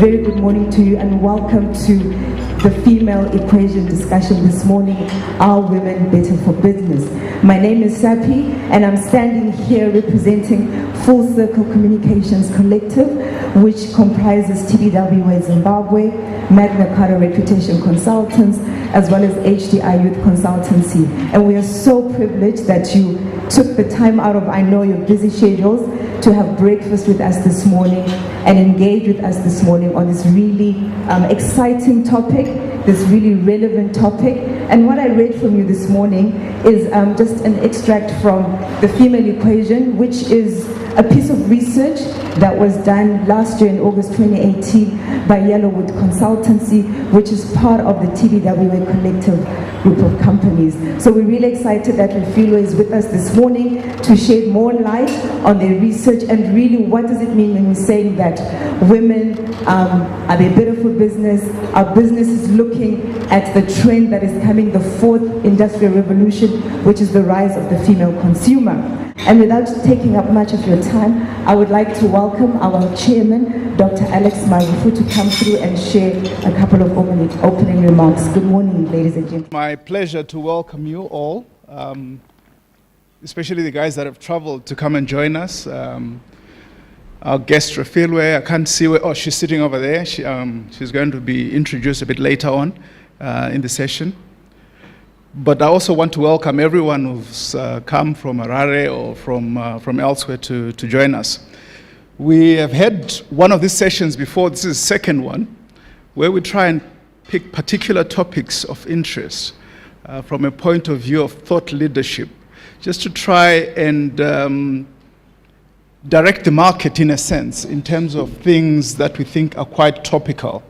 very good morning to you and welcome to the female equation discussion this morning, Are Women Better for Business? My name is Sapi and I'm standing here representing Full Circle Communications Collective, which comprises TBWA Zimbabwe, Magna, Carta Reputation Consultants, as well as HDI Youth Consultancy. And we are so privileged that you took the time out of, I know, your busy schedules to have breakfast with us this morning and engage with us this morning on this really exciting topic, this really relevant topic. And what I read from you this morning is just an extract from The Female Equation, which is a piece of research that was done last year in August 2018 by Yellowwood Consultancy, which is part of the TBWA collective group of companies. So we're really excited that Refilo is with us this morning to shed more light on their research and really what does it mean when we're saying that women are they better for business? Our business is looking at the trend that is coming, the fourth industrial revolution, which is the rise of the female consumer. And without taking up much of your time, I would like to welcome our chairman, Dr. Alex Marufu, to come through and share a couple of opening remarks. Good morning, ladies and gentlemen. My pleasure to welcome you all, especially the guys that have traveled to come and join us. Our guest, Refilwe, I can't see where, oh, she's sitting over there. She's going to be introduced a bit later on in the session. But I also want to welcome everyone who's come from Harare or from elsewhere to join us. We have had one of these sessions before. This is the second one, where we try and pick particular topics of interest from a point of view of thought leadership, just to try and direct the market in a sense in terms of things that we think are quite topical.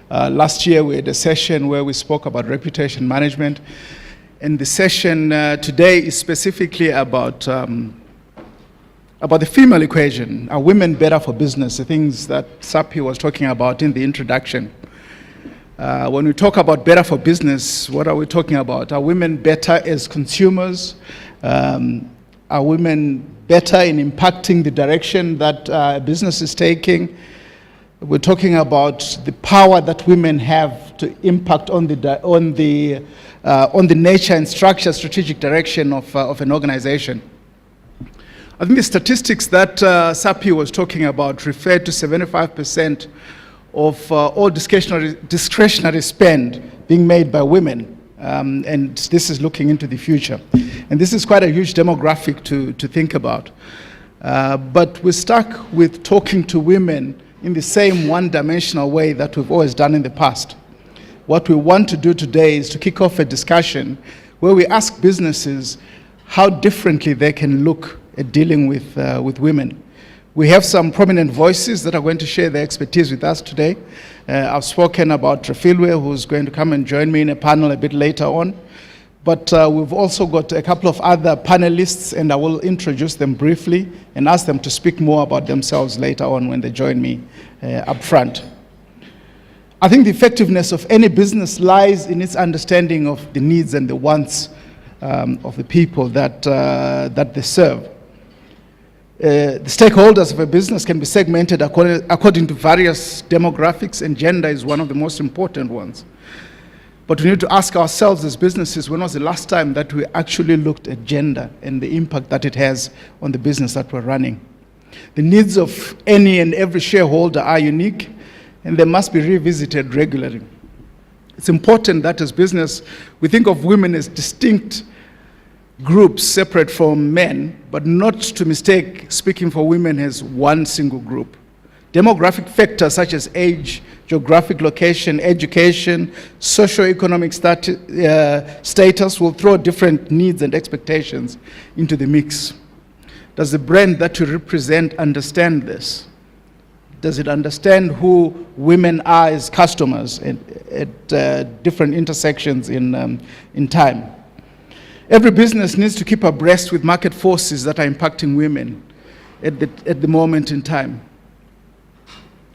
Last year we had a session where we spoke about reputation management. And the session today is specifically about the female equation. Are women better for business? The things that Sapi was talking about in the introduction. When we talk about better for business, what are we talking about? Are women better as consumers? Are women better in impacting the direction that business is taking? We're talking about the power that women have to impact on the nature and structure, strategic direction of an organization. I think the statistics that Sapi was talking about refer to 75% of all discretionary spend being made by women, and this is looking into the future. And this is quite a huge demographic to think about. But we're stuck with talking to women in the same one-dimensional way that we've always done in the past. What we want to do today is to kick off a discussion where we ask businesses how differently they can look at dealing with women. We have some prominent voices that are going to share their expertise with us today. I've spoken about Refilwe, who's going to come and join me in a panel a bit later on. But we've also got a couple of other panelists, and I will introduce them briefly and ask them to speak more about themselves later on when they join me up front. I think the effectiveness of any business lies in its understanding of the needs and the wants of the people that they serve. The stakeholders of a business can be segmented according to various demographics, and gender is one of the most important ones. But we need to ask ourselves as businesses, when was the last time that we actually looked at gender and the impact that it has on the business that we're running? The needs of any and every shareholder are unique, and they must be revisited regularly. It's important that as business, we think of women as distinct groups separate from men, but not to mistake speaking for women as one single group. Demographic factors such as age, geographic location, education, socioeconomic status will throw different needs and expectations into the mix. Does the brand that you represent understand this? Does it understand who women are as customers at different intersections in time? Every business needs to keep abreast with market forces that are impacting women at the moment in time.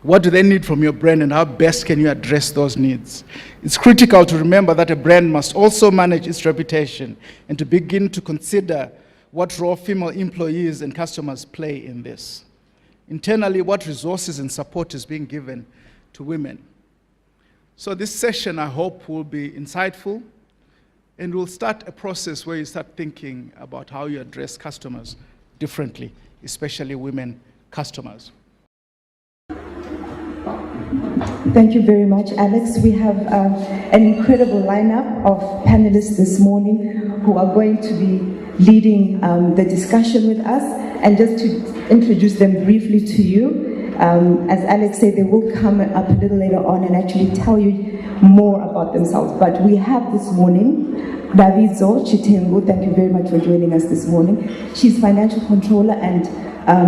What do they need from your brand, and how best can you address those needs? It's critical to remember that a brand must also manage its reputation and to begin to consider what role female employees and customers play in this. Internally, what resources and support is being given to women. So this session, I hope, will be insightful, and we'll start a process where you start thinking about how you address customers differently, especially women customers. Thank you very much, Alex. We have an incredible lineup of panelists this morning who are going to be leading the discussion with us. And just to introduce them briefly to you, as Alex said, they will come up a little later on and actually tell you more about themselves. But we have this morning Davidzo Chitengu. Thank you very much for joining us this morning. She's financial controller and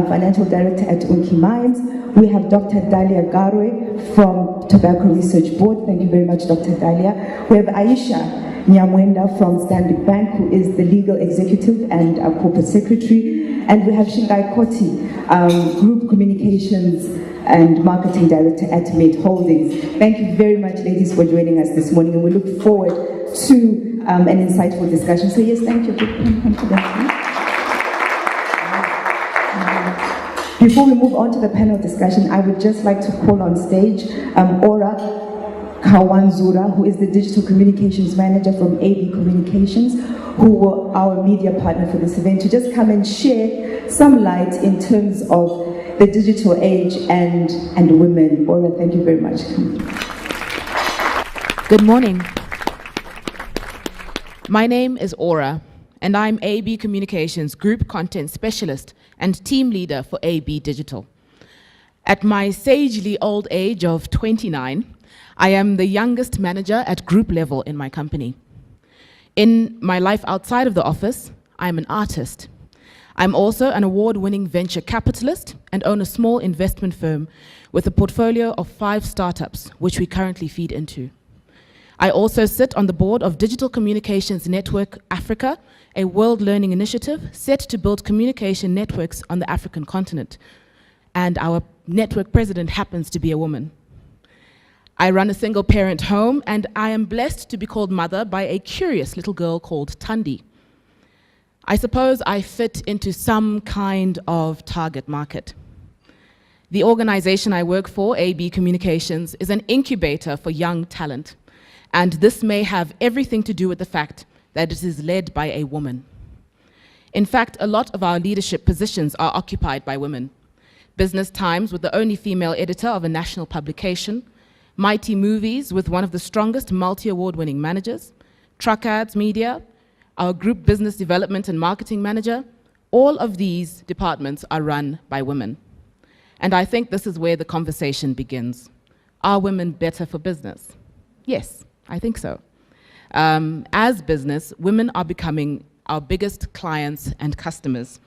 financial director at Unki Mines. We have Dr. Dalia Garwe from Tobacco Research Board. Thank you very much, Dr. Dalia. We have Aisha Nyamwenda from Stanbic Bank, who is the legal executive and corporate secretary. And we have Shingai Koti, group communications and marketing director at Mate Holdings. Thank you very much, ladies, for joining us this morning, and we look forward to an insightful discussion. So yes, thank you. Come to that. Before we move on to the panel discussion, I would just like to call on stage Ora Kawanzura, who is the Digital Communications Manager from AB Communications, who were our media partner for this event, to just come and share some light in terms of the digital age and women. Ora, thank you very much. Good morning. My name is Ora, and I'm AB Communications Group Content Specialist and Team Leader for AB Digital. At my sagely old age of 29, I am the youngest manager at group level in my company. In my life outside of the office, I'm an artist. I'm also an award-winning venture capitalist and own a small investment firm with a portfolio of 5 startups, which we currently feed into. I also sit on the board of Digital Communications Network Africa, a world learning initiative set to build communication networks on the African continent. And our network president happens to be a woman. I run a single parent home, and I am blessed to be called mother by a curious little girl called Tandi. I suppose I fit into some kind of target market. The organization I work for, AB Communications, is an incubator for young talent. And this may have everything to do with the fact that it is led by a woman. In fact, a lot of our leadership positions are occupied by women. Business Times with the only female editor of a national publication, Mighty Movies with one of the strongest multi-award-winning managers, Truck Ads Media, our group business development and marketing manager, all of these departments are run by women. And I think this is where the conversation begins. Are women better for business? Yes, I think so. As business, women are becoming our biggest clients and customers.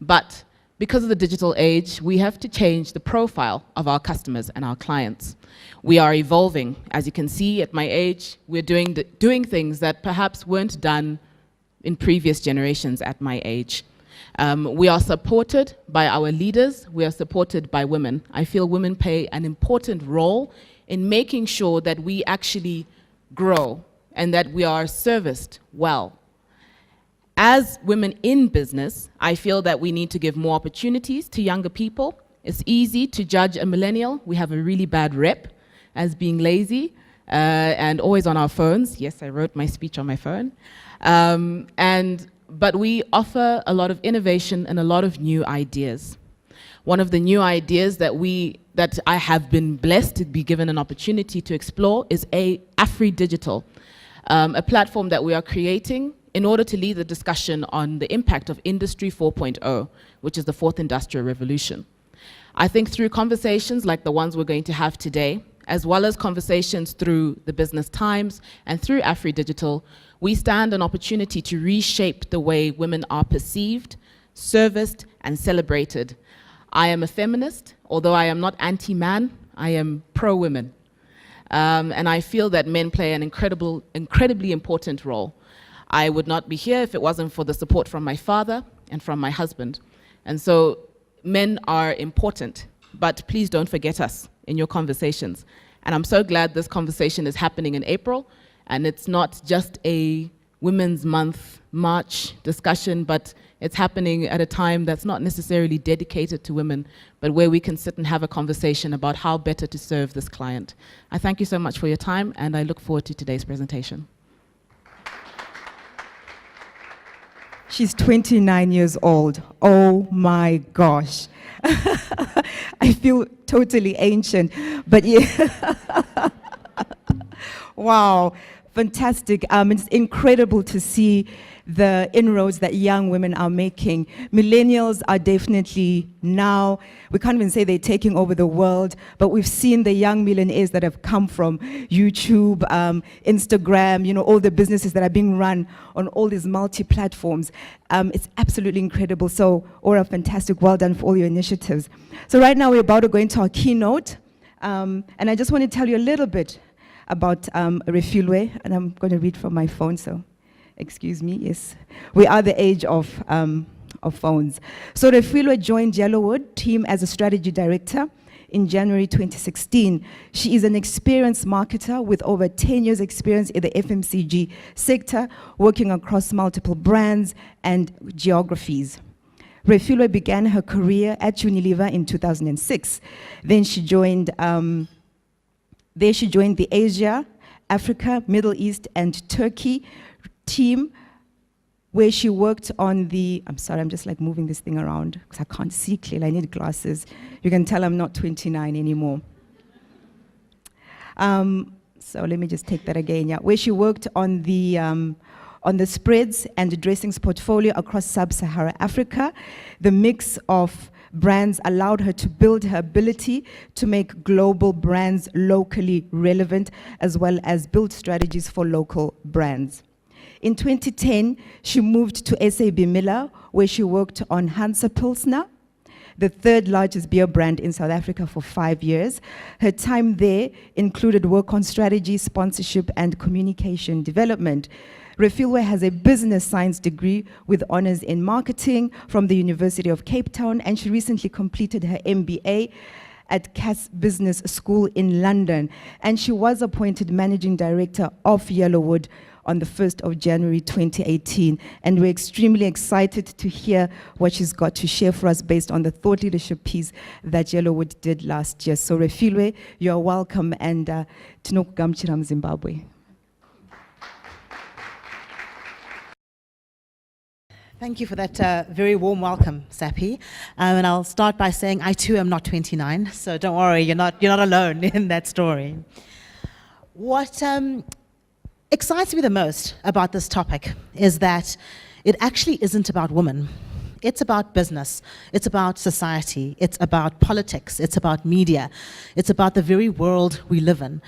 But because of the digital age, we have to change the profile of our customers and our clients. We are evolving. As you can see, at my age, we're doing things that perhaps weren't done in previous generations at my age. We are supported by our leaders. We are supported by women. I feel women play an important role in making sure that we actually grow and that we are serviced well. As women in business, I feel that we need to give more opportunities to younger people. It's easy to judge a millennial. We have a really bad rep as being lazy and always on our phones. Yes, I wrote my speech on my phone. But we offer a lot of innovation and a lot of new ideas. One of the new ideas that I have been blessed to be given an opportunity to explore is AfriDigital, a platform that we are creating in order to lead the discussion on the impact of Industry 4.0, which is the fourth industrial revolution. I think through conversations like the ones we're going to have today, as well as conversations through the Business Times and through AfriDigital, we stand an opportunity to reshape the way women are perceived, serviced, and celebrated. I am a feminist, although I am not anti-man, I am pro-women. And I feel that men play an incredibly important role. I would not be here if it wasn't for the support from my father and from my husband. And so men are important, but please don't forget us in your conversations. And I'm so glad this conversation is happening in April, and it's not just a Women's Month March discussion, but It's happening at a time that's not necessarily dedicated to women, but where we can sit and have a conversation about how better to serve this client. I thank you so much for your time, and I look forward to today's presentation. She's 29 years old. Oh my gosh. I feel totally ancient, but yeah. Wow, fantastic. It's incredible to see the inroads that young women are making. Millennials are definitely now, we can't even say they're taking over the world, but we've seen the young millionaires that have come from YouTube, Instagram, all the businesses that are being run on all these multi-platforms. It's absolutely incredible. So, Aura, fantastic. Well done for all your initiatives. So right now we're about to go into our keynote. And I just want to tell you a little bit about Refilwe, and I'm going to read from my phone, so excuse me. Yes, we are the age of phones. So Refilwe joined Yellowwood team as a strategy director in January 2016. She is an experienced marketer with over 10 years experience in the FMCG sector, working across multiple brands and geographies. Refilwe began her career at Unilever in 2006. Then she joined the Asia, Africa, Middle East, and Turkey team, where she worked on the, I'm sorry, I'm just like moving this thing around because I can't see clearly, I need glasses. You can tell I'm not 29 anymore. So let me just take that again, yeah. Where she worked on the spreads and the dressings portfolio across sub-Saharan Africa. The mix of brands allowed her to build her ability to make global brands locally relevant, as well as build strategies for local brands. In 2010, she moved to SAB Miller, where she worked on Hansa Pilsner, the third largest beer brand in South Africa, for 5 years. Her time there included work on strategy, sponsorship, and communication development. Refilwe has a business science degree with honors in marketing from the University of Cape Town, and she recently completed her MBA at Cass Business School in London. And she was appointed managing director of Yellowwood on the 1st of January 2018. And we're extremely excited to hear what she's got to share for us based on the thought leadership piece that Yellowwood did last year. So Refilwe, you're welcome, and Tinokugamchiram, Zimbabwe. Thank you for that very warm welcome, Sappy. And I'll start by saying I too am not 29, so don't worry, you're not alone in that story. What excites me the most about this topic is that it actually isn't about women. It's about business, it's about society, it's about politics, it's about media, it's about the very world we live in.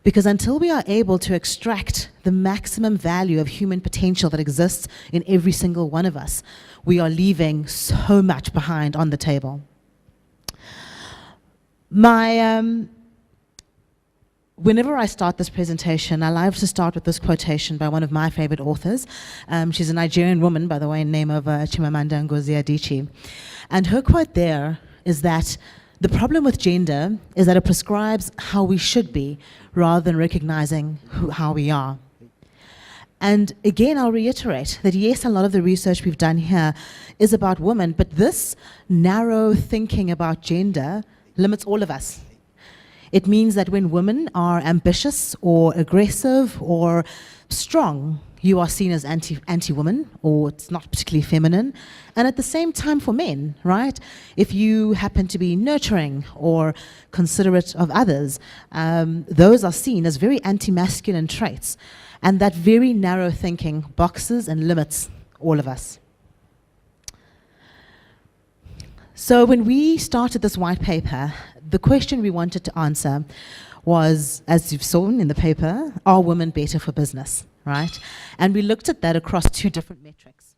Because until we are able to extract the maximum value of human potential that exists in every single one of us, we are leaving so much behind on the table. Whenever I start this presentation, I like to start with this quotation by one of my favorite authors. She's a Nigerian woman, by the way, name of Chimamanda Ngozi Adichie. And her quote there is that the problem with gender is that it prescribes how we should be rather than recognizing how we are. And again, I'll reiterate that yes, a lot of the research we've done here is about women, but this narrow thinking about gender limits all of us. It means that when women are ambitious or aggressive or strong, you are seen as anti-woman, or it's not particularly feminine. And at the same time for men, right? If you happen to be nurturing or considerate of others, those are seen as very anti-masculine traits. And that very narrow thinking boxes and limits all of us. So when we started this white paper, the question we wanted to answer was, as you've seen in the paper, are women better for business, right? And we looked at that across two different metrics.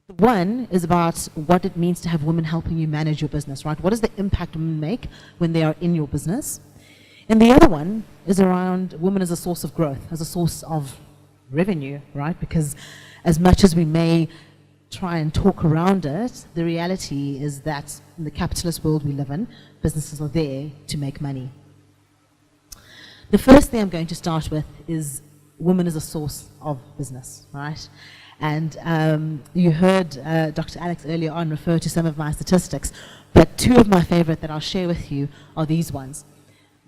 The one is about what it means to have women helping you manage your business, right? What is the impact women make when they are in your business? And the other one is around women as a source of growth, as a source of revenue, right? Because as much as we may try and talk around it, the reality is that in the capitalist world we live in, businesses are there to make money. The first thing I'm going to start with is women as a source of business, right? And you heard Dr. Alex earlier on refer to some of my statistics, but two of my favorite that I'll share with you are these ones.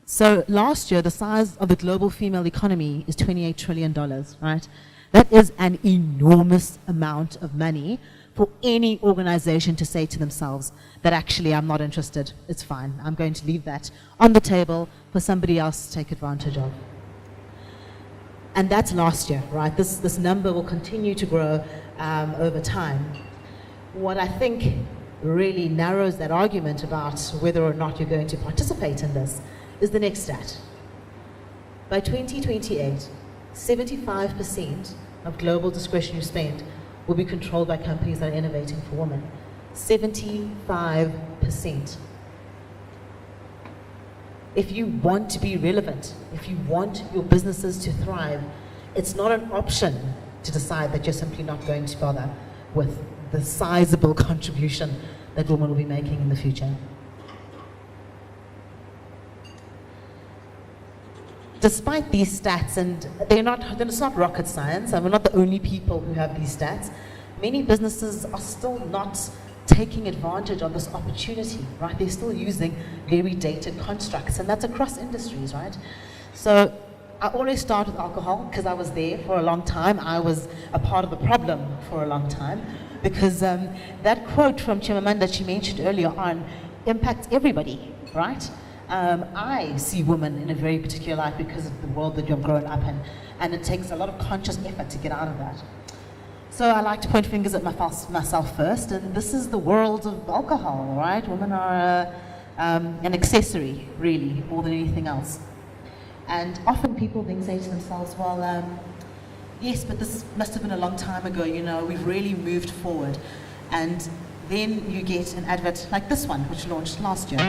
So last year, the size of the global female economy is $28 trillion, right? That is an enormous amount of money for any organization to say to themselves that actually I'm not interested, it's fine. I'm going to leave that on the table for somebody else to take advantage of. And that's last year, right? This number will continue to grow over time. What I think really narrows that argument about whether or not you're going to participate in this is the next stat. By 2028, 75% of global discretionary spend will be controlled by companies that are innovating for women. 75%. If you want to be relevant, if you want your businesses to thrive, it's not an option to decide that you're simply not going to bother with the sizable contribution that women will be making in the future. Despite these stats, and it's not rocket science, and we're not the only people who have these stats, many businesses are still not taking advantage of this opportunity, right? They're still using very dated constructs, and that's across industries, right? So I always start with alcohol because I was there for a long time. I was a part of the problem for a long time because that quote from Chimamanda that she mentioned earlier on impacts everybody, right? I see women in a very particular light because of the world that you've grown up in, and it takes a lot of conscious effort to get out of that. So I like to point fingers at myself first, and this is the world of alcohol, right? Women are an accessory, really, more than anything else. And often people then say to themselves, well, yes, but this must have been a long time ago, you know, we've really moved forward. And then you get an advert like this one, which launched last year.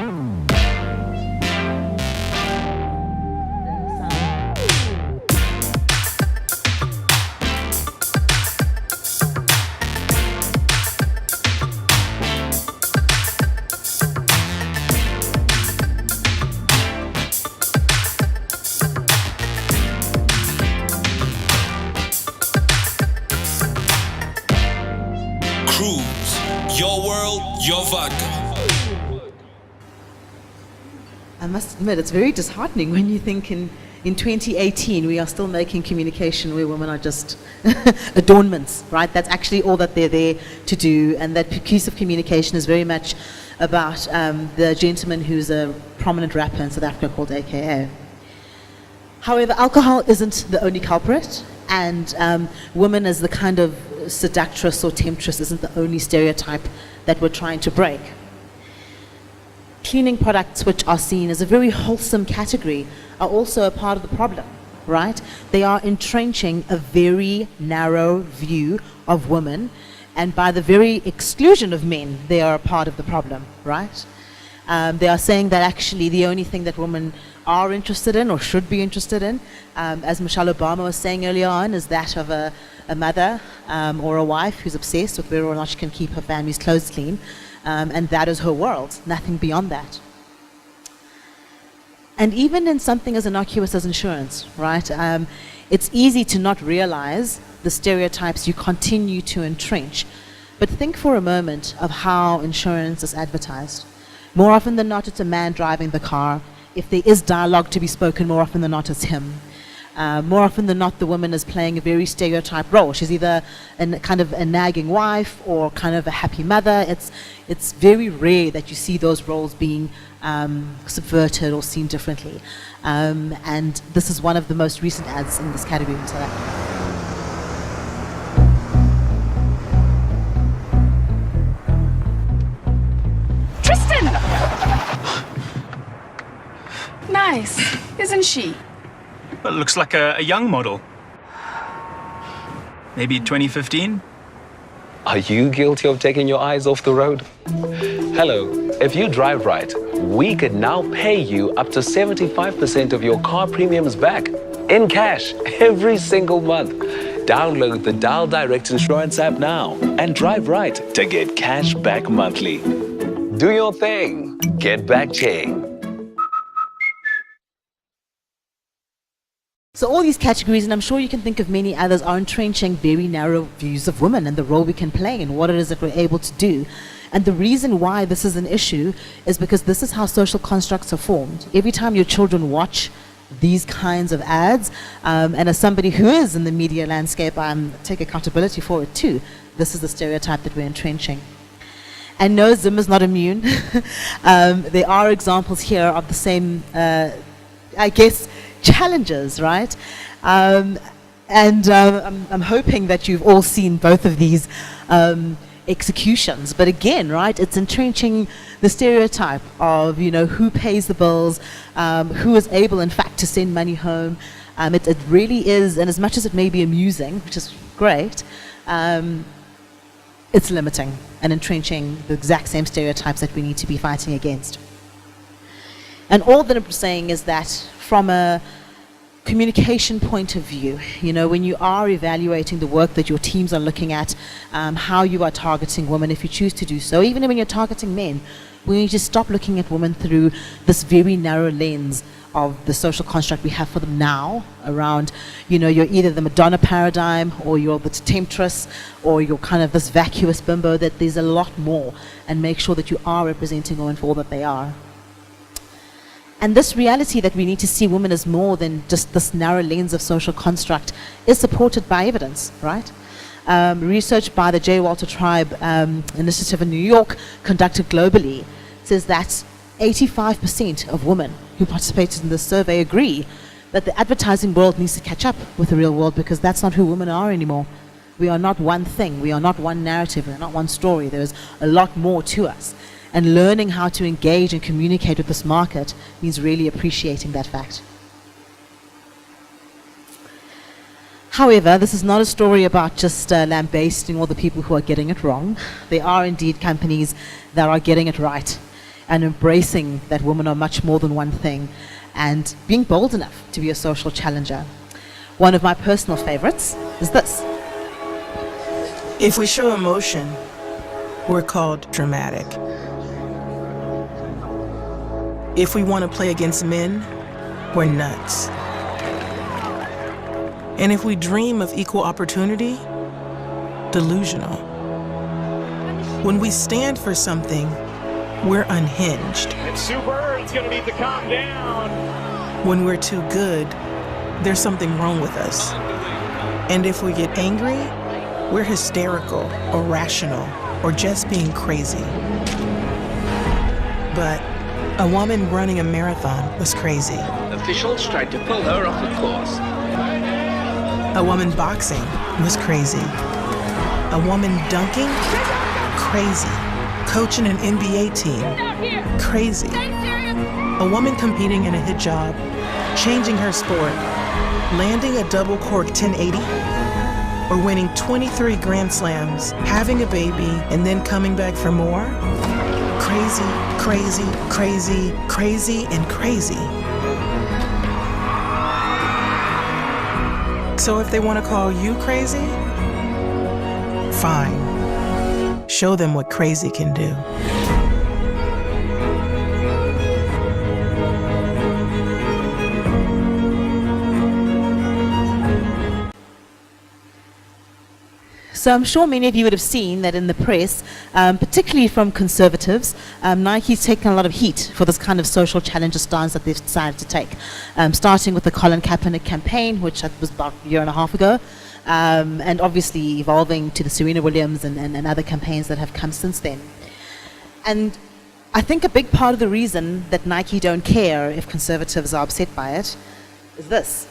Your world, your vodka. I must admit, it's very disheartening when you think in 2018 we are still making communication where women are just adornments, right? That's actually all that they're there to do, and that piece of communication is very much about the gentleman who's a prominent rapper in South Africa called AKA. However, alcohol isn't the only culprit, and women as the kind of seductress or temptress isn't the only stereotype that we're trying to break. Cleaning products, which are seen as a very wholesome category, are also a part of the problem, right? They are entrenching a very narrow view of women, and by the very exclusion of men, they are a part of the problem, right? They are saying that actually the only thing that women are interested in or should be interested in, as Michelle Obama was saying earlier on, is that of a mother or a wife who's obsessed with whether or not she can keep her family's clothes clean, and that is her world, nothing beyond that. And even in something as innocuous as insurance, right, it's easy to not realize the stereotypes you continue to entrench, but think for a moment of how insurance is advertised. More often than not, it's a man driving the car. If there is dialogue to be spoken, more often than not, it's him. More often than not, the woman is playing a very stereotyped role. She's either kind of a nagging wife or kind of a happy mother. It's very rare that you see those roles being subverted or seen differently. And this is one of the most recent ads in this category in South Africa. Nice, isn't she? Well, looks like a young model. Maybe 2015? Are you guilty of taking your eyes off the road? Hello, if you drive right, we could now pay you up to 75% of your car premiums back in cash every single month. Download the Dial Direct Insurance app now and drive right to get cash back monthly. Do your thing. Get back chain. So all these categories, and I'm sure you can think of many others, are entrenching very narrow views of women and the role we can play and what it is that we're able to do. And the reason why this is an issue is because this is how social constructs are formed. Every time your children watch these kinds of ads, and as somebody who is in the media landscape, I take accountability for it too. This is the stereotype that we're entrenching. And no, Zim is not immune. There are examples here of the same, I guess, challenges, right? I'm hoping that you've all seen both of these executions. But again, right, it's entrenching the stereotype of, who pays the bills, who is able, in fact, to send money home. It really is, and as much as it may be amusing, which is great, it's limiting and entrenching the exact same stereotypes that we need to be fighting against. And all that I'm saying is that from a communication point of view, when you are evaluating the work that your teams are looking at, how you are targeting women, if you choose to do so, even when you're targeting men, we need to stop looking at women through this very narrow lens of the social construct we have for them now around, you're either the Madonna paradigm or you're the temptress or you're kind of this vacuous bimbo, that there's a lot more, and make sure that you are representing women for all that they are. And this reality that we need to see women as more than just this narrow lens of social construct is supported by evidence, right? Research by the J. Walter Tribe Initiative in New York, conducted globally, says that 85% of women who participated in this survey agree that the advertising world needs to catch up with the real world, because that's not who women are anymore. We are not one thing, we are not one narrative, we are not one story. There's a lot more to us. And learning how to engage and communicate with this market means really appreciating that fact. However, this is not a story about just lambasting all the people who are getting it wrong. There are indeed companies that are getting it right and embracing that women are much more than one thing and being bold enough to be a social challenger. One of my personal favorites is this. If we show emotion, we're called dramatic. If we want to play against men, we're nuts. And if we dream of equal opportunity, delusional. When we stand for something, we're unhinged. It's Super, it's gonna need to calm down. When we're too good, there's something wrong with us. And if we get angry, we're hysterical or rational or just being crazy. But a woman running a marathon was crazy. Officials tried to pull her off the course. A woman boxing was crazy. A woman dunking? Crazy. Coaching an NBA team? Crazy. A woman competing in a hijab, changing her sport, landing a double cork 1080, or winning 23 Grand Slams, having a baby, and then coming back for more? Crazy, crazy, crazy, crazy, and crazy. So if they want to call you crazy, fine. Show them what crazy can do. So I'm sure many of you would have seen that in the press, particularly from conservatives, Nike's taken a lot of heat for this kind of social challenger stance that they've decided to take. Starting with the Colin Kaepernick campaign, which was about a year and a half ago, and obviously evolving to the Serena Williams and other campaigns that have come since then. And I think a big part of the reason that Nike don't care if conservatives are upset by it is this.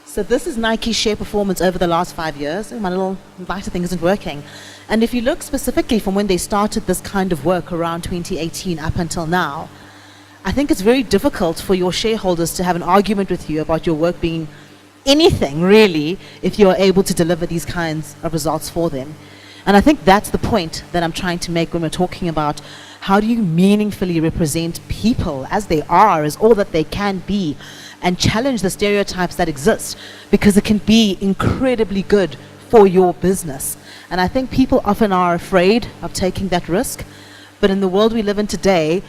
So this is Nike's share performance over the last 5 years. My little lighter thing isn't working. And if you look specifically from when they started this kind of work around 2018 up until now, I think it's very difficult for your shareholders to have an argument with you about your work being anything really if you're able to deliver these kinds of results for them. And I think that's the point that I'm trying to make when we're talking about how do you meaningfully represent people as they are, as all that they can be, and challenge the stereotypes that exist, because it can be incredibly good for your business. And I think people often are afraid of taking that risk, but in the world we live in today,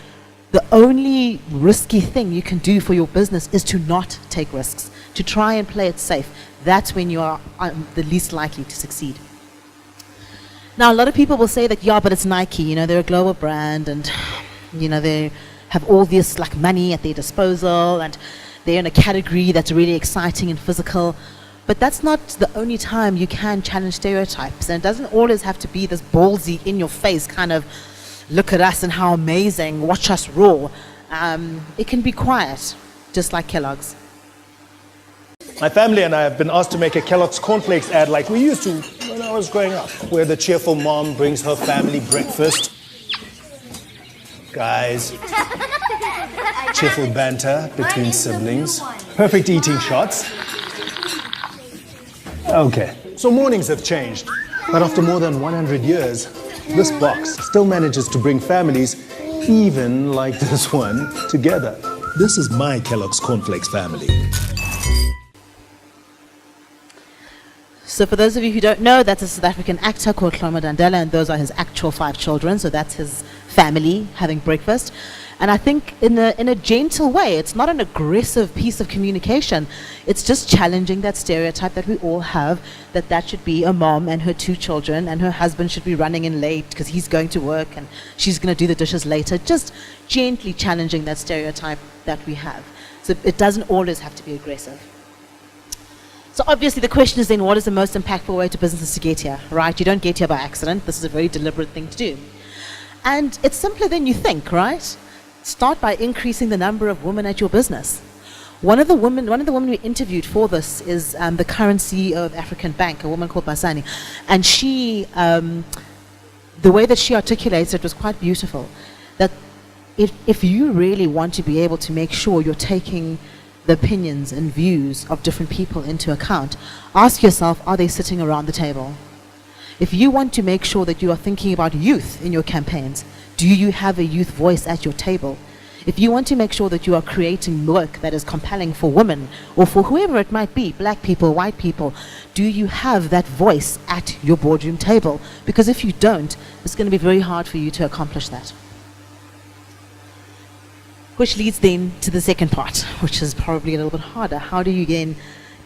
the only risky thing you can do for your business is to not take risks to try and play it safe, that's when you are the least likely to succeed. Now, a lot of people will say that, yeah, but it's Nike, you know, they're a global brand, and, you know, they have all this like money at their disposal, and they're in a category that's really exciting and physical. But that's not the only time you can challenge stereotypes, and it doesn't always have to be this ballsy, in your face kind of, look at us and how amazing, watch us roar. It can be quiet, just like Kellogg's. My family and I have been asked to make a Kellogg's cornflakes ad like we used to when I was growing up, where the cheerful mom brings her family breakfast. Guys, cheerful banter between siblings, perfect eating shots. Okay, so mornings have changed, but after more than 100 years, this box still manages to bring families, even like this one, together. This is my Kellogg's Cornflakes family. So for those of you who don't know, that's a South African actor called Cloma Dandela, and those are his actual 5 children, so that's his family having breakfast. And I think in a gentle way, it's not an aggressive piece of communication. It's just challenging that stereotype that we all have, that should be a mom and her 2 children, and her husband should be running in late because he's going to work and she's going to do the dishes later. Just gently challenging that stereotype that we have. So it doesn't always have to be aggressive. So obviously the question is then, what is the most impactful way to businesses to get here, right? You don't get here by accident. This is a very deliberate thing to do. And it's simpler than you think, right? Start by increasing the number of women at your business. One of the women we interviewed for this is the current CEO of African Bank, a woman called Basani. And she, the way that she articulates it was quite beautiful. That if you really want to be able to make sure you're taking the opinions and views of different people into account, ask yourself, are they sitting around the table? If you want to make sure that you are thinking about youth in your campaigns, do you have a youth voice at your table? If you want to make sure that you are creating work that is compelling for women or for whoever it might be, black people, white people, do you have that voice at your boardroom table? Because if you don't, it's going to be very hard for you to accomplish that. Which leads then to the second part, which is probably a little bit harder. How do you then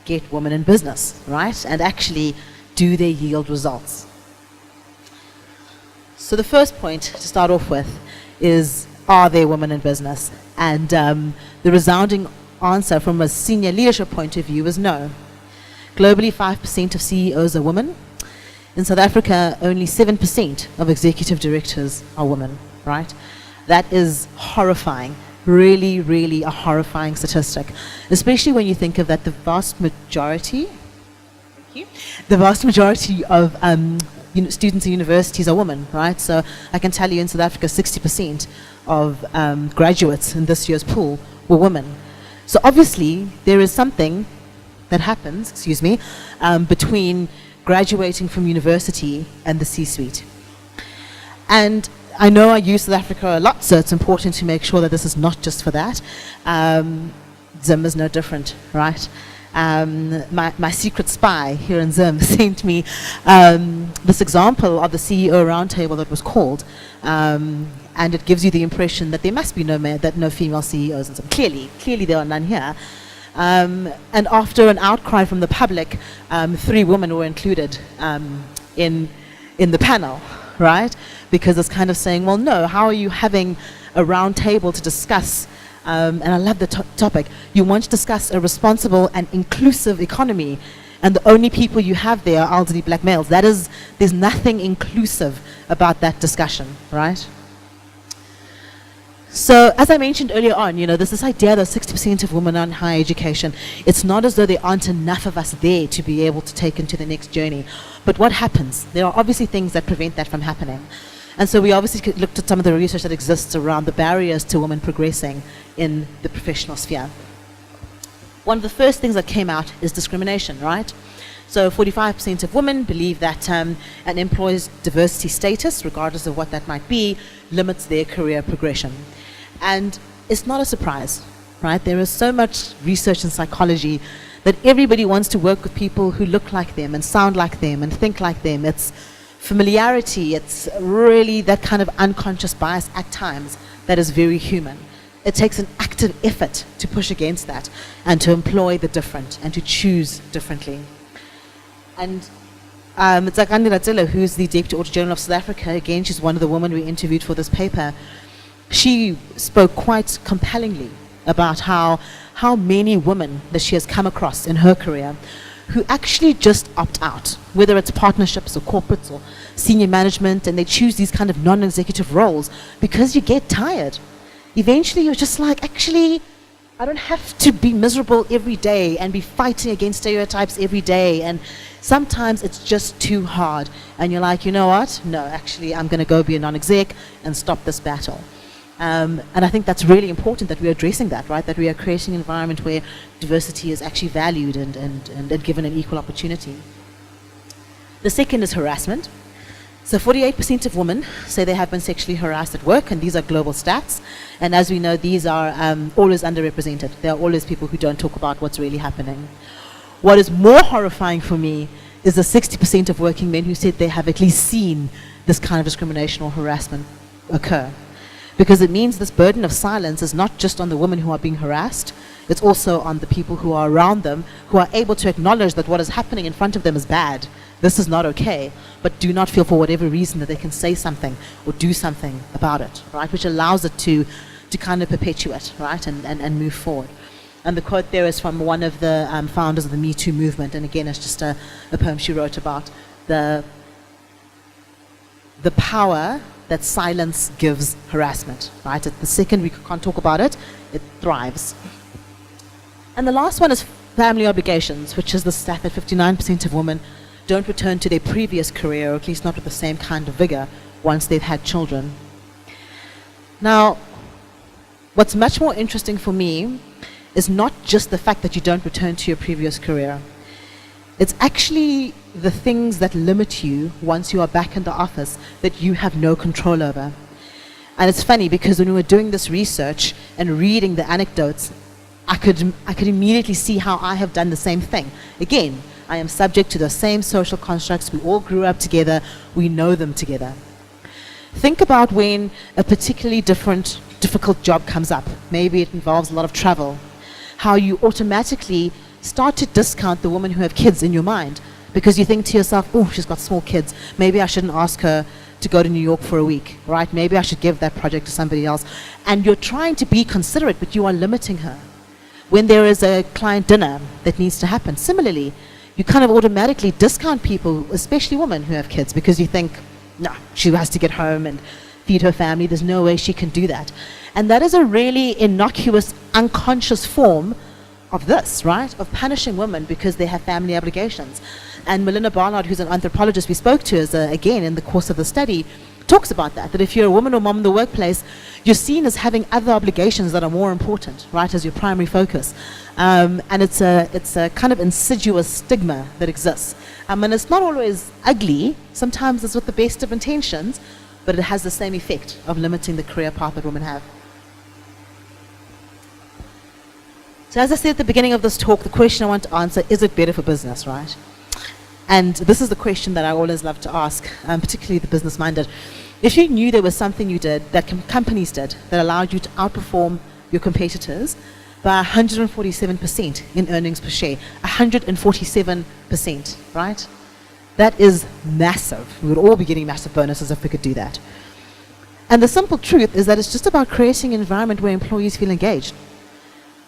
get women in business, right? And actually, do they yield results? So the first point to start off with is, are there women in business? And the resounding answer from a senior leadership point of view is no. Globally, 5% of CEOs are women. In South Africa, only 7% of executive directors are women, right? That is horrifying. Really, really a horrifying statistic, especially when you think of that the vast majority of students in universities are women, right? So I can tell you in South Africa, 60% of graduates in this year's pool were women. So obviously there is something that happens, between graduating from university and the C-suite. And I know I use South Africa a lot, so it's important to make sure that this is not just for that. Zim is no different, right? My secret spy here in Zim sent me this example of the CEO roundtable that was called, and it gives you the impression that there must be no female CEOs in Zim. Clearly there are none here. And after an outcry from the public, 3 women were included in the panel, right? Because it's kind of saying, well, no, how are you having a round table to discuss, and I love the topic, you want to discuss a responsible and inclusive economy, and the only people you have there are elderly black males. There's nothing inclusive about that discussion, right? So, as I mentioned earlier on, there's this idea that 60% of women are in higher education. It's not as though there aren't enough of us there to be able to take into the next journey. But what happens? There are obviously things that prevent that from happening. And so we obviously looked at some of the research that exists around the barriers to women progressing in the professional sphere. One of the first things that came out is discrimination, right? So 45% of women believe that an employer's diversity status, regardless of what that might be, limits their career progression. And it's not a surprise, right? There is so much research in psychology that everybody wants to work with people who look like them and sound like them and think like them. It's familiarity. It's really that kind of unconscious bias at times that is very human. it takes an active effort to push against that and to employ the different and to choose differently. And it's like Andi Ratzela, who's the Deputy Auditor General of South Africa. Again, she's one of the women we interviewed for this paper. She spoke quite compellingly about how many women that she has come across in her career who actually just opt out, whether it's partnerships or corporates or senior management, and they choose these kind of non-executive roles because you get tired. Eventually you're just like, actually, I don't have to be miserable every day and be fighting against stereotypes every day, and sometimes it's just too hard, and you're like, you know what, no, actually I'm going to go be a non-exec and stop this battle. And I think that's really important that we're addressing that, right? That we are creating an environment where diversity is actually valued and given an equal opportunity. The second is harassment. So 48% of women say they have been sexually harassed at work, and these are global stats. And as we know, these are always underrepresented. There are always people who don't talk about what's really happening. What is more horrifying for me is the 60% of working men who said they have at least seen this kind of discrimination or harassment occur. Because it means this burden of silence is not just on the women who are being harassed, it's also on the people who are around them, who are able to acknowledge that what is happening in front of them is bad. This is not okay, but do not feel for whatever reason that they can say something or do something about it, right? Which allows it to kind of perpetuate, right, and move forward. And the quote there is from one of the founders of the Me Too movement, and again, it's just a poem she wrote about the power that silence gives harassment, right? The second we can't talk about it, it thrives. And the last one is family obligations, which is the stat that 59% of women don't return to their previous career, or at least not with the same kind of vigor, once they've had children. Now, what's much more interesting for me is not just the fact that you don't return to your previous career. It's actually the things that limit you once you are back in the office that you have no control over. And it's funny because when we were doing this research and reading the anecdotes, I could immediately see how I have done the same thing. Again, I am subject to the same social constructs. We all grew up together. We know them together. Think about when a particularly difficult job comes up. Maybe it involves a lot of travel. How you automatically start to discount the women who have kids in your mind because you think to yourself, oh, she's got small kids. Maybe I shouldn't ask her to go to New York for a week, right? Maybe I should give that project to somebody else. And you're trying to be considerate, but you are limiting her. When there is a client dinner that needs to happen, similarly, you kind of automatically discount people, especially women who have kids, because you think, no, she has to get home and feed her family. There's no way she can do that. And that is a really innocuous, unconscious form of this, right? Of punishing women because they have family obligations. And Melinda Barnard, who's an anthropologist we spoke to, again, in the course of the study, talks about that if you're a woman or mom in the workplace, you're seen as having other obligations that are more important, right, as your primary focus. And it's a kind of insidious stigma that exists. And it's not always ugly. Sometimes it's with the best of intentions, but it has the same effect of limiting the career path that women have. So as I said at the beginning of this talk, the question I want to answer, is it better for business, right? And this is the question that I always love to ask, particularly the business-minded. If you knew there was something you did, that companies did, that allowed you to outperform your competitors by 147% in earnings per share, 147%, right? That is massive. We would all be getting massive bonuses if we could do that. And the simple truth is that it's just about creating an environment where employees feel engaged.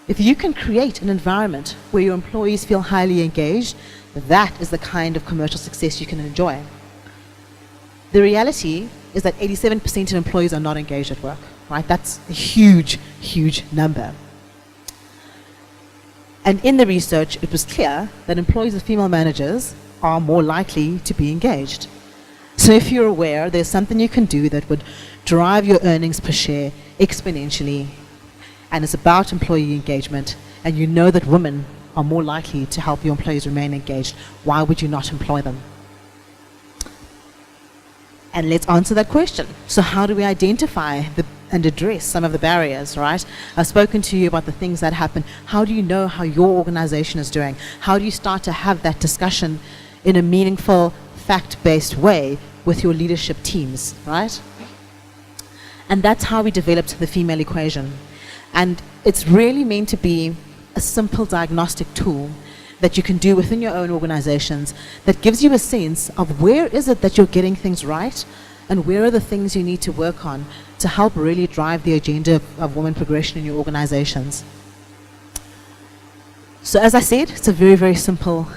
If you can create an environment where your employees feel highly engaged, that is the kind of commercial success you can enjoy. The reality is that 87% of employees are not engaged at work, right? That's a huge, huge number. And in the research, it was clear that employees with female managers are more likely to be engaged. So if you're aware, there's something you can do that would drive your earnings per share exponentially, and it's about employee engagement, and you know that women are more likely to help your employees remain engaged, why would you not employ them? And let's answer that question. So how do we identify and address some of the barriers, right? I've spoken to you about the things that happen. How do you know how your organization is doing? How do you start to have that discussion in a meaningful, fact-based way with your leadership teams, right? And that's how we developed the female equation. And it's really meant to be a simple diagnostic tool that you can do within your own organizations that gives you a sense of where is it that you're getting things right and where are the things you need to work on to help really drive the agenda of women progression in your organizations. So as I said, it's a very, very simple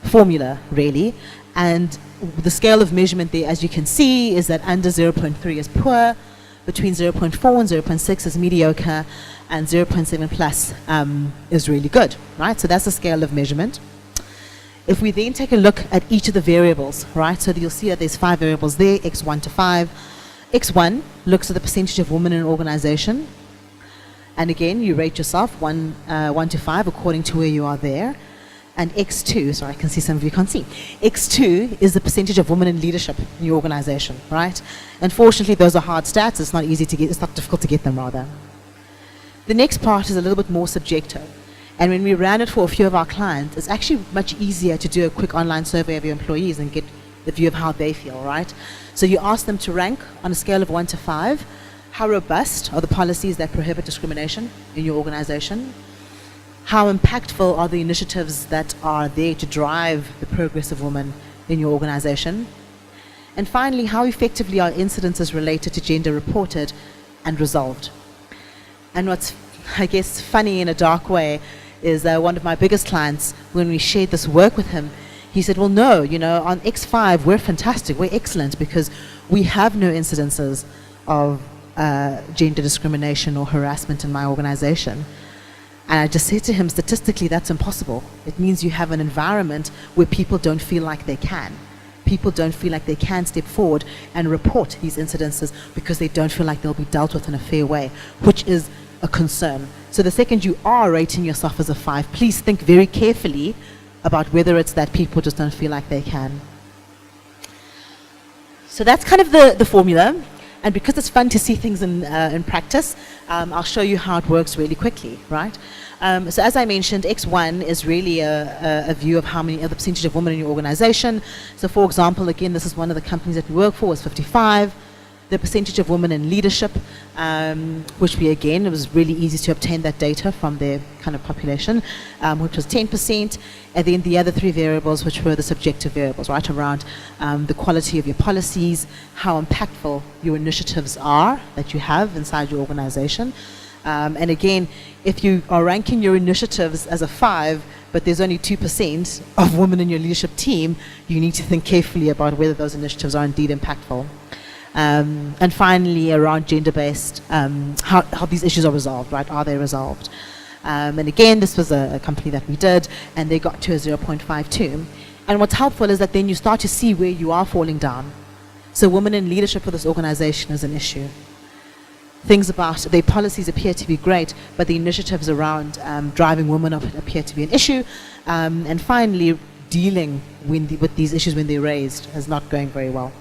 formula, really. And the scale of measurement there, as you can see, is that under 0.3 is poor, between 0.4 and 0.6 is mediocre, and 0.7 plus is really good, right? So that's the scale of measurement. If we then take a look at each of the variables, right? So you'll see that there's 5 variables there, X1 to 5. X1 looks at the percentage of women in an organization. And again, you rate yourself 1 to 5 according to where you are there. And X2, sorry, I can see some of you can't see. X2 is the percentage of women in leadership in your organization, right? Unfortunately, those are hard stats. It's not easy to get, it's not difficult to get them, rather. The next part is a little bit more subjective. And when we ran it for a few of our clients, it's actually much easier to do a quick online survey of your employees and get the view of how they feel, right? So you ask them to rank on a scale of 1 to 5. How robust are the policies that prohibit discrimination in your organization? How impactful are the initiatives that are there to drive the progress of women in your organization? And finally, how effectively are incidences related to gender reported and resolved? And what's, I guess, funny in a dark way is one of my biggest clients, when we shared this work with him, he said, well, no, you know, on X5, we're fantastic, we're excellent because we have no incidences of gender discrimination or harassment in my organization. And I just said to him, statistically, that's impossible. It means you have an environment where people don't feel like they can. People don't feel like they can step forward and report these incidences because they don't feel like they'll be dealt with in a fair way, which is a concern. So the second you are rating yourself as a 5, please think very carefully about whether it's that people just don't feel like they can. So that's kind of the formula. And because it's fun to see things in practice, I'll show you how it works really quickly, right? So as I mentioned, X1 is really a view of how many of the percentage of women in your organization. So for example, again, this is one of the companies that we work for, is 55. The percentage of women in leadership, which we, again, it was really easy to obtain that data from their kind of population, which was 10%. And then the other 3 variables, which were the subjective variables, right, around the quality of your policies, how impactful your initiatives are that you have inside your organization. And again, if you are ranking your initiatives as a 5, but there's only 2% of women in your leadership team, you need to think carefully about whether those initiatives are indeed impactful. And finally, around gender-based, how these issues are resolved, right? Are they resolved? And again, this was a company that we did, and they got to a 0.52. And what's helpful is that then you start to see where you are falling down. So women in leadership for this organization is an issue. Things about their policies appear to be great, but the initiatives around driving women up appear to be an issue. And finally, dealing with these issues when they're raised is not going very well.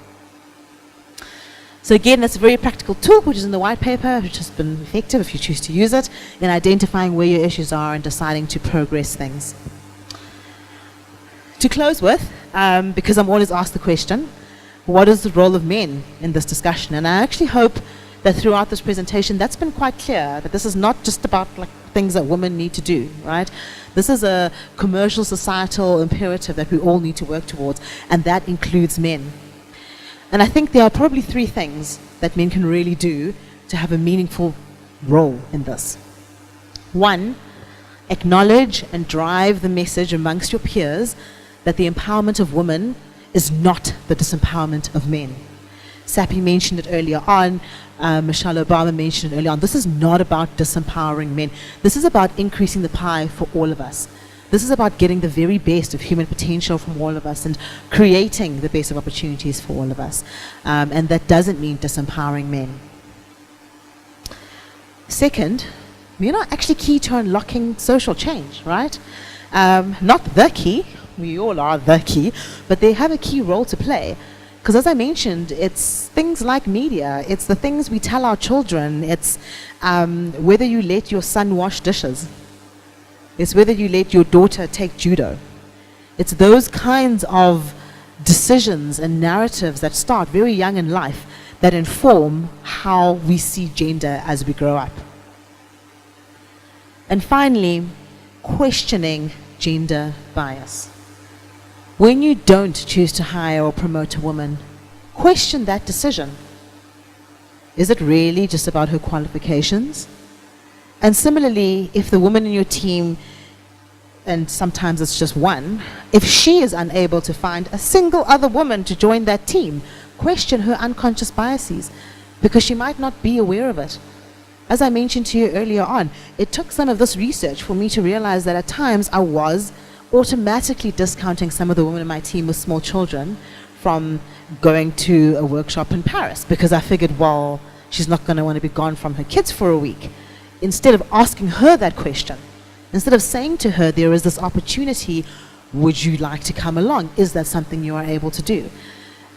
So again, that's a very practical tool, which is in the white paper, which has been effective if you choose to use it, in identifying where your issues are and deciding to progress things. To close with, because I'm always asked the question, what is the role of men in this discussion? And I actually hope that throughout this presentation, that's been quite clear, that this is not just about like things that women need to do, right? This is a commercial, societal imperative that we all need to work towards, and that includes men. And I think there are probably 3 things that men can really do to have a meaningful role in this. 1, acknowledge and drive the message amongst your peers that the empowerment of women is not the disempowerment of men. Sappy mentioned it earlier on, Michelle Obama mentioned it earlier on. This is not about disempowering men. This is about increasing the pie for all of us. This is about getting the very best of human potential from all of us and creating the best of opportunities for all of us. And that doesn't mean disempowering men. Second, men are actually key to unlocking social change, right? Not the key, we all are the key, but they have a key role to play. Because as I mentioned, it's things like media, it's the things we tell our children, it's whether you let your son wash dishes, it's whether you let your daughter take judo. It's those kinds of decisions and narratives that start very young in life that inform how we see gender as we grow up. And finally, questioning gender bias. When you don't choose to hire or promote a woman, question that decision. Is it really just about her qualifications? And similarly, if the woman in your team, and sometimes it's just one, if she is unable to find a single other woman to join that team, question her unconscious biases, because she might not be aware of it. As I mentioned to you earlier on, it took some of this research for me to realize that at times I was automatically discounting some of the women in my team with small children from going to a workshop in Paris, because I figured, well, she's not going to want to be gone from her kids for a week. Instead of asking her that question, instead of saying to her, there is this opportunity, would you like to come along? Is that something you are able to do?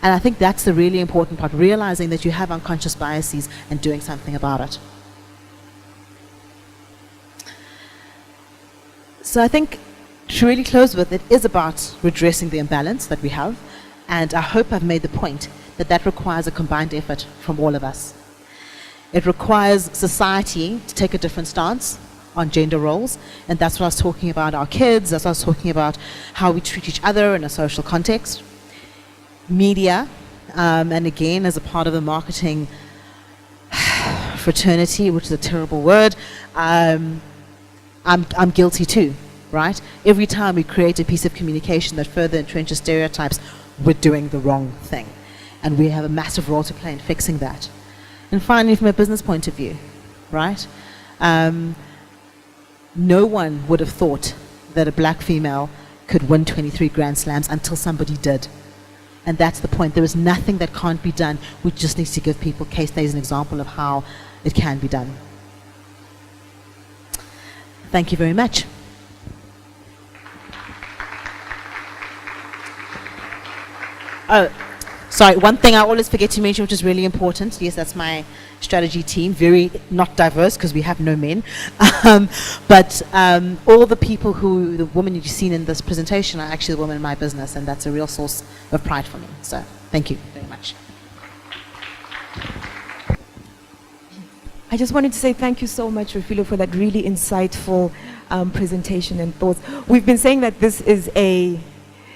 And I think that's the really important part, realizing that you have unconscious biases and doing something about it. So I think to really close with, it is about redressing the imbalance that we have, and I hope I've made the point that that requires a combined effort from all of us. It requires society to take a different stance on gender roles, and that's what I was talking about, our kids, that's what I was talking about, how we treat each other in a social context. Media, and again, as a part of the marketing fraternity, which is a terrible word, I'm guilty too, right? Every time we create a piece of communication that further entrenches stereotypes, we're doing the wrong thing. And we have a massive role to play in fixing that. And finally, from a business point of view, right? No one would have thought that a black female could win 23 Grand Slams until somebody did. And that's the point. There is nothing that can't be done. We just need to give people case studies an example of how it can be done. Thank you very much. Oh, sorry, one thing I always forget to mention, which is really important. Yes, that's my strategy team, very not diverse because we have no men. But all the people the women you've seen in this presentation are actually the women in my business, and that's a real source of pride for me. So thank you very much. I just wanted to say thank you so much, Refilo, for that really insightful presentation and thoughts. We've been saying that this is a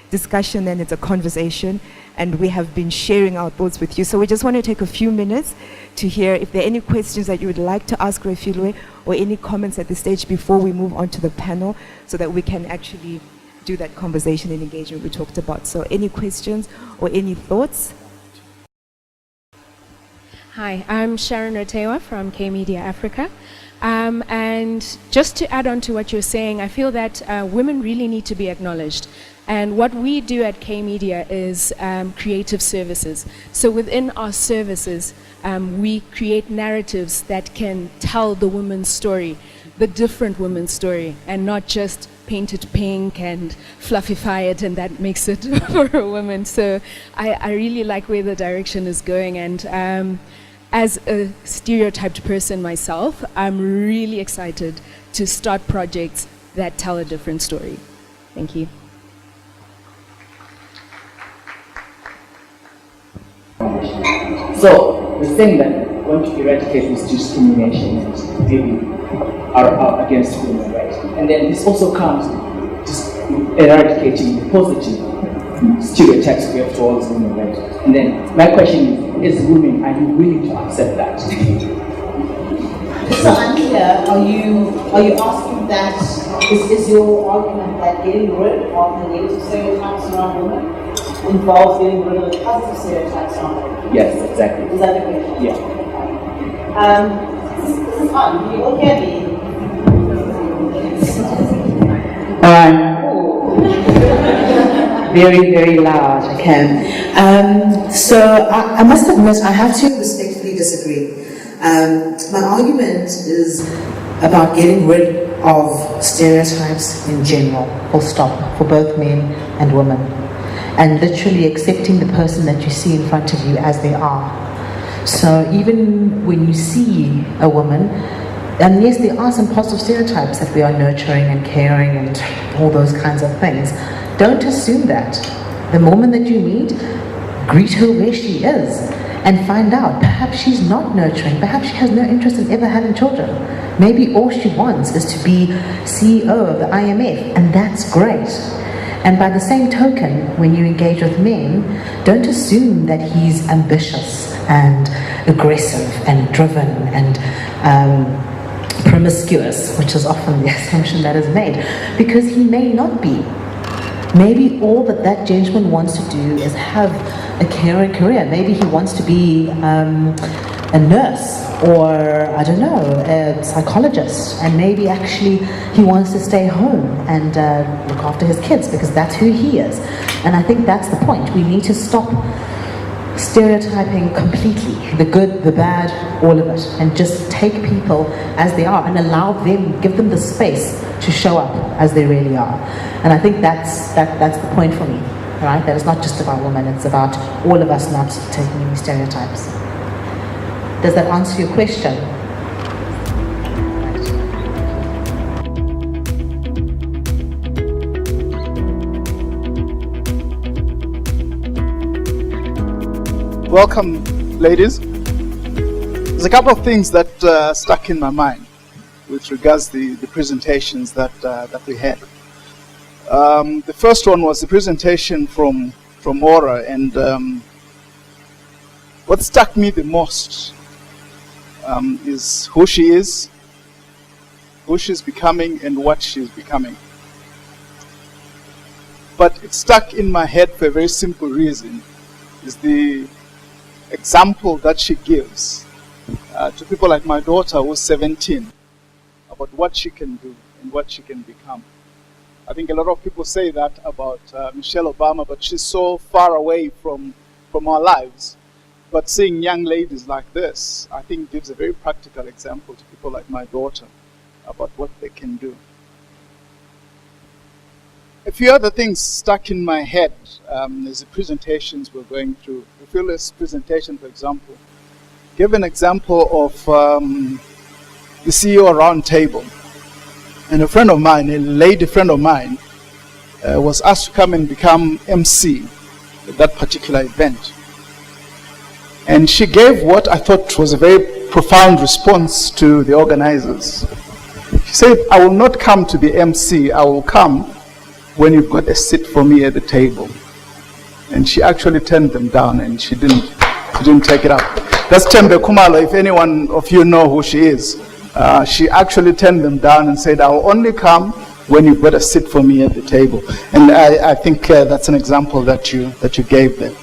discussion and it's a conversation, and we have been sharing our thoughts with you. So we just want to take a few minutes to hear if there are any questions that you would like to ask Refilo, or any comments at this stage before we move on to the panel, so that we can actually do that conversation and engagement we talked about. So any questions or any thoughts? Hi, I'm Sharon Otewa from K-Media Africa. And just to add on to what you're saying, I feel that women really need to be acknowledged. And what we do at K-Media is creative services. So within our services, we create narratives that can tell the woman's story, the different woman's story, and not just paint it pink and fluffify it, and that makes it for a woman. So I really like where the direction is going. And as a stereotyped person myself, I'm really excited to start projects that tell a different story. Thank you. So, the thing that we want to eradicate is discrimination and maybe are against women, right? And then this also comes just eradicating the positive stereotypes we have towards women, right? And then my question is, as women, are you willing to accept that? So Anita, are you asking that, is your argument that getting rid of the negative stereotypes around women involves getting rid of the positive stereotypes around women? Yes, exactly. Is that the question? Yeah. This is fun. You all hear me? Very, very loud, I can. So I must admit, I have to respectfully disagree. My argument is about getting rid of stereotypes in general, full stop, for both men and women, and literally accepting the person that you see in front of you as they are. So even when you see a woman, and yes, there are some positive stereotypes that we are nurturing and caring and all those kinds of things, don't assume that. The woman that you meet, greet her where she is. and find out. Perhaps she's not nurturing. Perhaps she has no interest in ever having children. Maybe all she wants is to be CEO of the IMF, and that's great. And by the same token, when you engage with men, don't assume that he's ambitious and aggressive and driven and promiscuous, which is often the assumption that is made, because he may not be. Maybe all that gentleman wants to do is have a caring career. Maybe he wants to be a nurse, or I don't know, a psychologist, and maybe actually he wants to stay home and look after his kids because that's who he is. And I think that's the point. We need to stop stereotyping completely, the good, the bad, all of it, and just take people as they are and allow them, give them the space to show up as they really are. And I think that's the point for me, right? That it's not just about women, it's about all of us not taking any stereotypes. Does that answer your question? Welcome, ladies. There's a couple of things that stuck in my mind with regards to the presentations that we had. The first one was the presentation from Aura, and what struck me the most is who she is, who she's becoming, and what she's becoming. But it stuck in my head for a very simple reason, is the example that she gives to people like my daughter who's 17 about what she can do and what she can become. I think a lot of people say that about Michelle Obama, but she's so far away from our lives. But seeing young ladies like this, I think gives a very practical example to people like my daughter about what they can do. A few other things stuck in my head as the presentations we're going through. The Fearless presentation, for example, gave an example of the CEO Roundtable. And a friend of mine, a lady friend of mine, was asked to come and become MC at that particular event. And she gave what I thought was a very profound response to the organizers. She said, "I will not come to be MC, I will come when you've got a seat for me at the table." And she actually turned them down, and she didn't take it up. That's Tembe Kumalo, if anyone of you know who she is. She actually turned them down and said, "I will only come when you've got a seat for me at the table." And I think that's an example that you gave there.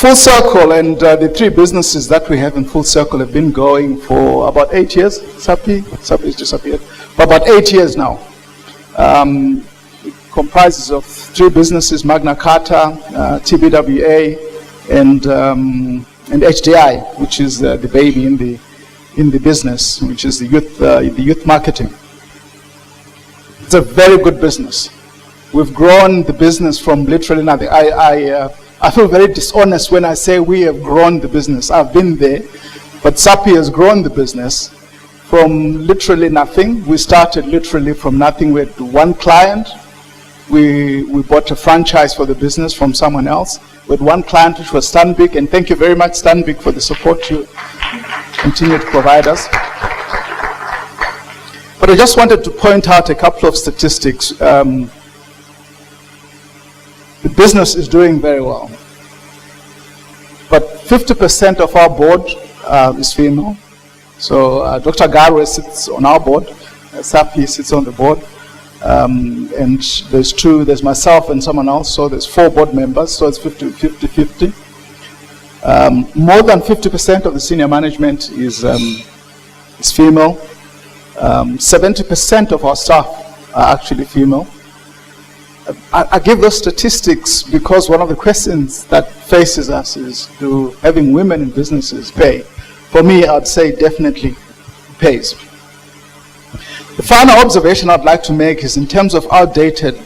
Full Circle and the three businesses that we have in Full Circle have been going for about 8 years. Sapi has disappeared. For about 8 years now. It comprises of three businesses: Magna Carta, TBWA, and HDI, which is the baby in the business, which is the youth marketing. It's a very good business. We've grown the business from literally nothing. I feel very dishonest when I say we have grown the business. I've been there, but Sapi has grown the business from literally nothing. We started literally from nothing. We had one client. We bought a franchise for the business from someone else. We had one client, which was Stanbic, and thank you very much, Stanbic, for the support you continue to provide us. But I just wanted to point out a couple of statistics. The business is doing very well. But 50% of our board is female. So Dr. Garwe sits on our board, Sapi sits on the board, and there's myself and someone else, so there's 4 board members, so it's 50-50. More than 50% of the senior management is female. 70% of our staff are actually female. I give those statistics because one of the questions that faces us is, do having women in businesses pay? For me, I'd say definitely pays. The final observation I'd like to make is in terms of outdated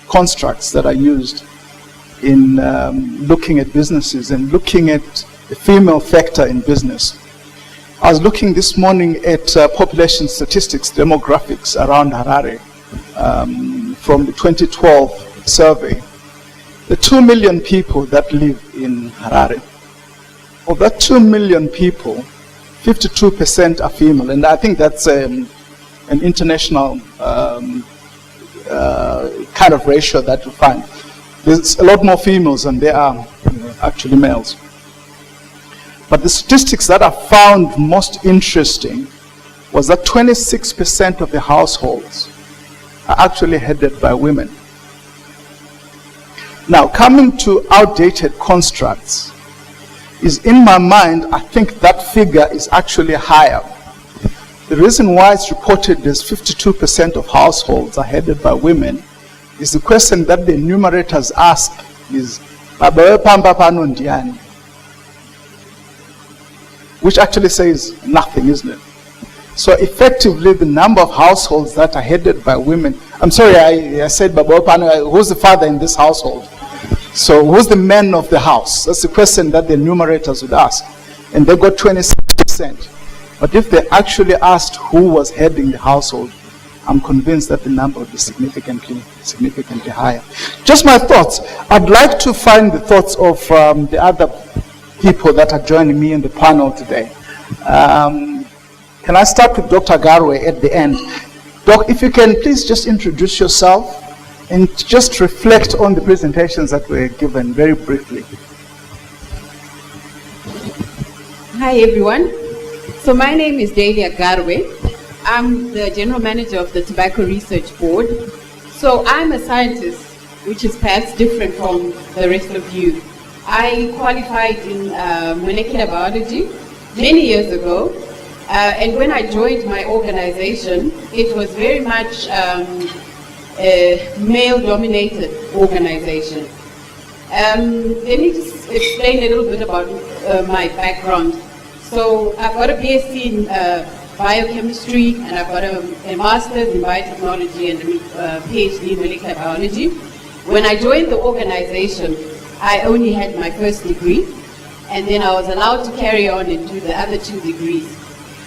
constructs that are used in looking at businesses and looking at the female factor in business. I was looking this morning at population statistics, demographics around Harare from the 2012 survey. the 2 million people that live in Harare, of that 2 million people, 52% are female, and I think that's an international kind of ratio that you find. There's a lot more females than there are actually males. But the statistics that I found most interesting was that 26% of the households are actually headed by women. Now, coming to outdated constructs, is in my mind, I think that figure is actually higher. The reason why it's reported as 52% of households are headed by women is the question that the enumerators ask is, which actually says nothing, isn't it? So effectively, the number of households that are headed by women, I'm sorry, I said, who's the father in this household? So who's the man of the house? That's the question that the enumerators would ask. And they got 26%. But if they actually asked who was heading the household, I'm convinced that the number would be significantly higher. Just my thoughts. I'd like to find the thoughts of the other people that are joining me in the panel today. Can I start with Dr. Garwe at the end? Doc, if you can please just introduce yourself and just reflect on the presentations that were given very briefly. Hi everyone. So my name is Delia Garwe. I'm the General Manager of the Tobacco Research Board. So I'm a scientist, which is perhaps different from the rest of you. I qualified in molecular biology many years ago. And when I joined my organization, it was very much a male-dominated organization. Let me just explain a little bit about my background. So I've got a PhD in biochemistry, and I've got a master's in biotechnology and a PhD in molecular biology. When I joined the organization, I only had my first degree, and then I was allowed to carry on and do the other 2 degrees,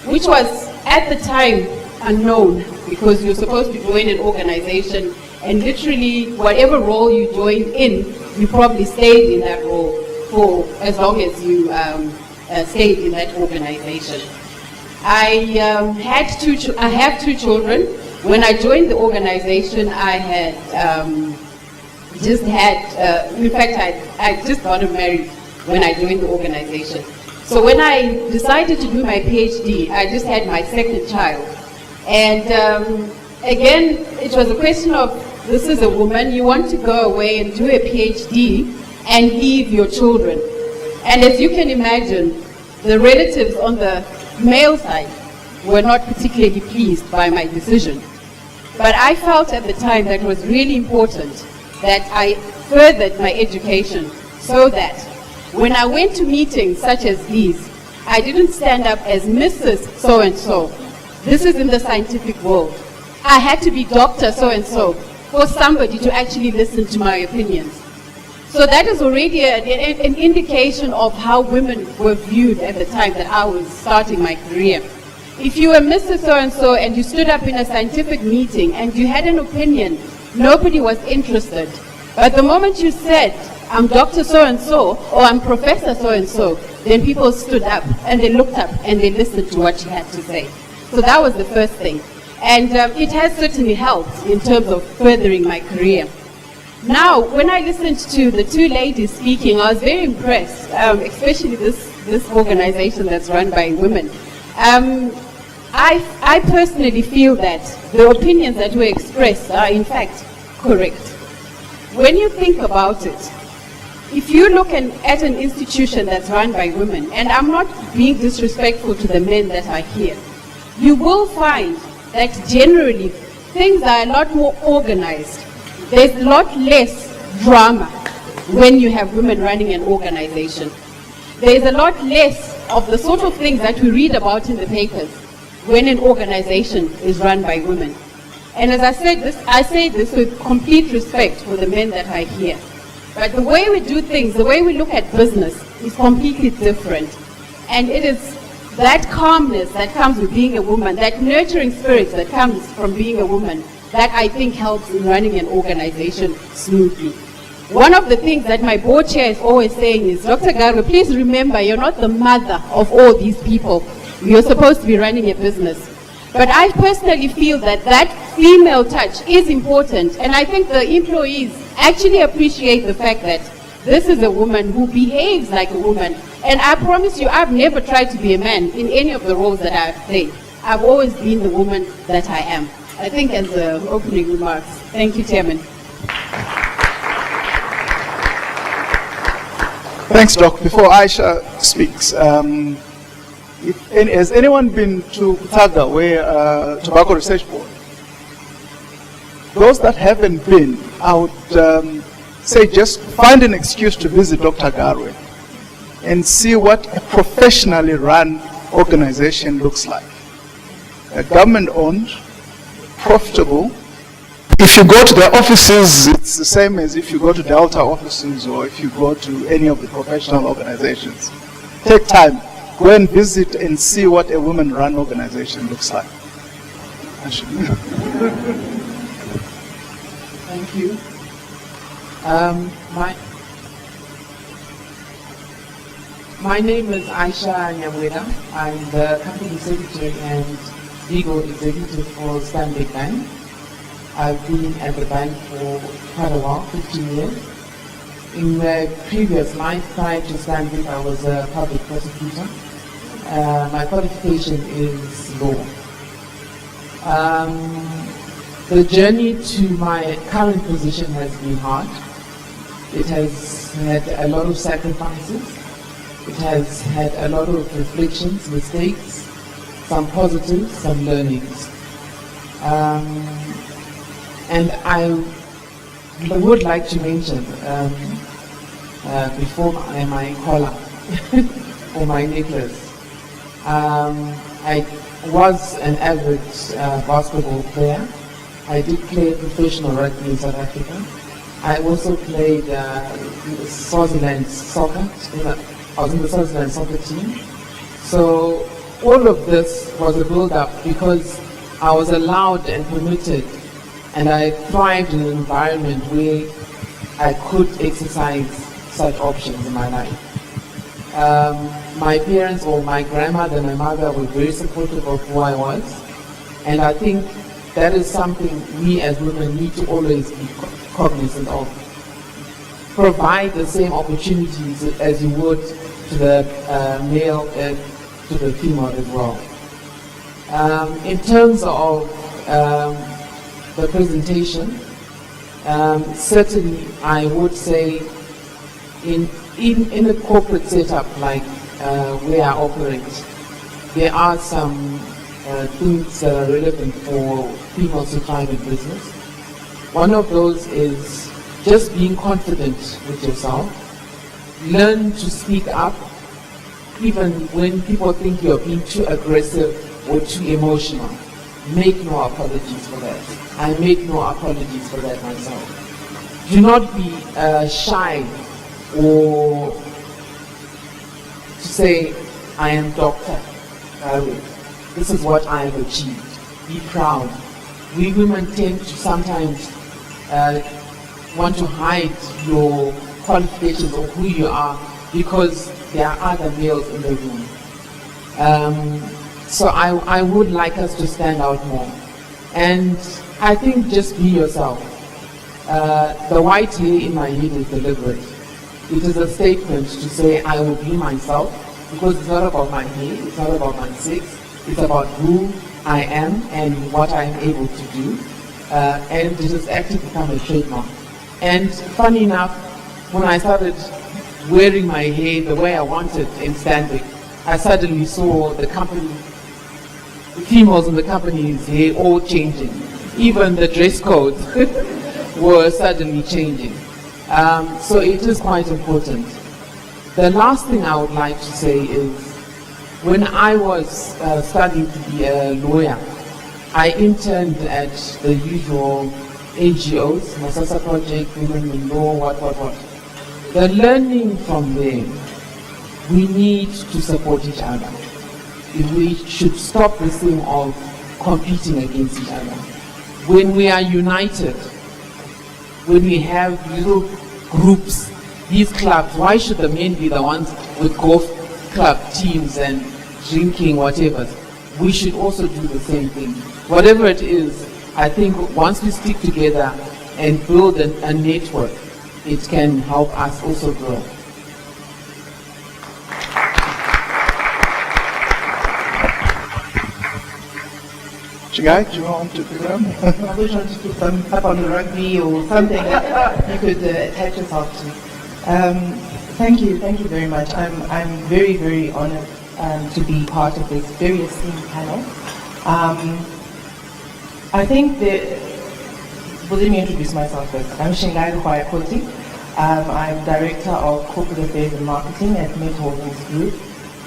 which was at the time unknown, because you're supposed to join an organization and literally whatever role you joined in, you probably stayed in that role for as long as you stayed in that organization. I have 2 children. When I joined the organization, I had in fact, I just got married when I joined the organization. So when I decided to do my PhD, I just had my second child. And again, it was a question of, this is a woman, you want to go away and do a PhD and leave your children. And as you can imagine, the relatives on the male side were not particularly pleased by my decision. But I felt at the time that it was really important that I furthered my education so that when I went to meetings such as these, I didn't stand up as Mrs. So-and-so. This is in the scientific world. I had to be Dr. So-and-so for somebody to actually listen to my opinions. So that is already an indication of how women were viewed at the time that I was starting my career. If you were Mrs. So-and-so and you stood up in a scientific meeting and you had an opinion, nobody was interested. But the moment you said, I'm Dr. So-and-so or I'm Professor So-and-so, then people stood up and they looked up and they listened to what you had to say. So that was the first thing. And it has certainly helped in terms of furthering my career. Now, when I listened to the 2 ladies speaking, I was very impressed, especially this organization that's run by women. I personally feel that the opinions that were expressed are in fact correct. When you think about it, if you look at an institution that's run by women, and I'm not being disrespectful to the men that are here, you will find that generally things are a lot more organized. There's a lot less drama when you have women running an organization. There's a lot less of the sort of things that we read about in the papers when an organization is run by women. And as I say this with complete respect for the men that are here. But the way we do things, the way we look at business is completely different. And it is that calmness that comes with being a woman, that nurturing spirit that comes from being a woman, that I think helps in running an organization smoothly. one of the things that my board chair is always saying is, Dr. Garwe, please remember, you're not the mother of all these people. You're supposed to be running a business. But I personally feel that that female touch is important, and I think the employees actually appreciate the fact that this is a woman who behaves like a woman. And I promise you, I've never tried to be a man in any of the roles that I've played. I've always been the woman that I am. I think as opening remarks. Thank you, Chairman. Thanks, Doc. Before Aisha speaks, has anyone been to Taga, where Tobacco Research Board? Those that haven't been, I would say just find an excuse to visit Dr. Garwe and see what a professionally run organization looks like. A government-owned, profitable. If you go to their offices, it's the same as if you go to Delta offices or if you go to any of the professional organizations. Take time, go and visit and see what a women-run organization looks like. Thank you. My name is Aisha Nyamwera. I'm the company secretary and legal executive for Stanbic Bank. I've been at the bank for quite a while, 15 years. In the previous life, prior to Stanbic, I was a public prosecutor. My qualification is law. The journey to my current position has been hard. It has had a lot of sacrifices. It has had a lot of reflections, mistakes, some positives, some learnings. And I would like to mention, before my collar or my necklace, I was an avid basketball player. I did play professional rugby in South Africa. I also played Swaziland soccer. I was in the Swaziland soccer team. So all of this was a build-up because I was allowed and permitted, and I thrived in an environment where I could exercise such options in my life. My parents, or my grandmother and my mother, were very supportive of who I was, and I think that is something we as women need to always be cognizant of. Provide the same opportunities as you would to the male and to the female as well. In terms of the presentation, certainly I would say in a corporate setup like where I operate, there are some things that are relevant for females to thrive in business. One of those is just being confident with yourself. Learn to speak up, even when people think you're being too aggressive or too emotional. Make no apologies for that. I make no apologies for that myself. Do not be shy or to say, I am Dr. Garwe. This is what I have achieved. Be proud. We women tend to sometimes want to hide your qualifications or who you are because there are other males in the room. So I would like us to stand out more. And I think just be yourself. The white hair in my head is deliberate. It is a statement to say I will be myself, because it's not about my hair, it's not about my sex, it's about who I am and what I am able to do. And it has actually become a trademark. And funny enough, when I started wearing my hair the way I wanted in Stanbic, I suddenly saw the company, the females in the company's hair all changing. Even the dress codes were suddenly changing. So it is quite important. The last thing I would like to say is, when I was studying to be a lawyer, I interned at the usual NGOs, Masasa Project, Women in Law, what. The learning from there, we need to support each other. We should stop this thing of competing against each other. When we are united, when we have little groups, these clubs. Why should the men be the ones with golf club teams and drinking, whatever? We should also do the same thing. Whatever it is, I think once we stick together and build a network, it can help us also grow. Chigai, do you want to pick it up? I wish I wanted to put some up on the rugby or something that you could attach yourself to. Thank you very much. I'm very, very honored to be part of this very esteemed panel. I think that, well, let me introduce myself first. I'm Shingai Kwayakoti. I'm Director of Corporate Affairs and Marketing at Met Holdings Group.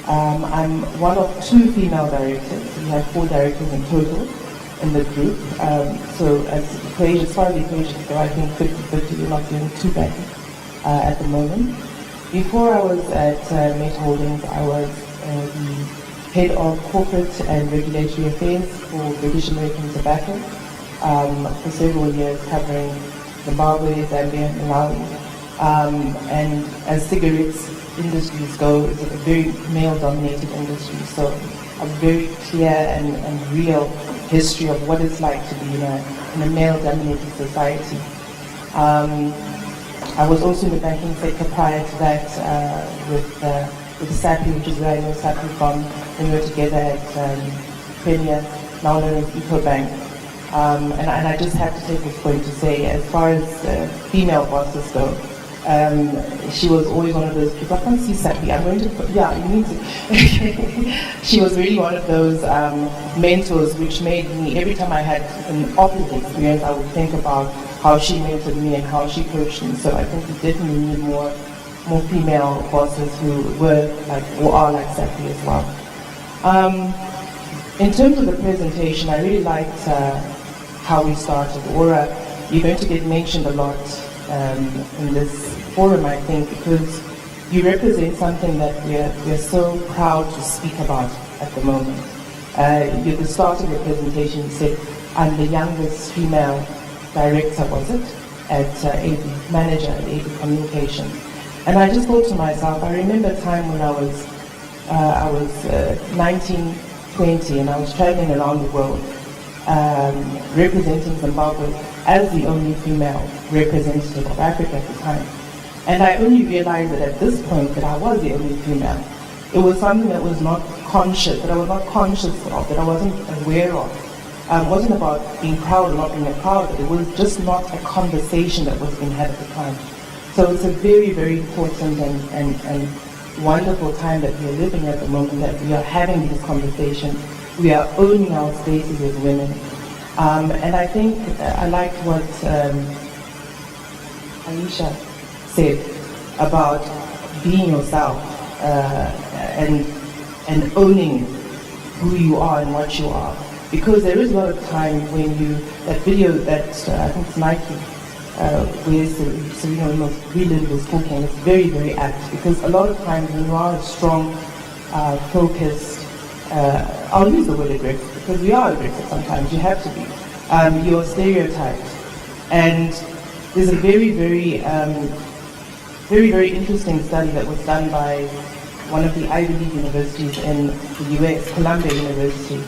I'm one of 2 female directors. We have 4 directors in total in the group. So as far as the equations go, I think 50-50, we're not doing too badly at the moment. Before I was at Met Holdings, I was the Head of Corporate and Regulatory Affairs for British American Tobacco for several years, covering Zimbabwe, Zambia, Malawi. And as cigarettes industries go, it's a very male-dominated industry, so a very clear and real history of what it's like to be in a male-dominated society. I was also in the banking sector prior to that with SAPI, which is where I know SAPI from, when we were together at Premier, now known as EcoBank. And I just have to take this point to say, as far as female bosses go, she was always one of those people. I can't see Sappy. I'm going to. Yeah, you need to. She was really one of those mentors, which made me, every time I had an opposite experience, I would think about how she mentored me and how she coached me. So I think we definitely need more female bosses who were like or are like Sappy as well. In terms of the presentation, I really liked how we started. Aura, you're going to get mentioned a lot in this forum, I think, because you represent something that we're so proud to speak about at the moment. At the start of your presentation, you said, I'm the youngest female director, was it, at AB, manager at AB Communications. And I just thought to myself, I remember a time when I was 19, 20, and I was traveling around the world representing Zimbabwe as the only female representative of Africa at the time. And I only realized that at this point that I was the only female. It was something that was not conscious, that I was not conscious of, that I wasn't aware of. It wasn't about being proud or not being proud, but it was just not a conversation that was being had at the time. So it's a very, very important and wonderful time that we are living at the moment, that we are having this conversation. We are owning our spaces as women. And I think I liked what Aisha said about being yourself and owning who you are and what you are. Because there is a lot of time when that video that I think it's Nike, where Serena Williams really was talking, it's very, very apt, because a lot of times when you are a strong, focused, I'll use the word aggressive, because we are aggressive sometimes, you have to be. You're stereotyped. And there's a very, very, very interesting study that was done by one of the Ivy League universities in the US, Columbia University.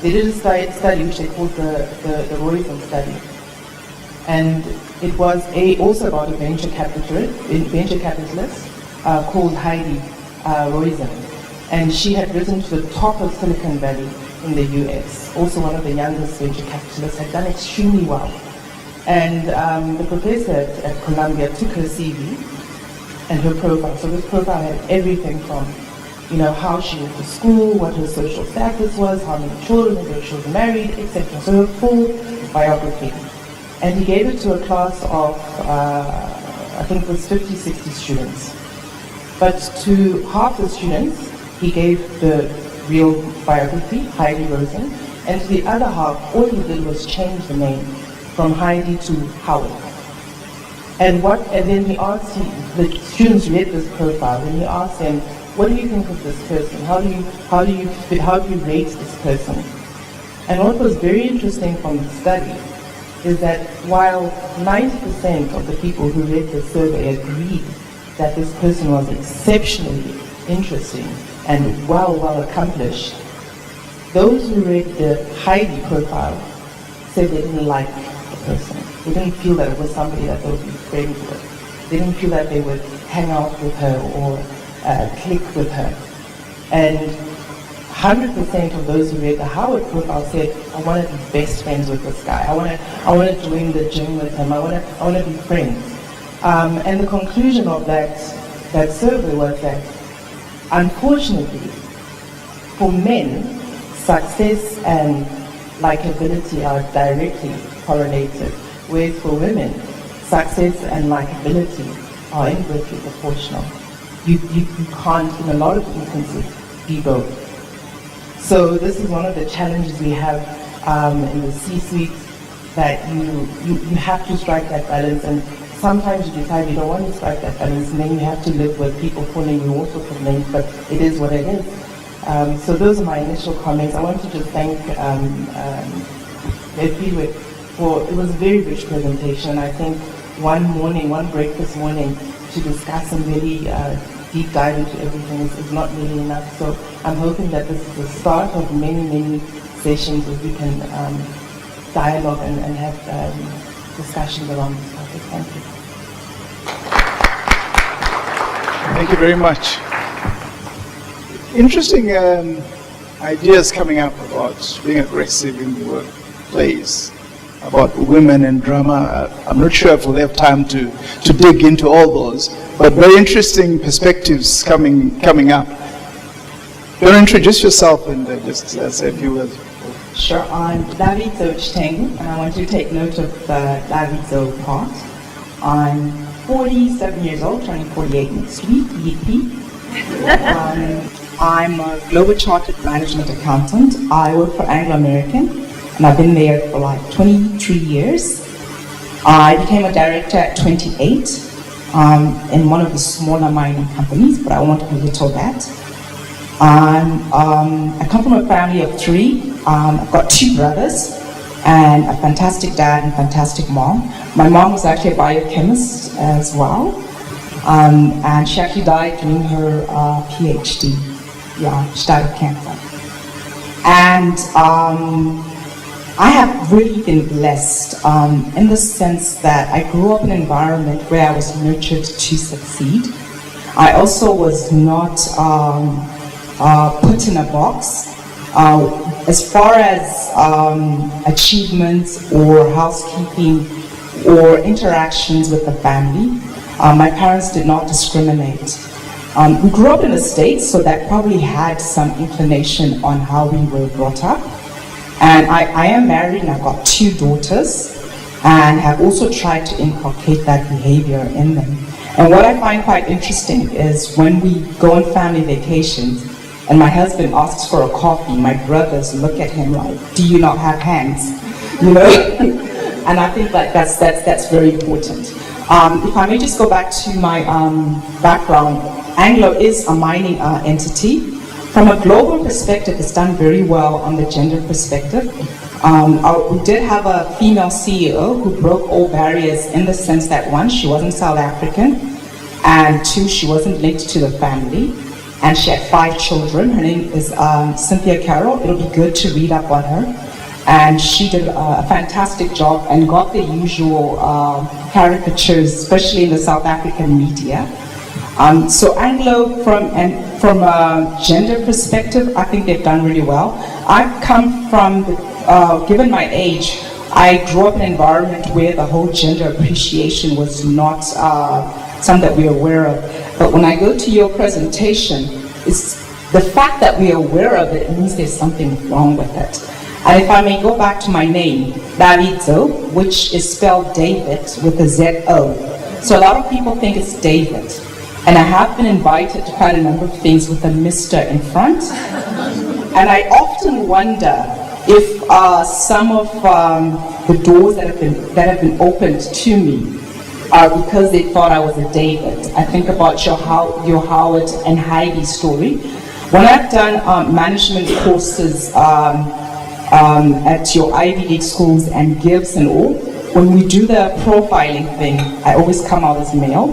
They did a study which they called the Roizen study. And it was also about a venture capitalist called Heidi Roizen. And she had risen to the top of Silicon Valley in the US, also one of the youngest venture capitalists, had done extremely well. And the professor at Columbia took her CV and her profile. So this profile had everything from, how she went to school, what her social status was, how many children, whether she was married, etc. So her full biography. And he gave it to a class of, I think it was 50, 60 students. But to half the students, he gave the real biography, Heidi Roizen, and to the other half, all he did was change the name from Heidi to Howard. And then he asked the students read this profile, and he asked them, what do you think of this person? How do you rate this person? And what was very interesting from the study is that while 90% of the people who read the survey agreed that this person was exceptionally interesting and well accomplished, those who read the Heidi profile said they didn't like the person. They didn't feel that it was somebody that they would be friends with. They didn't feel that they would hang out with her or click with her. And 100% of those who read the Howard profile said, I want to be best friends with this guy. I want to join the gym with him. I want to be friends. And the conclusion of that survey was that, unfortunately, for men, success and likability are directly correlated, whereas for women, success and likability are inversely proportional. You can't, in a lot of instances, be both. So this is one of the challenges we have in the C-suite, that you have to strike that balance, and sometimes you decide you don't want to strike that balance, and then you have to live with people calling you all sorts of names, but it is what it is. So those are my initial comments. I want to just thank Edwidwe for, it was a very rich presentation, and I think one breakfast morning to discuss and really deep dive into everything is not really enough. So I'm hoping that this is the start of many sessions where we can dialogue and have discussions around this topic. Thank you. Thank you very much. Interesting ideas coming up about being aggressive in the workplace, about women and drama. I'm not sure if we'll have time to dig into all those, but very interesting perspectives coming up. You want to introduce yourself and just say a few words? Sure, I'm Davidzo Chitengu, and I want to take note of the Davidzo part. I'm 47 years old, turning 48 next week, yippee. I'm a global chartered management accountant. I work for Anglo American, and I've been there for like 23 years. I became a director at 28 in one of the smaller mining companies, but I won't belittle that. I come from a family of 3. I've got 2 brothers and a fantastic dad and fantastic mom. My mom was actually a biochemist as well, and she actually died doing her PhD. Yeah, she died of cancer. And I have really been blessed in the sense that I grew up in an environment where I was nurtured to succeed. I also was not put in a box. As far as achievements or housekeeping or interactions with the family, my parents did not discriminate. We grew up in the States, so that probably had some inclination on how we were brought up. And I am married and I've got 2 daughters, and have also tried to inculcate that behavior in them. And what I find quite interesting is when we go on family vacations and my husband asks for a coffee, my brothers look at him like, do you not have hands? You know? And I think like that's very important. If I may just go back to my background, Anglo is a mining entity. From a global perspective, it's done very well on the gender perspective. We did have a female CEO who broke all barriers in the sense that 1, she wasn't South African, and 2, she wasn't linked to the family, and she had 5 children. Her name is Cynthia Carroll. It'll be good to read up on her. And she did a fantastic job and got the usual caricatures, especially in the South African media. So Anglo, from a gender perspective, I think they've done really well. I've come from, given my age, I grew up in an environment where the whole gender appreciation was not something that we're aware of. But when I go to your presentation, it's the fact that we're aware of it means there's something wrong with it. And if I may go back to my name, Davidzo, which is spelled David with a Z-O. So a lot of people think it's David. And I have been invited to quite a number of things with a Mr. in front. And I often wonder if some of the doors that have been opened to me are because they thought I was a David. I think about your Howard and Heidi story. When I've done management courses at your Ivy League schools and Gibbs and all, when we do the profiling thing, I always come out as male,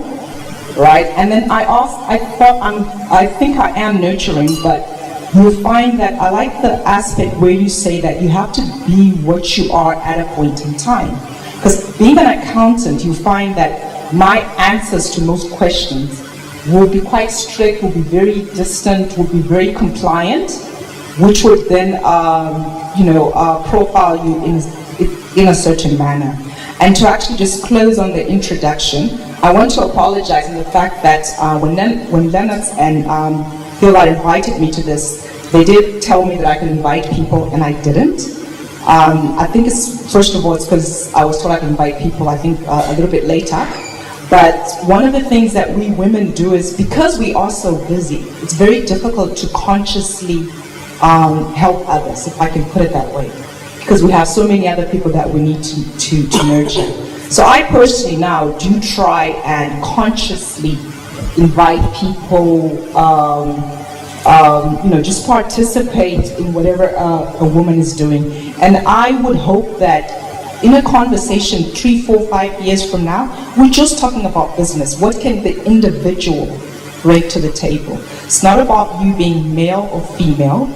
right? And then I think I am nurturing, but you'll find that I like the aspect where you say that you have to be what you are at a point in time. Because being an accountant, you find that my answers to most questions will be quite strict, will be very distant, will be very compliant, which would then, profile you in a certain manner. And to actually just close on the introduction, I want to apologize in the fact that when Lennox and Hillard invited me to this, they did tell me that I could invite people, and I didn't. I think first of all, it's because I was told I could invite people, I think, a little bit later. But one of the things that we women do is, because we are so busy, it's very difficult to consciously help others, if I can put it that way. Because we have so many other people that we need to nurture. So I personally now do try and consciously invite people, just participate in whatever a woman is doing. And I would hope that in a conversation 3, 4, 5 years from now, we're just talking about business. What can the individual bring to the table? It's not about you being male or female,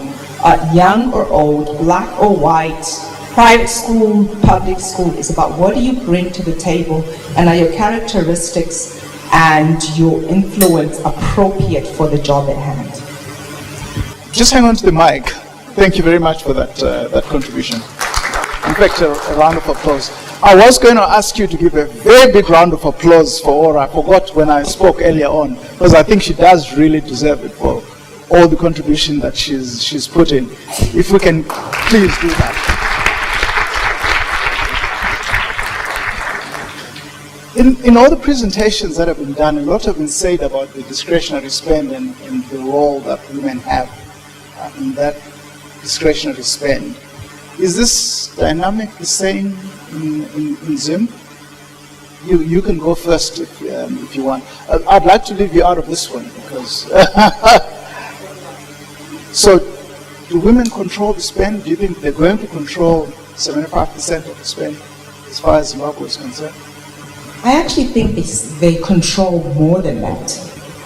young or old, black or white, private school, public school. It's about what do you bring to the table, and are your characteristics and your influence appropriate for the job at hand. Just hang on to the mic. Thank you very much for that contribution. In fact, a round of applause. I was going to ask you to give a very big round of applause for Ora. I forgot when I spoke earlier on, because I think she does really deserve it for all the contribution that she's put in. If we can please do that. In all the presentations that have been done, a lot have been said about the discretionary spend and the role that women have in that discretionary spend. Is this dynamic the same in Zim? You can go first if you want. I'd like to leave you out of this one because. So, do women control the spend? Do you think they're going to control 75% of the spend as far as Zimbabwe is concerned? I actually think they control more than that.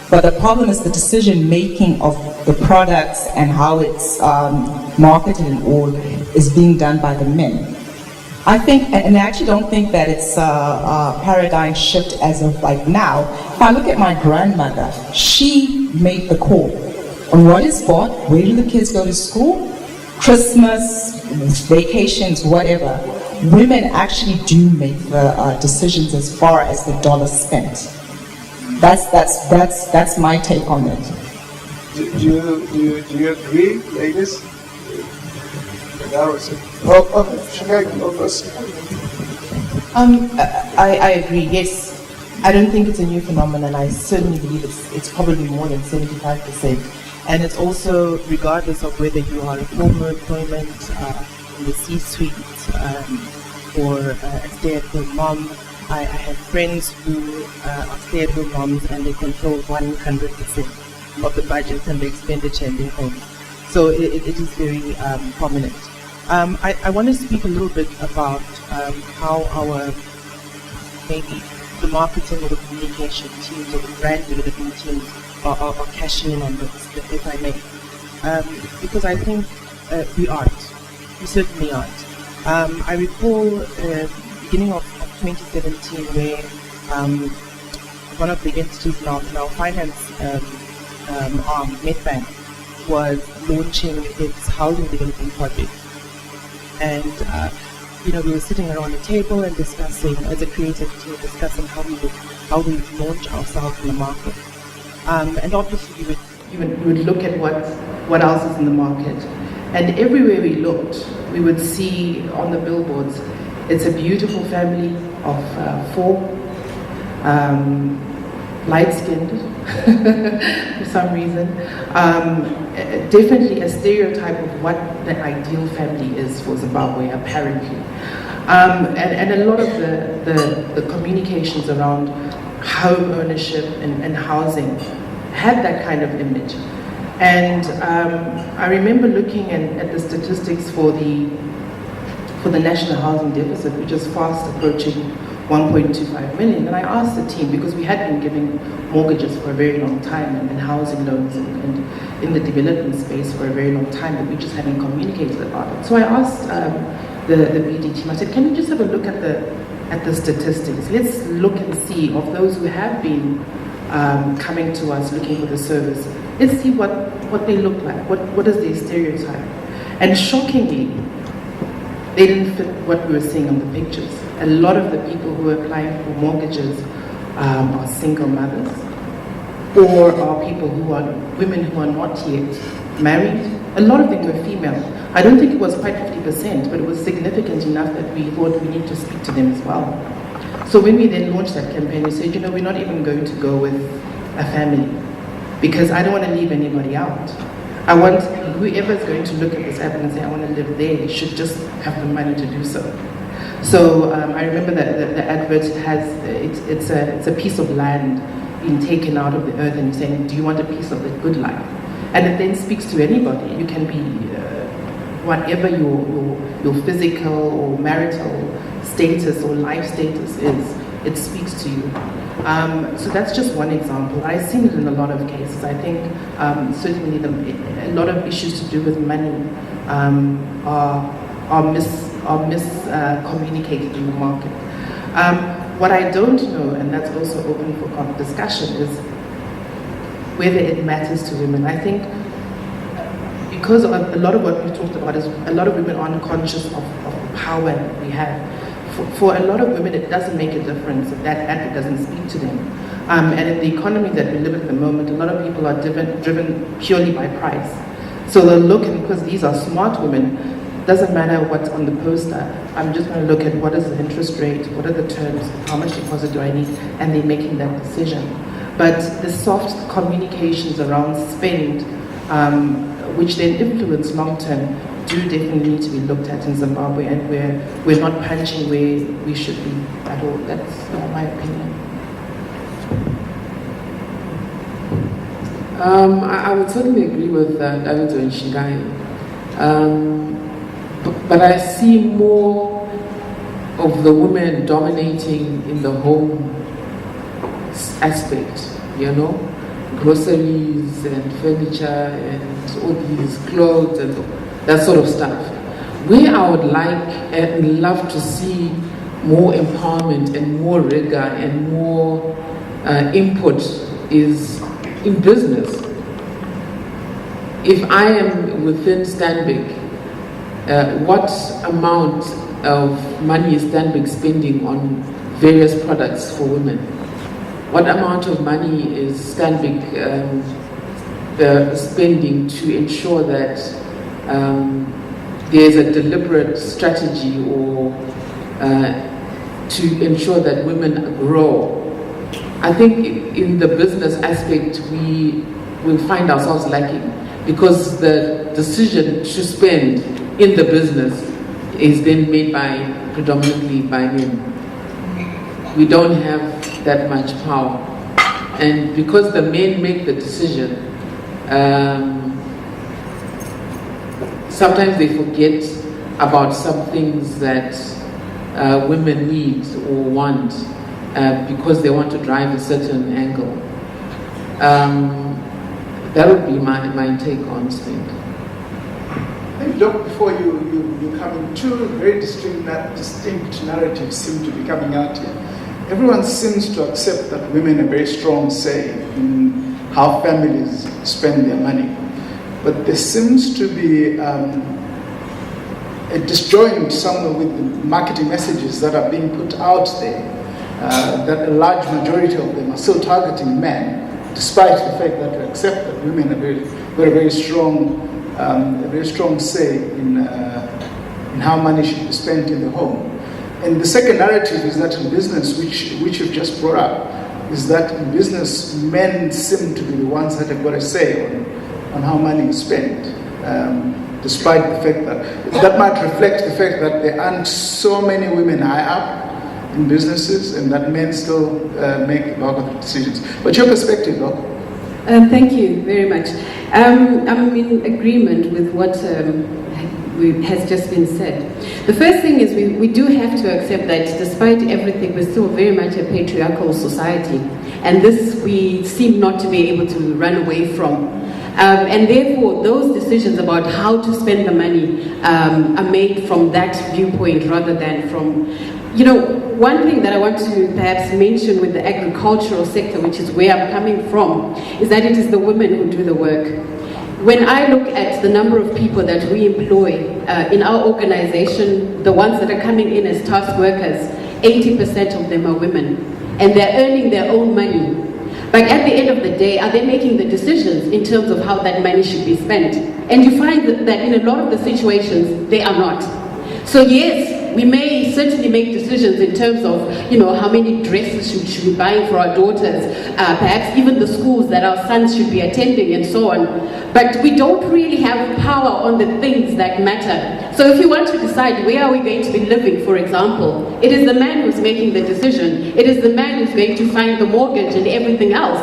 But the problem is the decision making of the products and how it's marketed and all is being done by the men. I think, and I actually don't think that it's a paradigm shift as of like now. If I look at my grandmother, she made the call on what is bought, where do the kids go to school, Christmas, vacations, whatever. Women actually do make the decisions as far as the dollar spent. That's my take on it. Do you agree, ladies? Should I go first? I agree, yes. I don't think it's a new phenomenon. I certainly believe it's probably more than 75%. And it's also regardless of whether you are a former employment in the C-suite or a stay-at-home mom. I have friends who are stay-at-home moms and they control 100% of the budget and the expenditure in their home. So it is very prominent. I want to speak a little bit about how our, maybe the marketing or the communication teams or the brand development teams are cashing in on this, if I may. Because I think we aren't. We certainly aren't. I recall beginning of 2017 where one of the entities in our finance arm, Medbank, was launching its housing development project. And we were sitting around the table and discussing, as a creative team, discussing how we launch ourselves in the market. And obviously we would look at what else is in the market. And everywhere we looked, we would see on the billboards, it's a beautiful family of 4, light-skinned for some reason. Definitely a stereotype of what the ideal family is for Zimbabwe, apparently. And a lot of the communications around home ownership and housing had that kind of image. And I remember looking at the statistics for for the national housing deficit, which is fast approaching 1.25 million. And I asked the team, because we had been giving mortgages for a very long time and housing loans and in the development space for a very long time, but we just hadn't communicated about it. So I asked the BD team, I said, can we just have a look at the statistics? Let's look and see of those who have been coming to us looking for the service. Let's see what they look like, what is their stereotype. And shockingly, they didn't fit what we were seeing on the pictures. A lot of the people who are applying for mortgages are single mothers, or are people who are women who are not yet married. A lot of them were female. I don't think it was quite 50%, but it was significant enough that we thought we need to speak to them as well. So when we then launched that campaign, we said, we're not even going to go with a family, because I don't want to leave anybody out. I want whoever's going to look at this app and say, I want to live there, should just have the money to do so. So I remember that the advert has, it's a piece of land being taken out of the earth and saying, do you want a piece of the good life? And it then speaks to anybody. You can be whatever your physical or marital status or life status is, it speaks to you. So that's just one example. I've seen it in a lot of cases. I think certainly a lot of issues to do with money are miscommunicated in the market. What I don't know, and that's also open for discussion, is whether it matters to women. I think because of a lot of what we talked about is a lot of women aren't conscious of the power that we have. For a lot of women, it doesn't make a difference if that advert doesn't speak to them. And in the economy that we live in at the moment, a lot of people are driven purely by price. So they'll look, and because these are smart women, doesn't matter what's on the poster, I'm just going to look at what is the interest rate, what are the terms, how much deposit do I need, and they're making that decision. But the soft communications around spend, which then influence long-term, do definitely need to be looked at in Zimbabwe, and we're not punching where we should be at all. That's my opinion. I would certainly agree with David and Shingai. But I see more of the women dominating in the home aspect, groceries and furniture and all these clothes and that sort of stuff. Where I would like and love to see more empowerment and more rigor and more input is in business. If I am within Stanbic, what amount of money is Stanbic spending on various products for women? What amount of money is Stanbic spending to ensure that there's a deliberate strategy or to ensure that women grow? I think in the business aspect we will find ourselves lacking, because the decision to spend in the business is then made predominantly by men. We don't have that much power, and because the men make the decision, sometimes they forget about some things that women need or want because they want to drive a certain angle. That would be my take on spend. I think, Doc, before you come in, two very distinct narratives seem to be coming out here. Everyone seems to accept that women have a very strong say in how families spend their money. But there seems to be a disjoint somewhere with the marketing messages that are being put out there, that a large majority of them are still targeting men, despite the fact that we accept that women have got a very strong say in how money should be spent in the home. And the second narrative is that in business, which you've just brought up, is that in business, men seem to be the ones that have got a say on how money is spent, despite the fact that might reflect the fact that there aren't so many women high up in businesses, and that men still make the bulk of the decisions. But your perspective, Doc? Thank you very much. I'm in agreement with what has just been said. The first thing is we do have to accept that despite everything, we're still very much a patriarchal society. And this we seem not to be able to run away from. And therefore, those decisions about how to spend the money are made from that viewpoint rather than from, you know, one thing that I want to perhaps mention with the agricultural sector, which is where I'm coming from, is that it is the women who do the work. When I look at the number of people that we employ in our organization, the ones that are coming in as task workers, 80% of them are women, and they're earning their own money. But at the end of the day, are they making the decisions in terms of how that money should be spent? And you find that in a lot of the situations, they are not. So yes, we may certainly make decisions in terms of, you know, how many dresses should we be buying for our daughters, perhaps even the schools that our sons should be attending and so on. But we don't really have power on the things that matter. So if you want to decide where are we going to be living, for example, it is the man who's making the decision. It is the man who's going to find the mortgage and everything else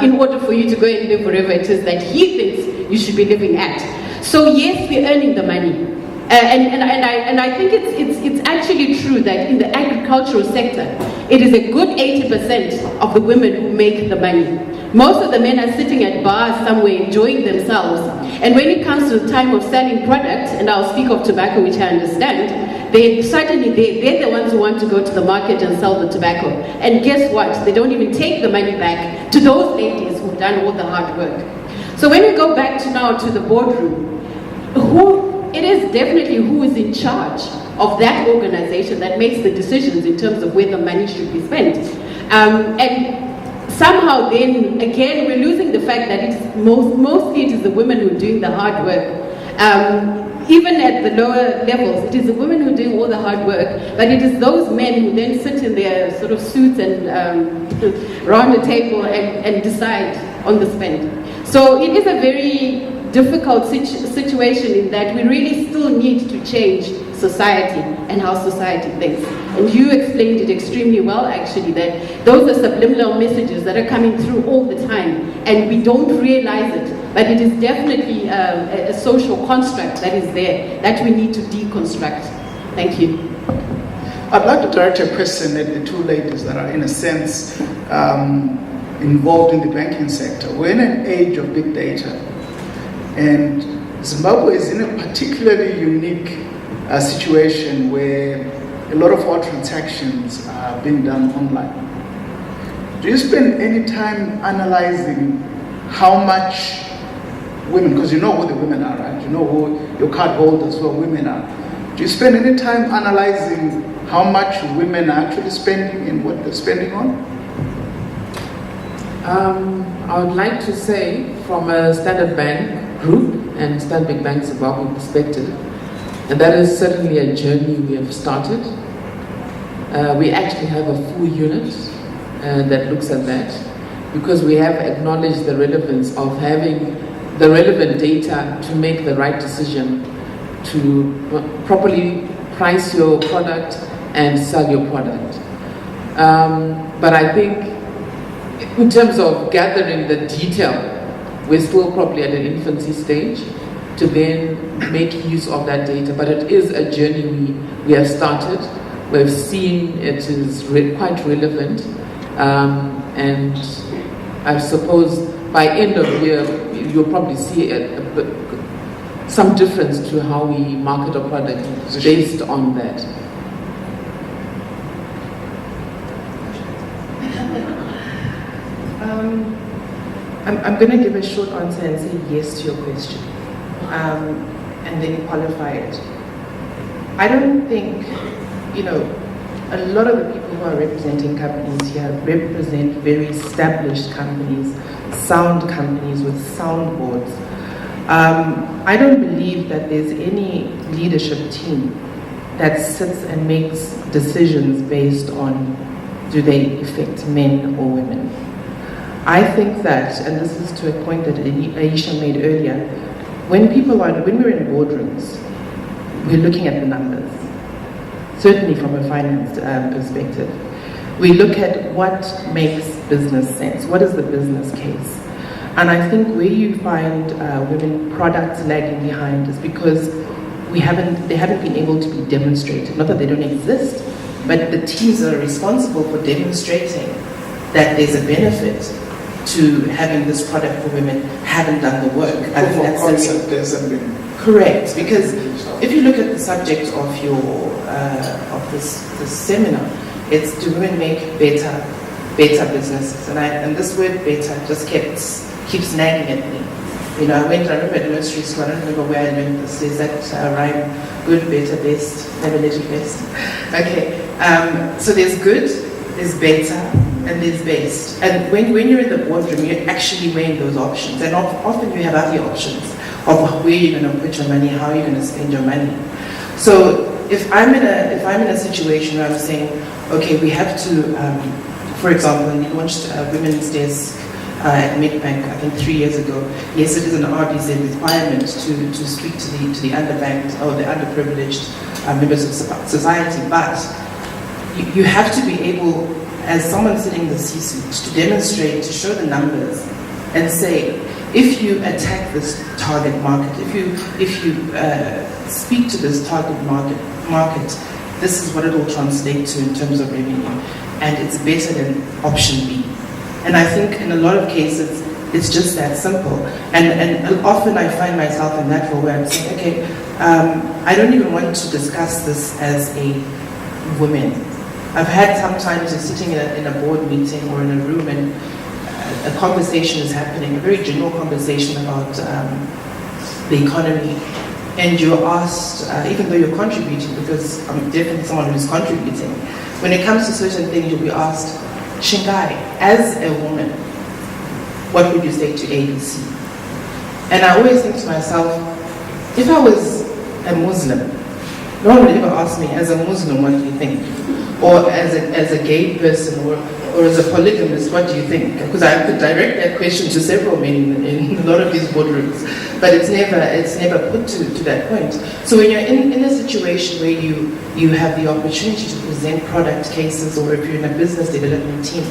in order for you to go and live wherever it is that he thinks you should be living at. So yes, we're earning the money. And I think it's actually true that in the agricultural sector, it is a good 80% of the women who make the money. Most of the men are sitting at bars somewhere enjoying themselves. And when it comes to the time of selling products, and I'll speak of tobacco, which I understand, they're the ones who want to go to the market and sell the tobacco. And guess what? They don't even take the money back to those ladies who've done all the hard work. So when we go back to now to the boardroom, it is definitely who is in charge of that organization that makes the decisions in terms of where the money should be spent. And somehow then, again, we're losing the fact that it's mostly it is the women who are doing the hard work. Even at the lower levels, it is the women who are doing all the hard work, but it is those men who then sit in their sort of suits and round the table and decide on the spend. So it is a very difficult situation in that we really still need to change society and how society thinks. And you explained it extremely well, actually, that those are subliminal messages that are coming through all the time, and we don't realize it, but it is definitely a social construct that is there that we need to deconstruct. Thank you. I'd like to direct a question at the two ladies that are, in a sense, involved in the banking sector. We're in an age of big data. And Zimbabwe is in a particularly unique situation where a lot of our transactions are being done online. Do you spend any time analyzing how much women, because you know who the women are, right? You know who your card holders, who women are. Do you spend any time analyzing how much women are actually spending and what they're spending on? I would like to say, from a Standard Bank Group and Standard Bank Zimbabwe perspective, and that is certainly a journey we have started. We actually have a full unit that looks at that, because we have acknowledged the relevance of having the relevant data to make the right decision to properly price your product and sell your product. But I think in terms of gathering the detail, we're still probably at an infancy stage to then make use of that data. But it is a journey we have started. We've seen it is quite relevant. And I suppose by end of year, you'll probably see some difference to how we market our product based on that. I'm going to give a short answer and say yes to your question, and then qualify it. I don't think, a lot of the people who are representing companies here represent very established companies, sound companies with sound boards. I don't believe that there's any leadership team that sits and makes decisions based on do they affect men or women. I think that, and this is to a point that Aisha made earlier, when we're in boardrooms, we're looking at the numbers, certainly from a finance perspective. We look at what makes business sense, what is the business case. And I think where you find women products lagging behind is because they haven't been able to be demonstrated. Not that they don't exist, but the teams that are responsible for demonstrating that there's a benefit to having this product for women haven't done the work. I think that's concept hasn't been correct, because if you look at the subject of your of this seminar, it's do women make better businesses, and this word better just keeps nagging at me. You know, I remember at nursery school, I don't remember where I learned this. There's that rhyme, good, better, best, never let you best. Okay, so there's good, there's better, and there's best. And when you're in the boardroom, you're actually weighing those options. And often you have other options of where you're going to put your money, how you're going to spend your money. So if I'm in a situation where I'm saying, okay, we have to, for example, we launched Women's Desk at Midbank, I think 3 years ago. Yes, it is an RBZ requirement to speak to the underbanked or the underprivileged members of society, but you have to be able, as someone sitting in the C-suite, to demonstrate, to show the numbers, and say, if you attack this target market, if you speak to this target market, this is what it will translate to in terms of revenue, and it's better than option B. And I think in a lot of cases, it's just that simple. And often I find myself in that role where I'm saying, okay, I don't even want to discuss this as a woman. I've had sometimes sitting in a board meeting or in a room and a conversation is happening, a very general conversation about the economy, and you're asked, even though you're contributing, because I'm definitely someone who's contributing, when it comes to certain things, you'll be asked, Shingai, as a woman, what would you say to ABC? And I always think to myself, if I was a Muslim, no one would ever ask me, as a Muslim, what do you think? Or as a gay person, or as a polygamist, what do you think? Because I could direct that question to several men in a lot of these boardrooms, but it's never put to that point. So when you're in a situation where you have the opportunity to present product cases, or if you're in a business development team,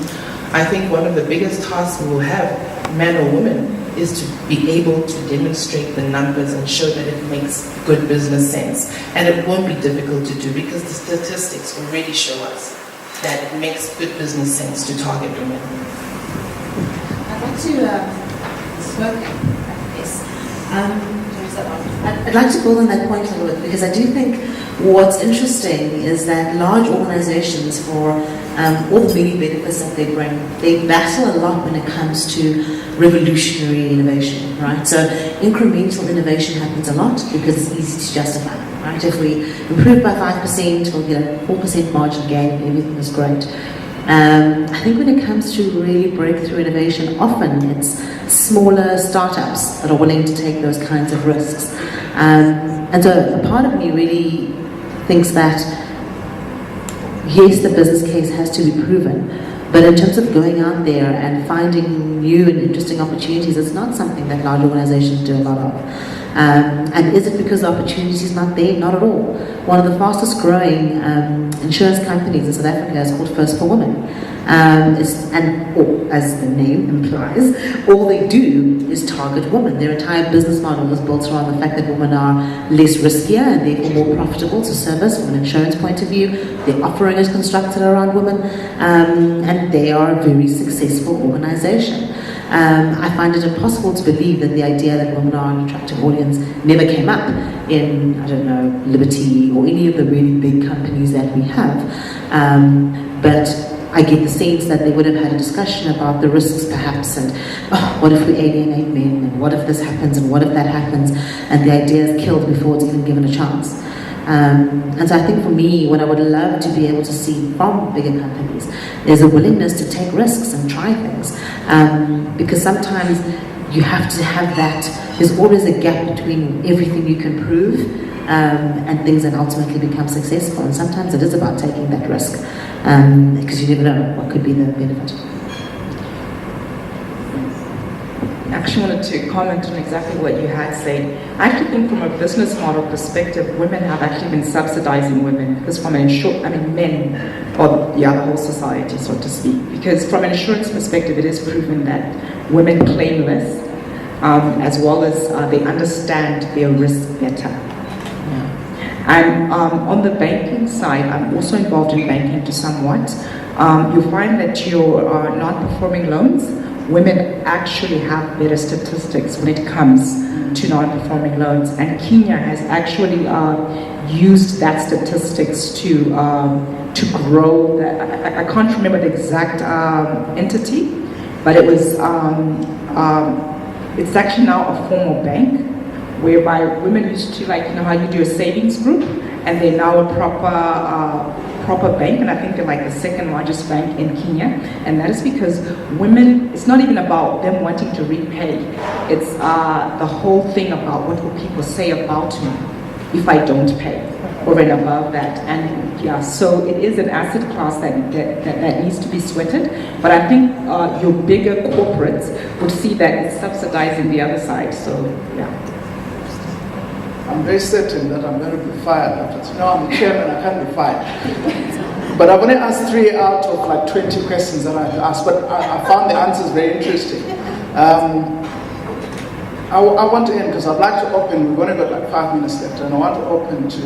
I think one of the biggest tasks we will have, man or woman, is to be able to demonstrate the numbers and show that it makes good business sense. And it won't be difficult to do, because the statistics already show us that it makes good business sense to target women. I'd like to I'd like to build on that point a little bit, because I do think what's interesting is that large organizations, for all the many benefits that they bring, they battle a lot when it comes to revolutionary innovation, right? So incremental innovation happens a lot because it's easy to justify, right? If we improve by 5%, we'll get a 4% margin gain, and everything is great. I think when it comes to really breakthrough innovation, often it's smaller startups that are willing to take those kinds of risks. And so a part of me really thinks that, yes, the business case has to be proven, but in terms of going out there and finding new and interesting opportunities, it's not something that large organizations do a lot of. And is it because the opportunity is not there? Not at all. One of the fastest growing insurance companies in South Africa is called First for Women. As the name implies, all they do is target women. Their entire business model is built around the fact that women are less riskier and therefore more profitable to service from an insurance point of view. Their offering is constructed around women, and they are a very successful organization. I find it impossible to believe that the idea that women are an attractive audience never came up in, I don't know, Liberty or any of the really big companies that we have. But I get the sense that they would have had a discussion about the risks perhaps, and what if we alienate men, and what if this happens, and what if that happens, and the idea is killed before it's even given a chance. And so I think for me, what I would love to be able to see from bigger companies is a willingness to take risks and try things. Because sometimes you have to have that, there's always a gap between everything you can prove and things that ultimately become successful. And sometimes it is about taking that risk, because you never know what could be the benefit. I actually wanted to comment on exactly what you had said. I actually think from a business model perspective, women have actually been subsidizing women, because from an men, or the whole society, so to speak. Because from an insurance perspective, it is proven that women claim less, as well as they understand their risk better. Yeah. And on the banking side, I'm also involved in banking to somewhat. You'll find that your non-performing loans, women actually have better statistics when it comes to non-performing loans, and Kenya has actually used that statistics to grow. I can't remember the exact entity, but it was it's actually now a formal bank, whereby women used to, like, you know how you do a savings group, and they're now a proper bank, and I think they're like the second largest bank in Kenya. And that is because women, it's not even about them wanting to repay, it's the whole thing about what will people say about me if I don't pay, over and above that. And yeah, so it is an asset class that needs to be sweated, but I think your bigger corporates would see that it's subsidizing the other side. So yeah. I'm very certain that I'm going to be fired after. No, I'm the chairman, I can't be fired. But I've only asked 3 out of like 20 questions that I have to ask, but I found the answers very interesting. I want to end because I'd like to open, we've only got like 5 minutes left, and I want to open to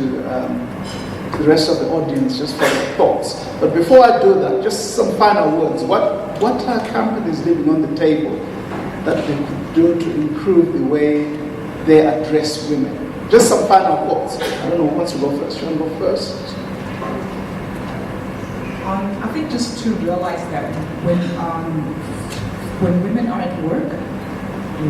the rest of the audience just for their thoughts. But before I do that, just some final words. What are companies leaving on the table that they could do to improve the way they address women? Just some final thoughts. I don't know who wants to go first. You want to go first? I think just to realize that when women are at work,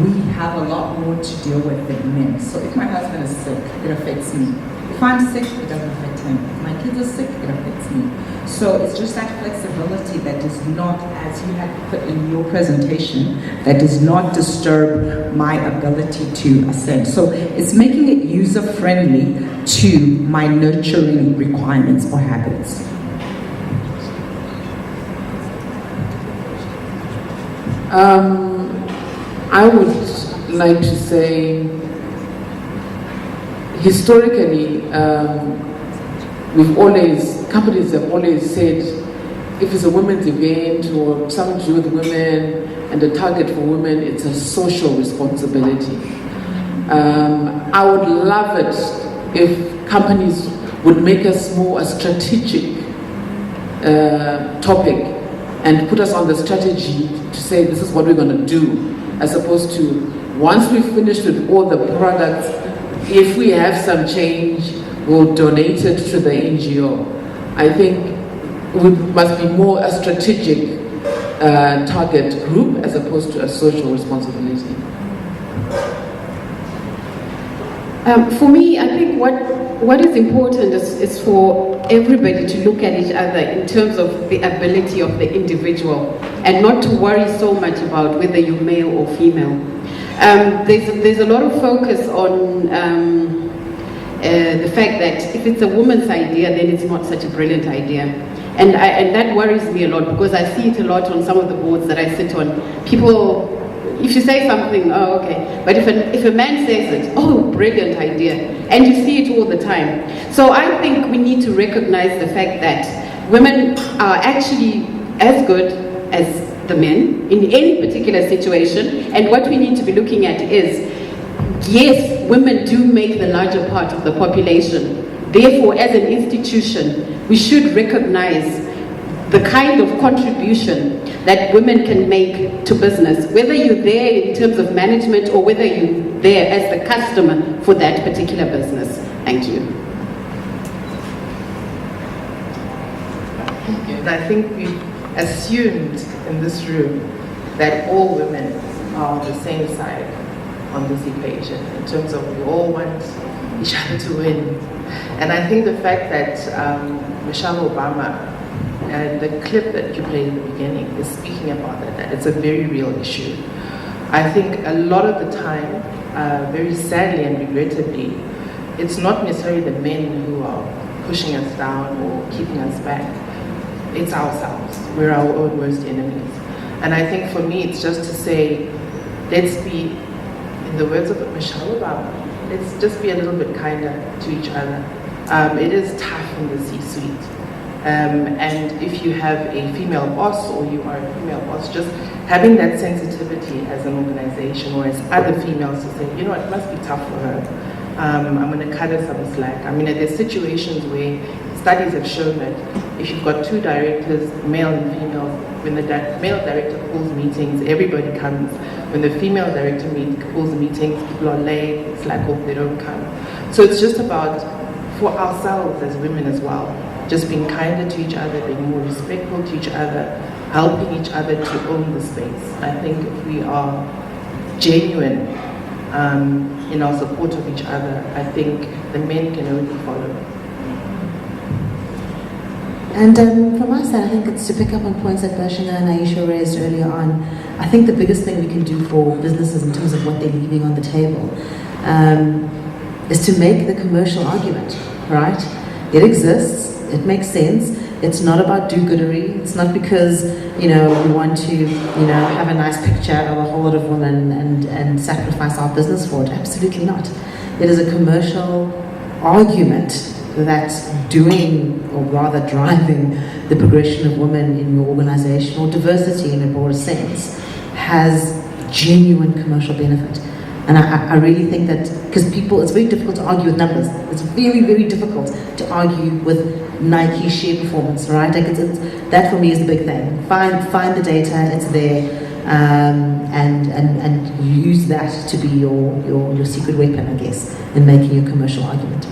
we have a lot more to deal with than men. So if my husband is sick, it affects me. If I'm sick, it doesn't affect him. If my kids are sick, it affects me. So it's just that flexibility that does not, as you had put in your presentation, that does not disturb my ability to ascend. So it's making it user-friendly to my nurturing requirements or habits. I would like to say, historically, companies have always said, if it's a women's event or something to do with women and a target for women, it's a social responsibility. I would love it if companies would make us more a strategic topic and put us on the strategy to say this is what we're going to do, as opposed to once we've finished with all the products, if we have some change, we'll donate it to the NGO. I think we must be more a strategic target group as opposed to a social responsibility. For me, I think what is important is for everybody to look at each other in terms of the ability of the individual and not to worry so much about whether you're male or female. There's a lot of focus on the fact that if it's a woman's idea, then it's not such a brilliant idea. And that worries me a lot because I see it a lot on some of the boards that I sit on. People, if you say something, oh, okay. But if a man says it, oh, brilliant idea. And you see it all the time. So I think we need to recognize the fact that women are actually as good as the men in any particular situation. And what we need to be looking at is, yes, women do make the larger part of the population. Therefore, as an institution, we should recognize the kind of contribution that women can make to business, whether you're there in terms of management or whether you're there as the customer for that particular business. Thank you. And I think we've assumed in this room that all women are on the same side on this equation in terms of we all want each other to win. And I think the fact that Michelle Obama and the clip that you played in the beginning is speaking about that it's a very real issue. I think a lot of the time, very sadly and regrettably, it's not necessarily the men who are pushing us down or keeping us back. It's ourselves. We're our own worst enemies. And I think for me, it's just to say, let's be, in the words of Michelle Obama, let's just be a little bit kinder to each other. It is tough in the C-suite. And if you have a female boss or you are a female boss, just having that sensitivity as an organization or as other females to say, you know, it must be tough for her. I'm going to cut her some slack. I mean, there's situations where studies have shown that if you've got two directors, male and female, when the male director pulls meetings, everybody comes. When the female director pulls meetings, people are late, slack off, they don't come. So it's just about, for ourselves as women as well, just being kinder to each other, being more respectful to each other, helping each other to own the space. I think if we are genuine in our support of each other, I think the men can only follow. And from my side, I think it's to pick up on points that Bashinga and Aisha raised earlier on. I think the biggest thing we can do for businesses in terms of what they're leaving on the table is to make the commercial argument, right? It exists, it makes sense. It's not about do-goodery. It's not because, we want to, have a nice picture of a whole lot of women and sacrifice our business for it. Absolutely not. It is a commercial argument that's doing, or rather driving, the progression of women in your organization, or diversity in a broader sense, has genuine commercial benefit. And I really think that, because it's very difficult to argue with numbers. It's very, very difficult to argue with Nike share performance, right? That for me is the big thing. Find the data, it's there, and use that to be your secret weapon, I guess, in making your commercial argument.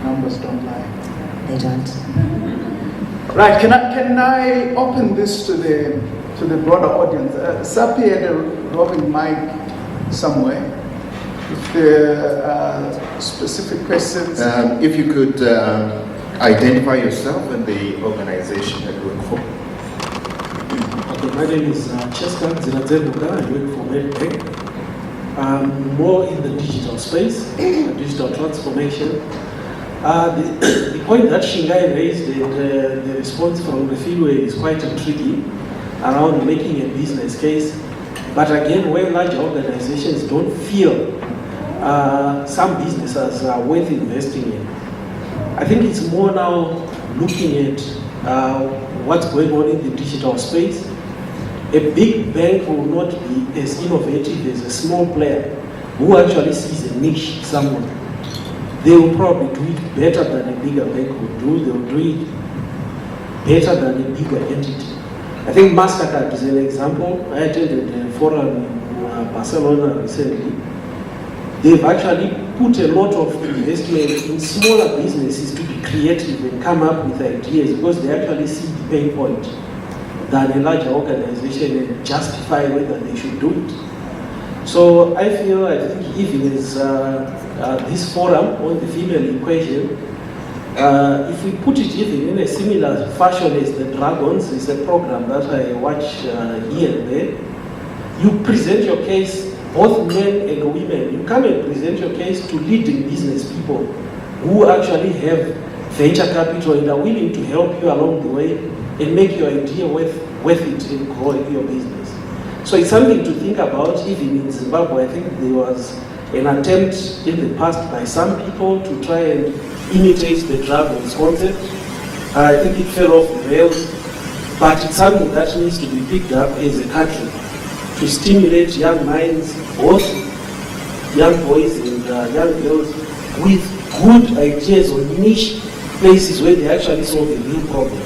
Numbers don't lie. They don't. Right, can I open this to the broader audience? Sapi had a roving mic somewhere. If there are specific questions. If you could identify yourself and the organization that you work for. Okay, my name is Chester Zinazebuka. I work for Medbank. More in the digital space, digital transformation. The point that Shingai raised and the response from the Fieldway is quite intriguing around making a business case. But again, where large organizations don't feel some businesses are worth investing in. I think it's more now looking at what's going on in the digital space. A big bank will not be as innovative as a small player who actually sees a niche somewhere. They will probably do it better than a bigger bank would do. They will do it better than a bigger entity. I think MasterCard is an example. I attended a forum in Barcelona recently. They've actually put a lot of investment in smaller businesses to be creative and come up with ideas because they actually see the pain point than a larger organization and justify whether they should do it. So I think even as this forum on the female equation, if we put it even in a similar fashion as the Dragons, is a program that I watch here and there, you present your case, both men and women, you come and present your case to leading business people who actually have venture capital and are willing to help you along the way and make your idea worth it in growing your business. So it's something to think about. Even in Zimbabwe, I think there was an attempt in the past by some people to try and imitate the Dragons concept. I think it fell off the rails, but it's something that needs to be picked up as a country to stimulate young minds, both young boys and young girls, with good ideas on niche places where they actually solve a real problem.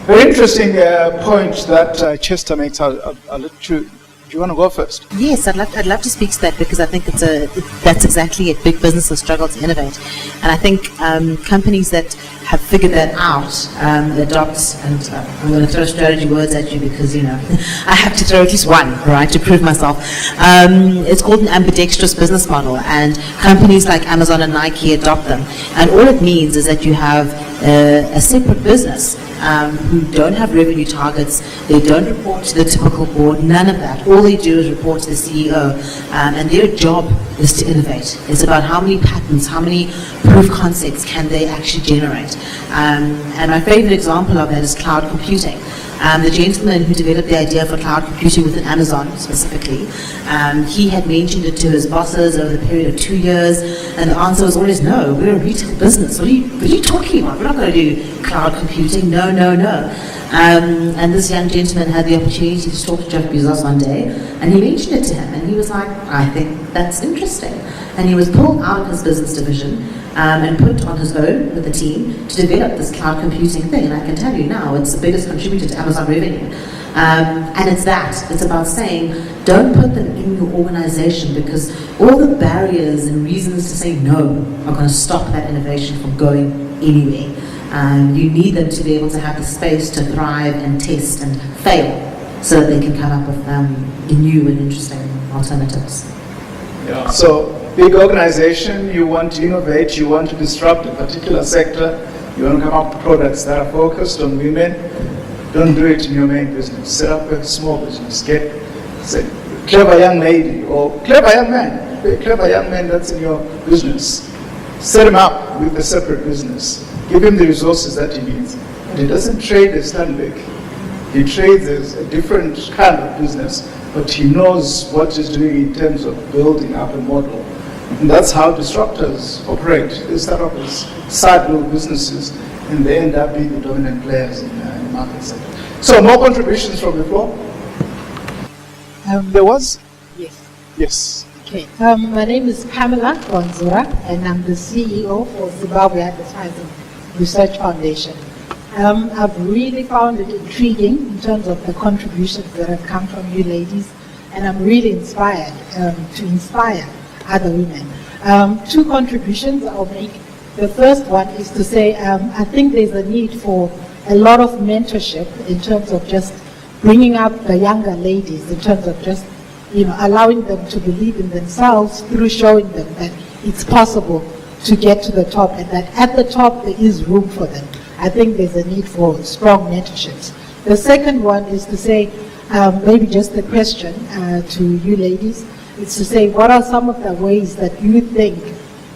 Very interesting point that Chester makes. Do you want to go first? Yes, I'd love to speak to that because I think that's exactly it. Big businesses struggle to innovate, and I think companies that have figured that out adopt. And I'm going to throw strategy words at you because I have to throw at least one, right, to prove myself. It's called an ambidextrous business model, and companies like Amazon and Nike adopt them. And all it means is that you have a separate business who don't have revenue targets. They don't report to the typical board. None of that. All they do is report to the CEO, and their job is to innovate. It's about how many patents, how many proof concepts can they actually generate. And my favorite example of that is cloud computing. The gentleman who developed the idea for cloud computing within Amazon specifically, he had mentioned it to his bosses over the period of 2 years, and the answer was always, no, we're a retail business. What are you talking about? We're not going to do cloud computing. No. And this young gentleman had the opportunity to talk to Jeff Bezos one day, and he mentioned it to him, and he was like, I think that's interesting. And he was pulled out of his business division and put on his own with the team to develop this cloud computing thing. And I can tell you now, it's the biggest contributor to Amazon revenue. And it's about saying, don't put them in your organization, because all the barriers and reasons to say no are going to stop that innovation from going anywhere. You need them to be able to have the space to thrive and test and fail so that they can come up with new and interesting alternatives. Yeah. So, big organization, you want to innovate, you want to disrupt a particular sector, you want to come up with products that are focused on women. Don't do it in your main business. Set up a small business. Get a clever young lady or clever young man. A clever young man that's in your business. Set him up with a separate business. Give him the resources that he needs. And he doesn't trade as Stanbic. He trades as a different kind of business, but he knows what he's doing in terms of building up a model. And that's how disruptors operate. They start off as side little businesses, and they end up being the dominant players in the market sector. So, more contributions from the floor? There was? Yes. Yes. Okay. My name is Pamela Gonzura, and I'm the CEO for Zimbabwe Advertising Research Foundation. I've really found it intriguing in terms of the contributions that have come from you ladies, and I'm really inspired to inspire other women. Two contributions I'll make. The first one is to say I think there's a need for a lot of mentorship in terms of just bringing up the younger ladies, in terms of just allowing them to believe in themselves through showing them that it's possible to get to the top, and that at the top there is room for them. I think there's a need for strong mentorships. The second one is to say, maybe just a question to you ladies, is to say, what are some of the ways that you think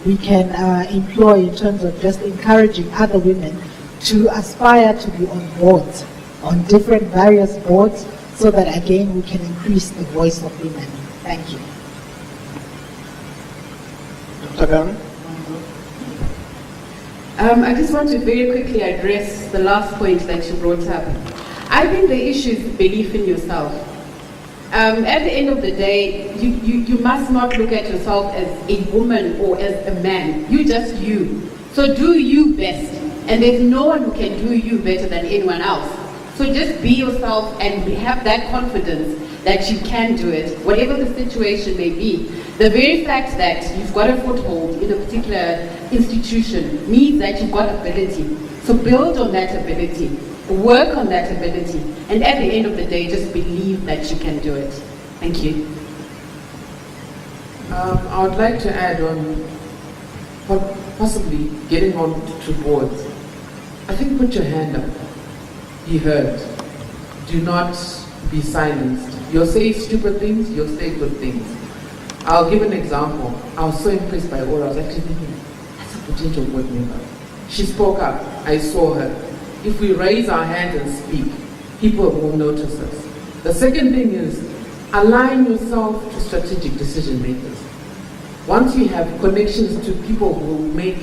we can employ in terms of just encouraging other women to aspire to be on boards, on different various boards, so that again we can increase the voice of women. Thank you. Dr. Gary? I just want to very quickly address the last point that you brought up. I think the issue is belief in yourself. At the end of the day, you must not look at yourself as a woman or as a man. You just you. So do you best. And there's no one who can do you better than anyone else. So just be yourself and have that confidence that you can do it, whatever the situation may be. The very fact that you've got a foothold in a particular institution means that you've got ability. So build on that ability, work on that ability, and at the end of the day, just believe that you can do it. Thank you. I would like to add on possibly getting on to boards. I think put your hand up. Be heard. Do not be silenced. You'll say stupid things, you'll say good things. I'll give an example. I was so impressed by Aura. I was actually thinking, that's a potential board member. She spoke up. I saw her. If we raise our hands and speak, people will notice us. The second thing is, align yourself to strategic decision makers. Once you have connections to people who will make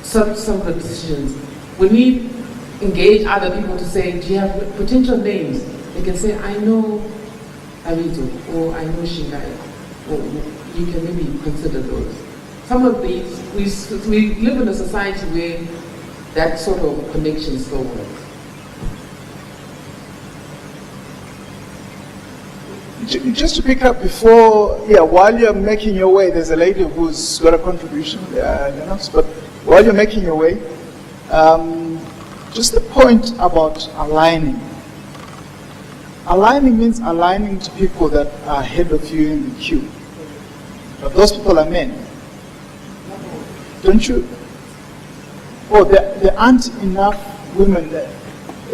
some of the decisions, we need engage other people to say, do you have potential names? They can say, I know Avito, or I know Shingai, or you can maybe consider those. Some of these, we live in a society where that sort of connection still works. Just to pick up before, while you're making your way, there's a lady who's got a contribution, but while you're making your way, just the point about aligning. Aligning means aligning to people that are ahead of you in the queue. But those people are men. Don't you? Oh, there aren't enough women there.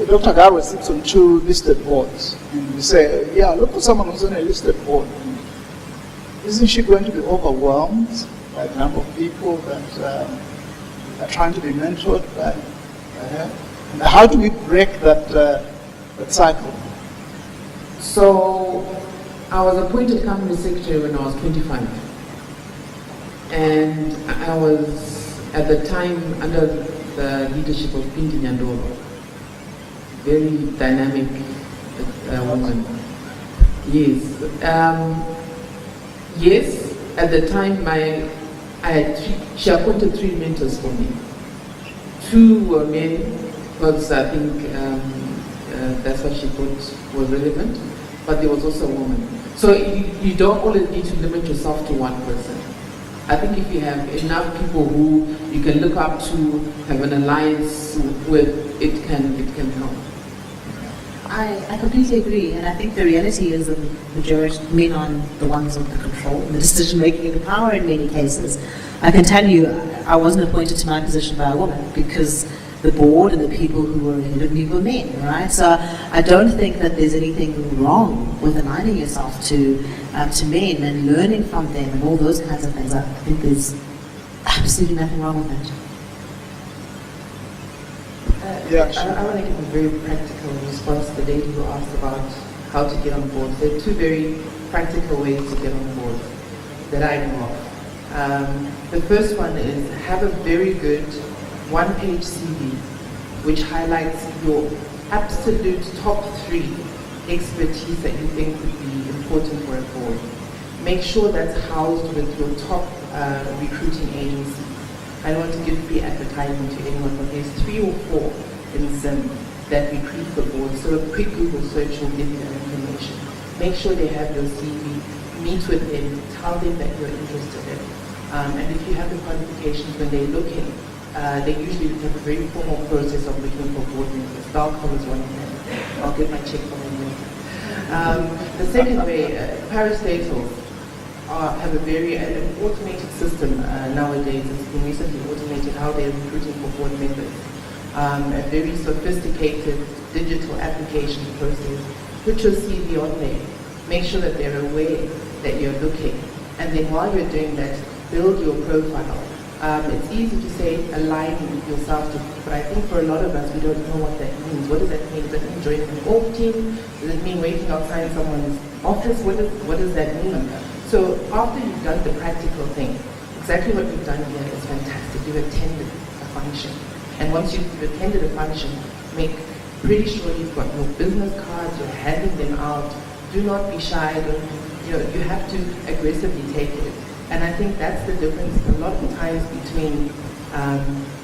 Dr. Garwa sits on 2 listed boards. And you say, look for someone who's on a listed board. Isn't she going to be overwhelmed by the number of people that are trying to be mentored by her? And how do we break that cycle? So, I was appointed company secretary when I was 25. And I was, at the time, under the leadership of Pindi Nyandoro. very dynamic woman. Yes. Yes, at the time she appointed 3 mentors for me. 2 were men, because I think that's what she thought was relevant, but there was also a woman. So you don't always need to limit yourself to one person. I think if you have enough people who you can look up to, have an alliance with, it can help. I completely agree, and I think the reality is that the majority men are the ones with the control, the decision making, and the power in many cases. I can tell you, I wasn't appointed to my position by a woman because the board and the people who were ahead of me were men, right? So I don't think that there's anything wrong with aligning yourself to men and learning from them and all those kinds of things. I think there's absolutely nothing wrong with that. I want to give a very practical response to the lady who asked about how to get on board. There are 2 very practical ways to get on board that I know of. The first one is have a very good 1-page CV which highlights your absolute top 3 expertise that you think would be important for a board. Make sure that's housed with your top recruiting agencies. I don't want to give free advertising to anyone, but there's 3 or 4 in Zim that recruit for boards. So a quick Google search will give you that information. Make sure they have your CV, meet with them, tell them that you're interested in. And if you have the qualifications when they're looking, they usually have a very formal process of looking for board members. Dalcom is one of them. I'll get my check from them later. The second way, parastatals have a very automated system nowadays. It's been recently automated how they're recruiting for board members. A very sophisticated digital application process. Put your CV on there. Make sure that they're aware that you're looking. And then while you're doing that, build your profile. It's easy to say align yourself to, but I think for a lot of us, we don't know what that means. What does that mean? Does that mean joining an org team? Does it mean waiting outside someone's office? What does that mean? So after you've done the practical thing, exactly what we've done here is fantastic. You've attended a function. And once you've attended a function, make pretty sure you've got your business cards, you're handing them out. Do not be shy. You have to aggressively take it. And I think that's the difference a lot of times between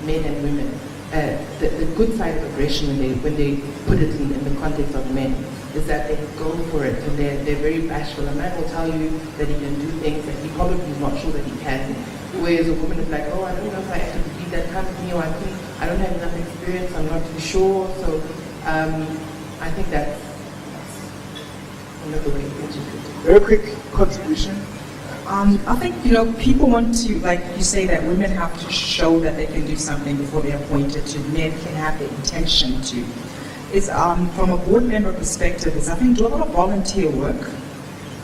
men and women. The good side of aggression when they put it in the context of men is that they go for it and they're very bashful. A man will tell you that he can do things that he probably is not sure that he can. Whereas a woman is like, oh, I don't know if I actually lead that company, or I don't have enough experience, I'm not too sure. So I think that's another way to do it. Very quick contribution. I think, people want to, like you say, that women have to show that they can do something before they're appointed to. Men can have the intention to. It's, from a board member perspective, I think do a lot of volunteer work.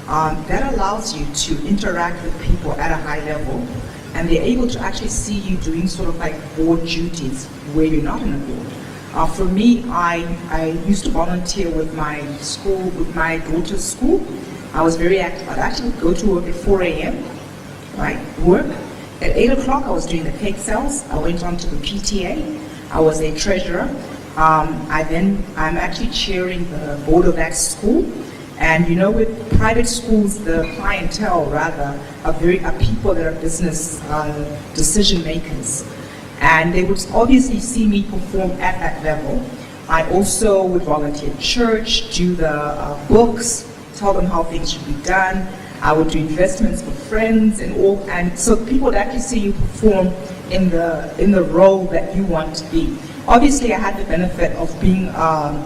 That allows you to interact with people at a high level, and they're able to actually see you doing sort of like board duties where you're not in a board. For me, I used to volunteer with my school, with my daughter's school. I was very active. I'd actually go to work at 4 a.m., right, work. At 8 o'clock, I was doing the cake sales. I went on to the PTA. I was a treasurer. I'm actually chairing the board of that school. And with private schools, the clientele rather are people that are business decision makers. And they would obviously see me perform at that level. I also would volunteer at church, do the books, tell them how things should be done. I would do investments for friends and all, and so people would actually see you perform in the role that you want to be. Obviously, I had the benefit of being on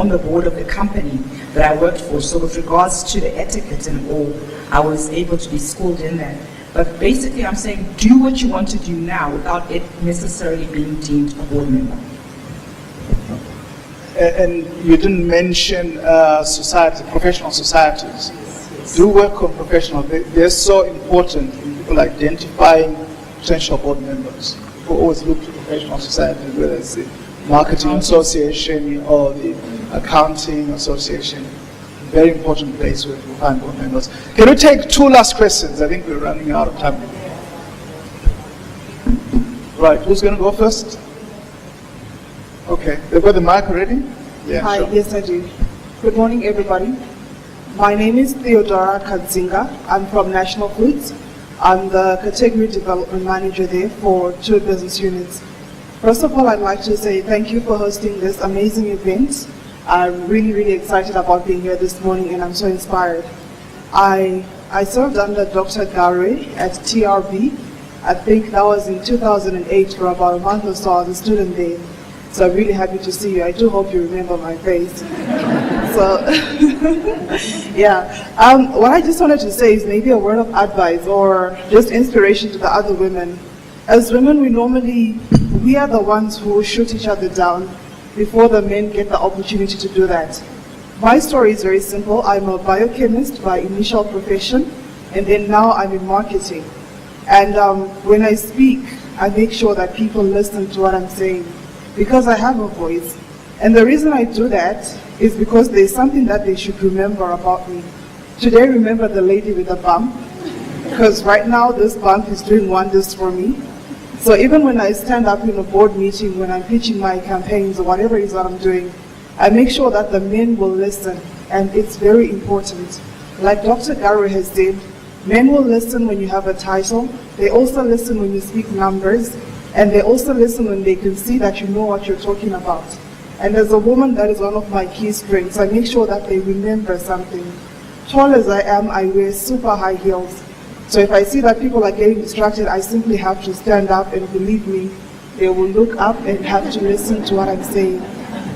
the board of the company that I worked for. So with regards to the etiquette and all, I was able to be schooled in that. But basically, I'm saying do what you want to do now without it necessarily being deemed a board member. And you didn't mention professional societies. Yes. Do work on professional. They're so important in people identifying potential board members. People always look to professional societies, whether it's the marketing association or the accounting association. Very important place where we find board members. Can we take 2 last questions? I think we're running out of time. Right, who's going to go first? Okay, they've got the mic ready? Yeah, Hi, sure. yes I do. Good morning everybody. My name is Theodora Kadzinga. I'm from National Foods. I'm the category development manager there for 2 business units. First of all, I'd like to say thank you for hosting this amazing event. I'm really excited about being here this morning and I'm so inspired. I served under Dr. Garwe at TRB. I think that was in 2008 for about a month or so. I was a student there. So I'm really happy to see you. I do hope you remember my face. So, yeah. What I just wanted to say is maybe a word of advice or just inspiration to the other women. As women, we are the ones who shoot each other down before the men get the opportunity to do that. My story is very simple. I'm a biochemist by initial profession, and then now I'm in marketing. And when I speak, I make sure that people listen to what I'm saying, because I have a voice. And the reason I do that is because there's something that they should remember about me. Today, remember the lady with the bump, because right now this bump is doing wonders for me. So even when I stand up in a board meeting, when I'm pitching my campaigns or whatever it is that I'm doing, I make sure that the men will listen, and it's very important. Like Dr. Garwe has said, men will listen when you have a title, they also listen when you speak numbers, and they also listen when they can see that you know what you're talking about. And as a woman, that is one of my key strengths. I make sure that they remember something. Tall as I am, I wear super high heels. So if I see that people are getting distracted, I simply have to stand up, and believe me, they will look up and have to listen to what I'm saying.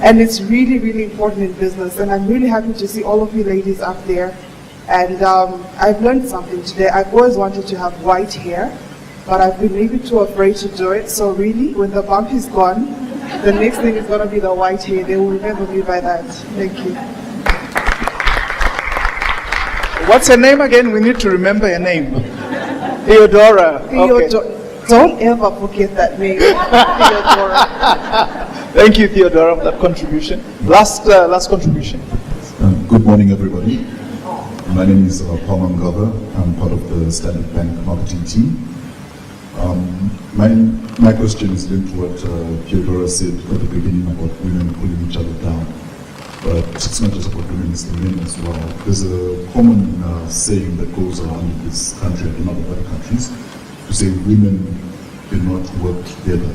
And it's really important in business. And I'm really happy to see all of you ladies up there. And I've learned something today. I've always wanted to have white hair, but I've been maybe too afraid to do it. So really, when the bump is gone, the next thing is going to be the white hair. They will remember me by that. Thank you. What's her name again? We need to remember her name. Theodora. Okay. Don't ever forget that name. Theodora. Thank you, Theodora, for that contribution. Last contribution. Good morning, everybody. My name is Paul Mangava. I'm part of the Standard Bank marketing team. My question is linked to what Theodora said at the beginning about women pulling each other down. But it's not just about women, it's the men as well. There's a common saying that goes around in this country and in other countries to say women cannot work together.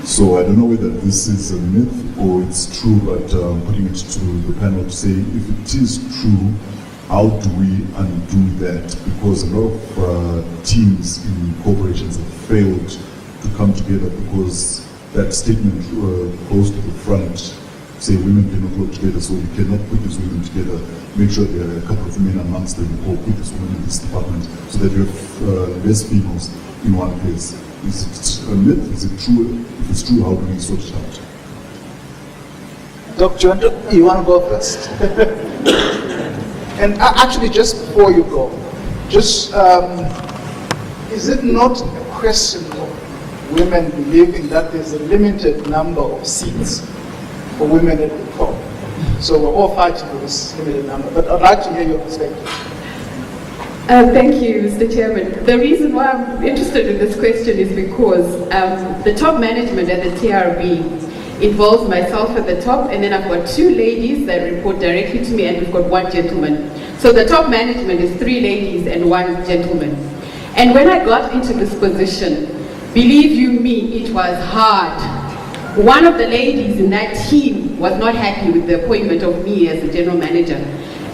So I don't know whether this is a myth or it's true, but putting it to the panel to say, if it is true, how do we undo that? Because a lot of teams in corporations have failed to come together because that statement goes to the front, say women cannot work together, so you cannot put these women together. Make sure there are a couple of men amongst them who put this woman in this department so that you have less females in one place. Is it a myth? Is it true? If it's true, how do we sort it out? Dr. John, you want to go first? And actually, just before you go, just is it not a question of women believing that there's a limited number of seats for women at the top? So we're all fighting for this limited number, but I'd like to hear your perspective. Thank you, Mr. Chairman. The reason why I'm interested in this question is because the top management at the TRB involves myself at the top, and then I've got 2 ladies that report directly to me, and we've got 1 gentleman. So the top management is 3 ladies and 1 gentleman. And when I got into this position, believe you me, it was hard. One of the ladies in that team was not happy with the appointment of me as the general manager.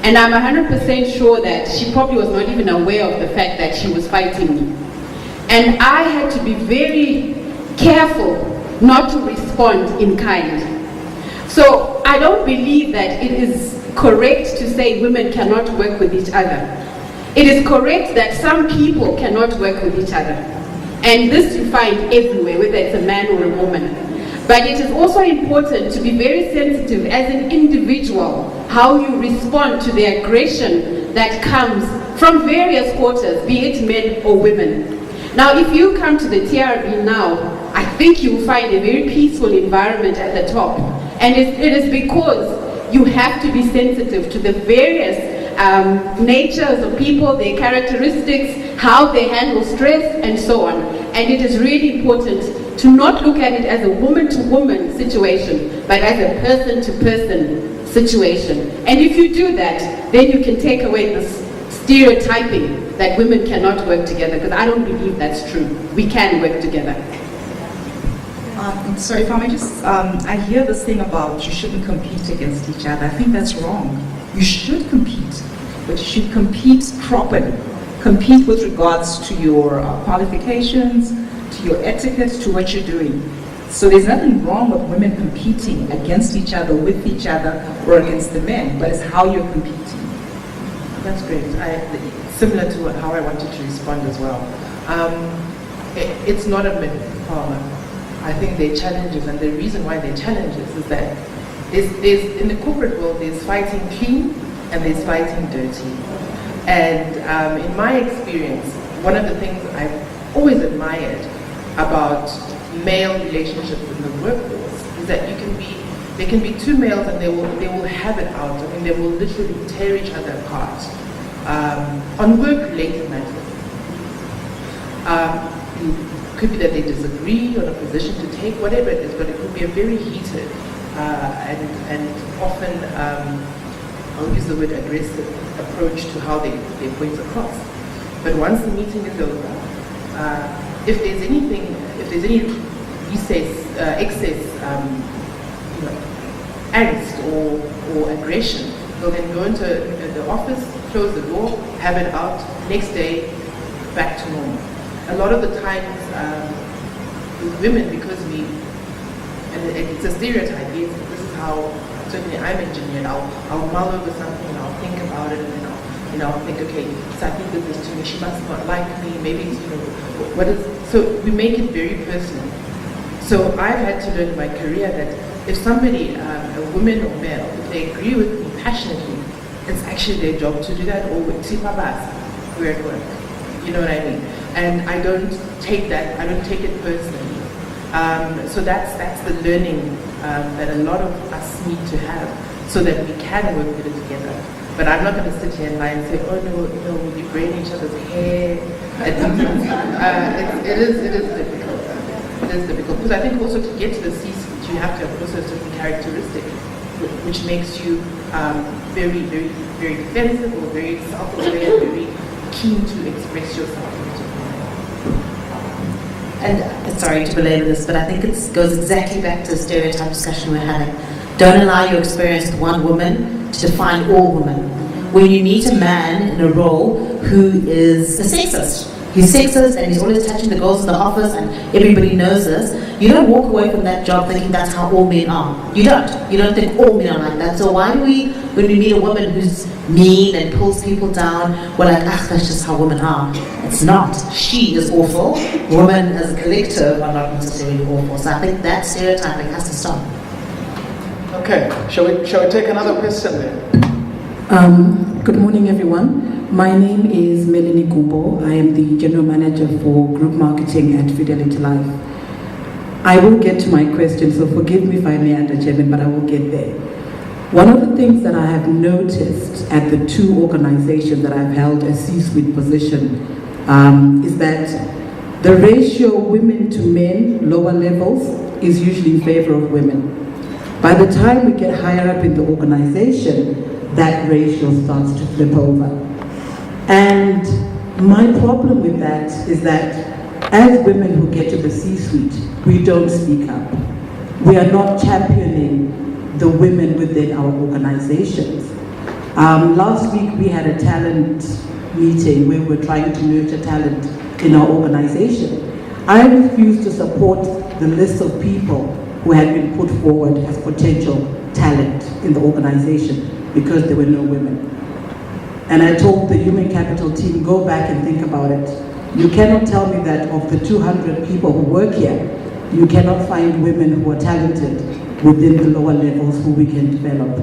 And I'm 100% sure that she probably was not even aware of the fact that she was fighting me. And I had to be very careful not to respond in kind. So I don't believe that it is correct to say women cannot work with each other. It is correct that some people cannot work with each other. And this you find everywhere, whether it's a man or a woman. But it is also important to be very sensitive as an individual, how you respond to the aggression that comes from various quarters, be it men or women. Now, if you come to the TRB now, I think you'll find a very peaceful environment at the top. And it is because you have to be sensitive to the various natures of people, their characteristics, how they handle stress, and so on. And it is really important to not look at it as a woman-to-woman situation, but as a person-to-person situation. And if you do that, then you can take away this stereotyping that women cannot work together, because I don't believe that's true. We can work together. Sorry, if I may just, I hear this thing about you shouldn't compete against each other. I think that's wrong. You should compete, but you should compete properly. Compete with regards to your qualifications, to your etiquette, to what you're doing. So there's nothing wrong with women competing against each other, with each other, or against the men, but it's how you're competing. That's great. Similar to how I wanted to respond as well. It's not a myth, Palmer. I think there are challenges, and the reason why there are challenges is that there's in the corporate world, there's fighting clean and there's fighting dirty. And in my experience, one of the things I've always admired about male relationships in the workforce is that there can be two males and they will have it out. I mean, they will literally tear each other apart on work-related matters. It could be that they disagree on a position to take, whatever it is, but it could be a very heated and often, I'll use the word aggressive approach to how they put their points across. But once the meeting is over, if there's any excess angst or aggression, they'll then go into the office, close the door, have it out, next day, back to normal. A lot of the times with women, because and it's a stereotype, yes, this is how, certainly I'm engineered, I'll mull over something and I'll think about it and then I'll think, okay, so I think this to me, she must not like me, maybe it's, what is, so we make it very personal. So I've had to learn in my career that if somebody, a woman or male, if they agree with me passionately, it's actually their job to do that, or we're at work. You know what I mean? And I don't take it personally. So that's the learning that a lot of us need to have so that we can work better together. But I'm not going to sit here and lie and say, oh no, we'll be braiding each other's hair. It is difficult. It is difficult. Because I think also to get to the C-suite, you have to have also a certain characteristic which makes you very, very, very defensive or very self-aware, very keen to express yourself. And sorry to belabor this, but I think it goes exactly back to the stereotype discussion we're having. Don't allow your experience with one woman to define all women. When you meet a man in a role who is a sexist, he's sexist and he's always touching the girls in the office and everybody knows this, you don't walk away from that job thinking that's how all men are. You don't think all men are like that. So why do we, when we meet a woman who's mean and pulls people down, we're like, that's just how women are. It's not. She is awful. Women as a collective are not necessarily awful. So I think that stereotyping has to stop. Okay, shall we take another question then? Good morning, everyone. My name is Melanie Gumbo. I am the General Manager for Group Marketing at Fidelity Life. I will get to my question, so forgive me if I may, Under Chairman, but I will get there. One of the things that I have noticed at the two organizations that I've held a C-suite position is that the ratio women to men, lower levels, is usually in favor of women. By the time we get higher up in the organization, that ratio starts to flip over. And my problem with that is that as women who get to the C-suite, we don't speak up. We are not championing the women within our organizations. Last week we had a talent meeting where we're trying to nurture talent in our organization. I refused to support the list of people who had been put forward as potential talent in the organization because there were no women. And I told the human capital team, go back and think about it. You cannot tell me that of the 200 people who work here, you cannot find women who are talented within the lower levels who we can develop.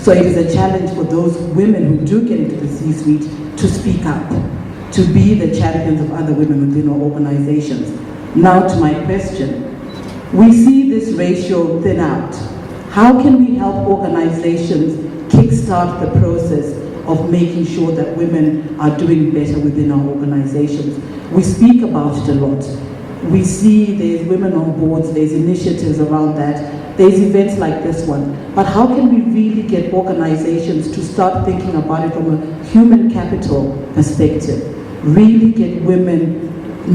So it is a challenge for those women who do get into the C-suite to speak up, to be the champions of other women within our organizations. Now to my question. We see this ratio thin out. How can we help organizations kickstart the process of making sure that women are doing better within our organizations. We speak about it a lot. We see there's women on boards, there's initiatives around that, there's events like this one. But how can we really get organizations to start thinking about it from a human capital perspective? Really get women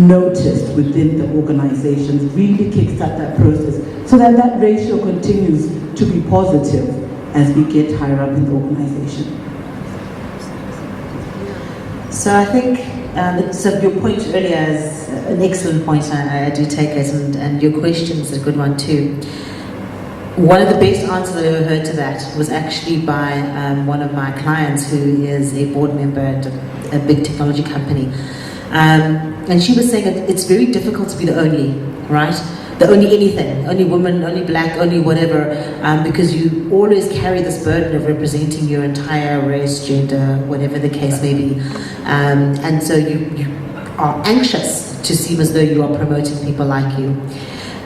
noticed within the organizations, really kickstart that process so that that ratio continues to be positive as we get higher up in the organization. So I think so your point earlier is an excellent point. I do take it, and your question is a good one too. One of the best answers I ever heard to that was actually by one of my clients who is a board member at a big technology company. And she was saying that it's very difficult to be the only, right? The only anything, only woman, only black, only whatever, because you always carry this burden of representing your entire race, gender, whatever the case may be. And so you are anxious to seem as though you are promoting people like you.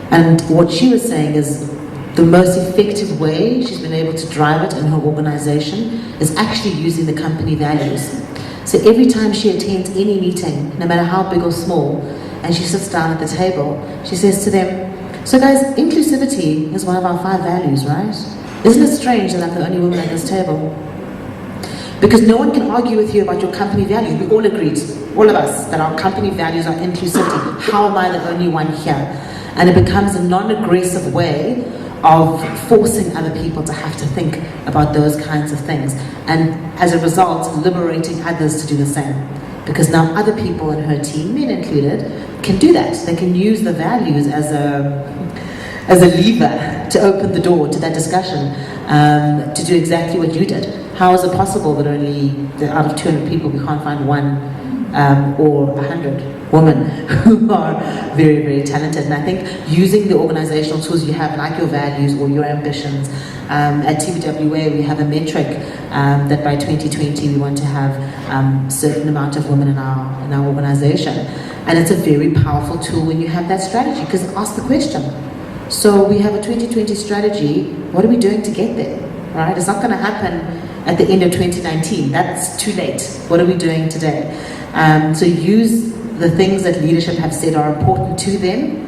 And what she was saying is the most effective way she's been able to drive it in her organization is actually using the company values. So every time she attends any meeting, no matter how big or small, and she sits down at the table, she says to them, so guys, inclusivity is one of our 5 values, right? Isn't it strange that I'm the only woman at this table? Because no one can argue with you about your company values. We all agreed, all of us, that our company values are inclusivity. How am I the only one here? And it becomes a non-aggressive way of forcing other people to have to think about those kinds of things. And as a result, liberating others to do the same. Because now other people in her team, men included, can do that. They can use the values as a lever to open the door to that discussion, to do exactly what you did. How is it possible that out of 200 people we can't find one or 100 women who are very, very talented? And I think using the organizational tools you have, like your values or your ambitions, at TBWA we have a metric that by 2020 we want to have a certain amount of women in our organization. And it's a very powerful tool when you have that strategy, because ask the question. So we have a 2020 strategy, what are we doing to get there, right? It's not going to happen at the end of 2019, that's too late. What are we doing today? So use the things that leadership have said are important to them,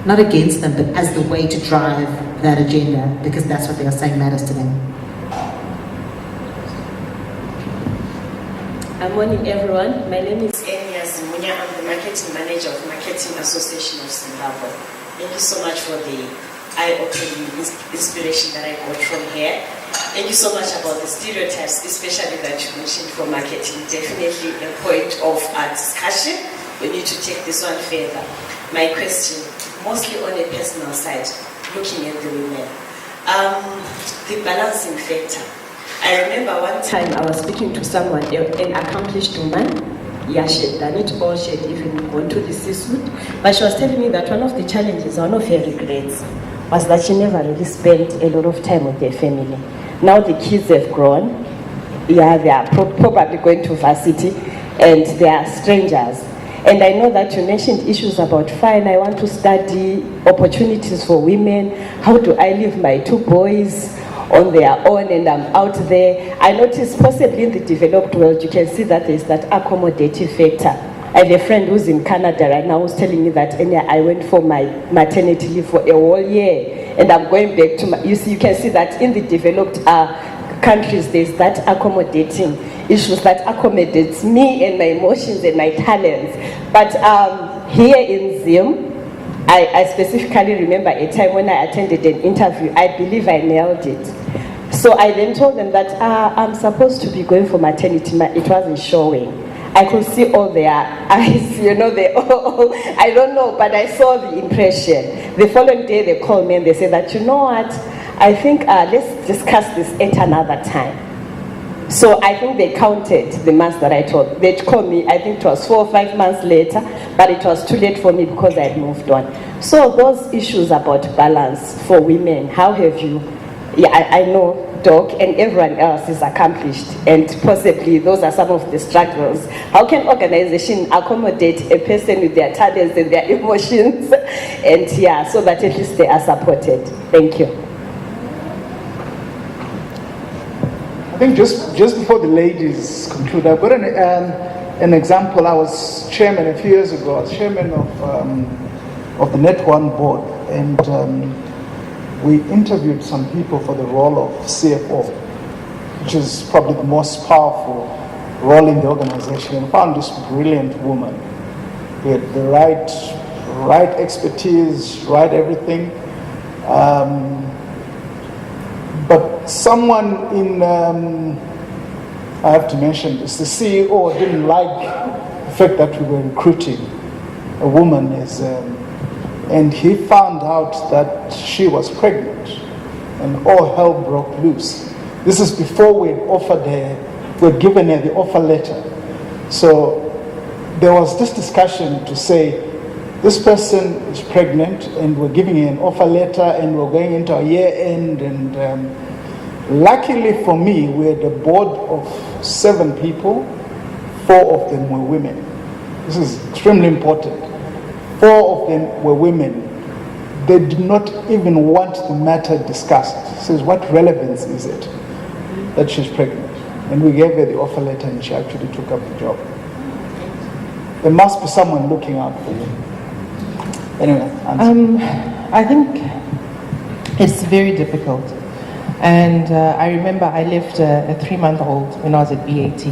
not against them, but as the way to drive that agenda, because that's what they are saying matters to them. Good morning, everyone. My name is Enya Zimunya. I'm the marketing manager of Marketing Association of Zimbabwe. Thank you so much for the eye-opening inspiration that I got from here. Thank you so much about the stereotypes, especially that you mentioned for marketing. Definitely a point of discussion. We need to take this one further. My question, mostly on a personal side, looking at the women. The balancing factor. I remember one time I was speaking to someone, an accomplished woman. Yeah, she had done it all, she had even gone to the C-suite. But she was telling me that one of the challenges, one of her regrets, was that she never really spent a lot of time with her family. Now the kids have grown. Yeah, they are probably going to varsity, and they are strangers. And I know that you mentioned issues about, fine, I want to study, opportunities for women, how do I leave my 2 boys on their own and I'm out there. I noticed possibly in the developed world, you can see that there's that accommodative factor. I have a friend who's in Canada right now who's telling me that I went for my maternity leave for a whole year and I'm going back to you can see that in the developed countries, there's that accommodating issues that accommodates me and my emotions and my talents. But here in Zim, I specifically remember a time when I attended an interview. I believe I nailed it. So I then told them that I'm supposed to be going for maternity. It wasn't showing. I could see all their eyes, they all, I don't know, but I saw the impression. The following day they called me and they said that, you know what, I think let's discuss this at another time. So I think they counted the months that I told. They called me, I think it was 4 or 5 months later, but it was too late for me because I had moved on. So those issues about balance for women, how have you, I know Doc and everyone else is accomplished, and possibly those are some of the struggles. How can organization accommodate a person with their talents and their emotions, and so that at least they are supported? Thank you. think just before the ladies conclude, I've got an example. I was chairman a few years ago. I was chairman of the Net One board, and we interviewed some people for the role of CFO, which is probably the most powerful role in the organization, and found this brilliant woman. We had the right expertise, right everything. But someone in, I have to mention this, the CEO didn't like the fact that we were recruiting a woman and he found out that she was pregnant, and all hell broke loose. This is before we'd given her the offer letter. So there was this discussion to say, this person is pregnant and we're giving her an offer letter and we're going into a year end, and luckily for me, we had a board of 7 people, 4 of them were women. This is extremely important. 4 of them were women. They did not even want the matter discussed. It says, what relevance is it that she's pregnant? And we gave her the offer letter and she actually took up the job. There must be someone looking out for you. Anyway, I think it's very difficult. And I remember I left a 3-month-old when I was at BAT.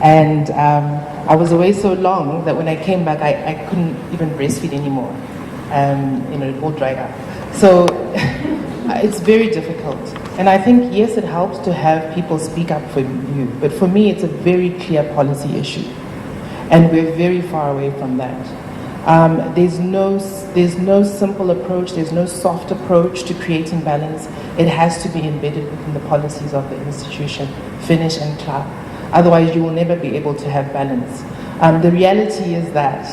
And I was away so long that when I came back, I couldn't even breastfeed anymore. It all dried up. So it's very difficult. And I think, yes, it helps to have people speak up for you. But for me, it's a very clear policy issue. And we're very far away from that. There's no simple approach, there's no soft approach to creating balance. It has to be embedded within the policies of the institution, finish and clap. Otherwise, you will never be able to have balance. The reality is that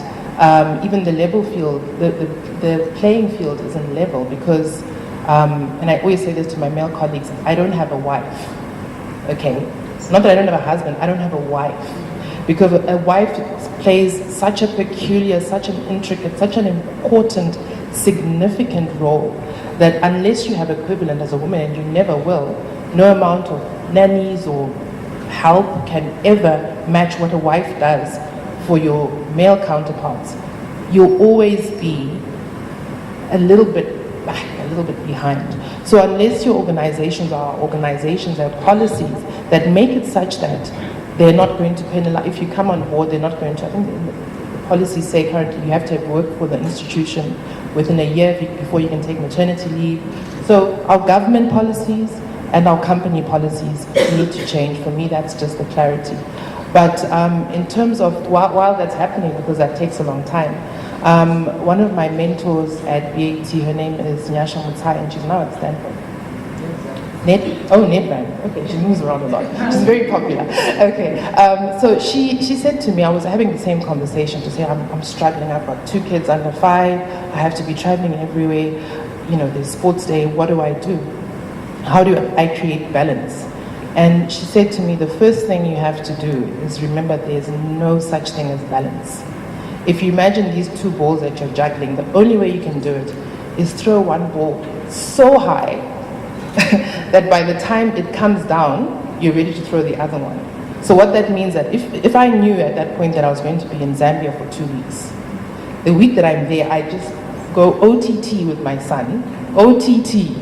even the level field, the playing field isn't level because, and I always say this to my male colleagues, I don't have a wife, okay? It's not that I don't have a husband, I don't have a wife. Because a wife plays such a peculiar, such an intricate, such an important, significant role that unless you have equivalent as a woman, and you never will, no amount of nannies or help can ever match what a wife does for your male counterparts. You'll always be a little bit behind. So unless your organizations have policies that make it such that they're not going to penalize, if you come on board, they're not going to, I think the policies say currently you have to have worked for the institution within a year before you can take maternity leave. So our government policies and our company policies need to change. For me, that's just the clarity. But in terms of, while that's happening, because that takes a long time, one of my mentors at BAT, her name is Nyasha Mutai, and she's now at Stanford. Nedbank. Okay, she moves around a lot. She's very popular. Okay, so she said to me, I was having the same conversation to say, I'm struggling. I've got 2 kids under 5. I have to be traveling everywhere. There's sports day. What do I do? How do I create balance? And she said to me, the first thing you have to do is remember there's no such thing as balance. If you imagine these 2 balls that you're juggling, the only way you can do it is throw one ball so high that by the time it comes down, you're ready to throw the other one. So what that means that if I knew at that point that I was going to be in Zambia for 2 weeks, the week that I'm there, I just go OTT with my son, OTT,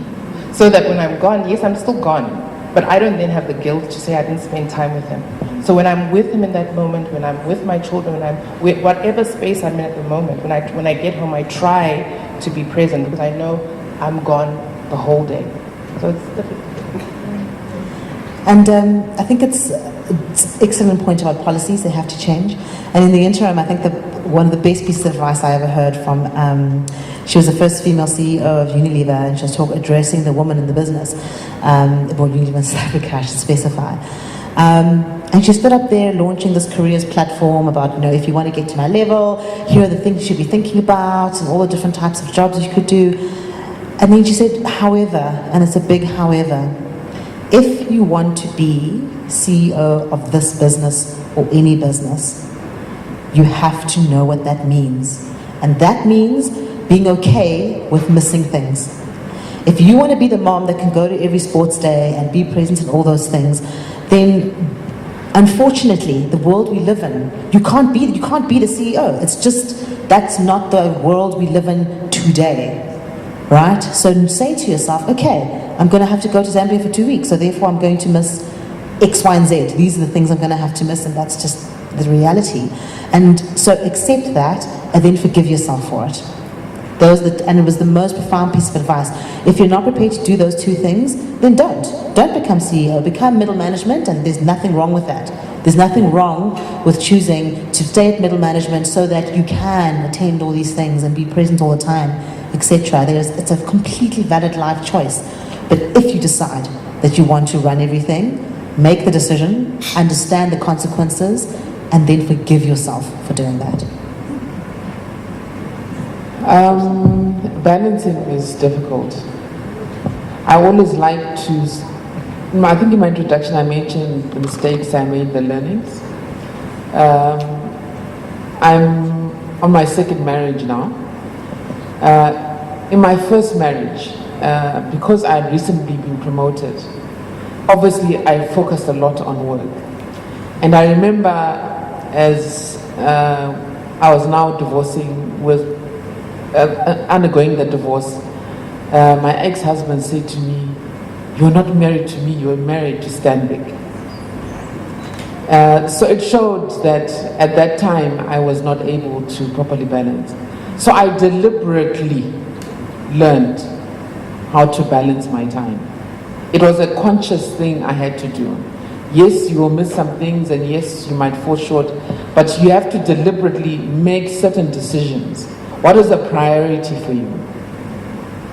so that when I'm gone, yes, I'm still gone, but I don't then have the guilt to say I didn't spend time with him. So when I'm with him in that moment, when I'm with my children, when I'm with whatever space I'm in at the moment, when I get home, I try to be present because I know I'm gone the whole day. So it's difficult. And I think it's an excellent point about policies. They have to change. And in the interim, I think one of the best pieces of advice I ever heard from, she was the first female CEO of Unilever, and she was addressing the woman in the business, well, Unilever in South Africa, I should specify. And she stood up there launching this careers platform about, if you want to get to my level, here are the things you should be thinking about, and all the different types of jobs you could do. And then she said, however, and it's a big however, if you want to be CEO of this business or any business, you have to know what that means. And that means being okay with missing things. If you want to be the mom that can go to every sports day and be present in all those things, then unfortunately, the world we live in, you can't be the CEO. It's just, that's not the world we live in today, right? So say to yourself, okay, I'm going to have to go to Zambia for 2 weeks, so therefore I'm going to miss X, Y, and Z. These are the things I'm going to have to miss, and that's just the reality. And so accept that, and then forgive yourself for it. And it was the most profound piece of advice. If you're not prepared to do those two things, then don't become CEO. Become middle management, and there's nothing wrong with that. There's nothing wrong with choosing to stay at middle management so that you can attend all these things and be present all the time, etc. It's a completely valid life choice. But if you decide that you want to run everything, make the decision, understand the consequences, and then forgive yourself for doing that. Balancing is difficult. I always like to, I think in my introduction I mentioned the mistakes I made, the learnings. I'm on my second marriage now. In my first marriage, because I had recently been promoted, obviously I focused a lot on work. And I remember as I was now divorcing with undergoing the divorce, my ex-husband said to me, "You're not married to me, you're married to Stanbic." So it showed that at that time I was not able to properly balance. So I deliberately learned how to balance my time. It was a conscious thing I had to do. Yes, you will miss some things, and yes, you might fall short, but you have to deliberately make certain decisions. What is a priority for you?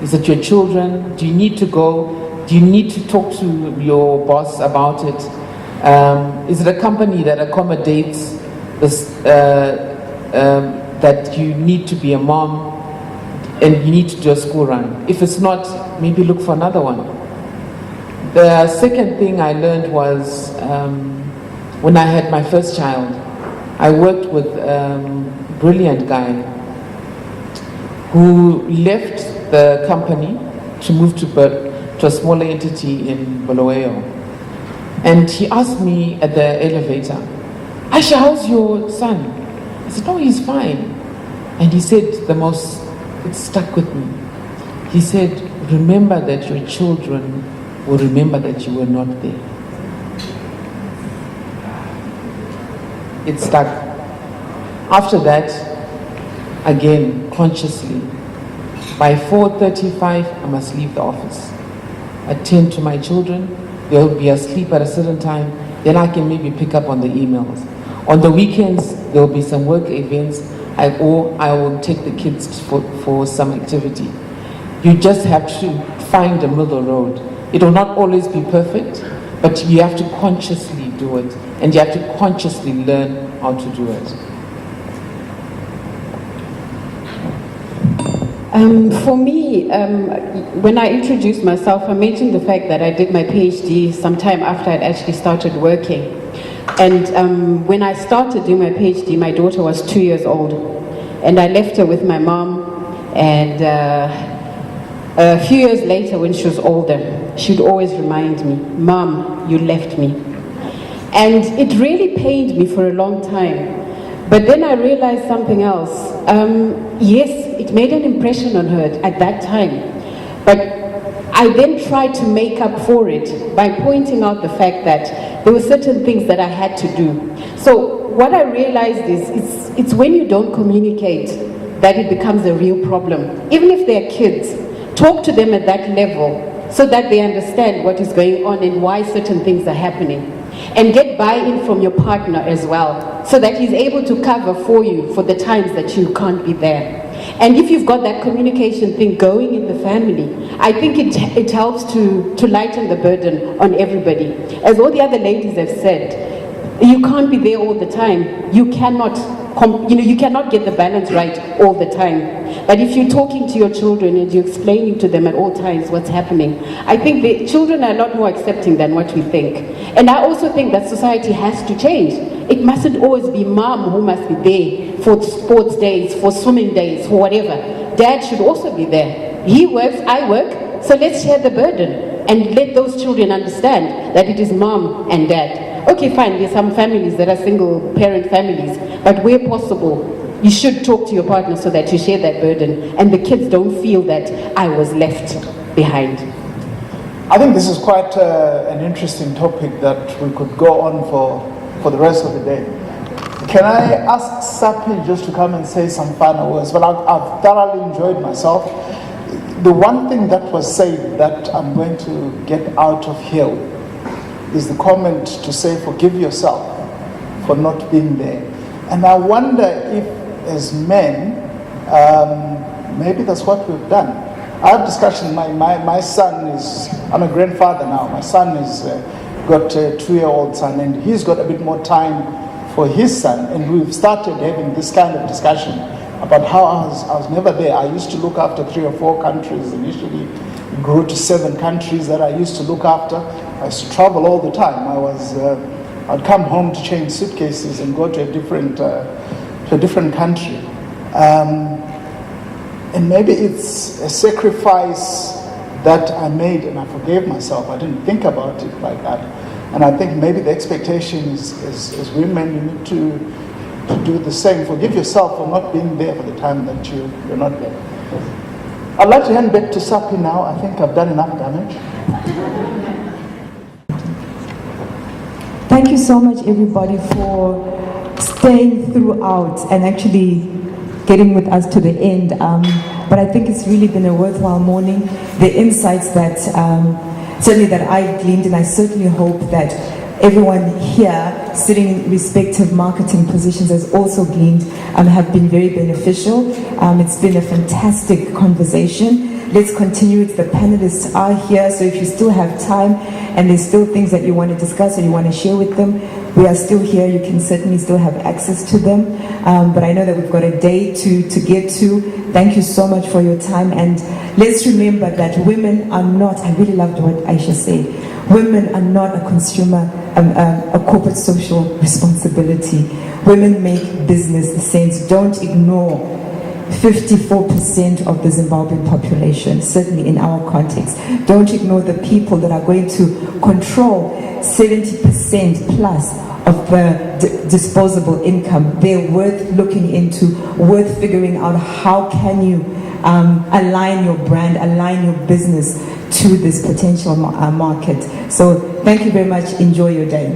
Is it your children? Do you need to go? Do you need to talk to your boss about it? Is it a company that accommodates this, that you need to be a mom and you need to do a school run? If it's not, maybe look for another one. The second thing I learned was when I had my first child, I worked with a brilliant guy who left the company to move to a smaller entity in Bulawayo. And he asked me at the elevator, "Aisha, how's your son?" I said, "Oh, he's fine." And he said it stuck with me. He said, "Remember that your children will remember that you were not there." It stuck. After that, again, consciously, by 4:35, I must leave the office. Attend to my children. They'll be asleep at a certain time. Then I can maybe pick up on the emails. On the weekends, there'll be some work events, or I will take the kids for some activity. You just have to find a middle road. It will not always be perfect, but you have to consciously do it, and you have to consciously learn how to do it. For me, when I introduced myself, I mentioned the fact that I did my PhD sometime after I'd actually started working. And when I started doing my PhD, my daughter was 2 years old. And I left her with my mom. And a few years later, when she was older, she'd always remind me, "Mom, you left me." And it really pained me for a long time. But then I realized something else. Yes, it made an impression on her at that time. But I then tried to make up for it by pointing out the fact that there were certain things that I had to do. So what I realized is it's when you don't communicate that it becomes a real problem. Even if they're kids, talk to them at that level so that they understand what is going on and why certain things are happening. And get buy-in from your partner as well, so that he's able to cover for you for the times that you can't be there. And if you've got that communication thing going in the family, I think it helps to lighten the burden on everybody. As all the other ladies have said, you can't be there all the time. You cannot get the balance right all the time. But if you're talking to your children and you're explaining to them at all times what's happening, I think the children are a lot more accepting than what we think. And I also think that society has to change. It mustn't always be mom who must be there for sports days, for swimming days, for whatever. Dad should also be there. He works, I work, So let's share the burden and let those children understand that it is mom and dad. Okay, fine, there's some families that are single parent families, but where possible, you should talk to your partner so that you share that burden and the kids don't feel that I was left behind. I think this is quite an interesting topic that we could go on for the rest of the day. Can I ask Sapi just to come and say some final words? Well, I've thoroughly enjoyed myself. The one thing that was said that I'm going to get out of here is the comment to say, forgive yourself for not being there. And I wonder if, as men, maybe that's what we've done. I have discussion, my son is, I'm a grandfather now, my son is got a 2-year-old son, and he's got a bit more time for his son, and we've started having this kind of discussion about how I was never there. I used to look after 3 or 4 countries initially, grew to 7 countries that I used to look after. I used to travel all the time. I'd come home to change suitcases and go to a different country. And maybe it's a sacrifice that I made, and I forgave myself. I didn't think about it like that. And I think maybe the expectation is as women, you need to do the same. Forgive yourself for not being there for the time that you're not there. I'd like to hand back to Sapi now. I think I've done enough damage. Thank you so much, everybody, for staying throughout and actually getting with us to the end. But I think it's really been a worthwhile morning. The insights that certainly that I've gleaned, and I certainly hope that everyone here sitting in respective marketing positions has also gleaned, have been very beneficial. It's been a fantastic conversation. Let's continue it. The panelists are here, so if you still have time and there's still things that you want to discuss or you want to share with them, we are still here. You can certainly still have access to them. But I know that we've got a day to get to. Thank you so much for your time. And let's remember that women are not, I really loved what Aisha said, women are not a consumer, a corporate social responsibility. Women make business sense. Don't ignore 54% of the Zimbabwean population, certainly in our context. Don't ignore the people that are going to control 70% plus of the disposable income. They're worth looking into, worth figuring out how can you align your brand, align your business to this potential market. So thank you very much. Enjoy your day.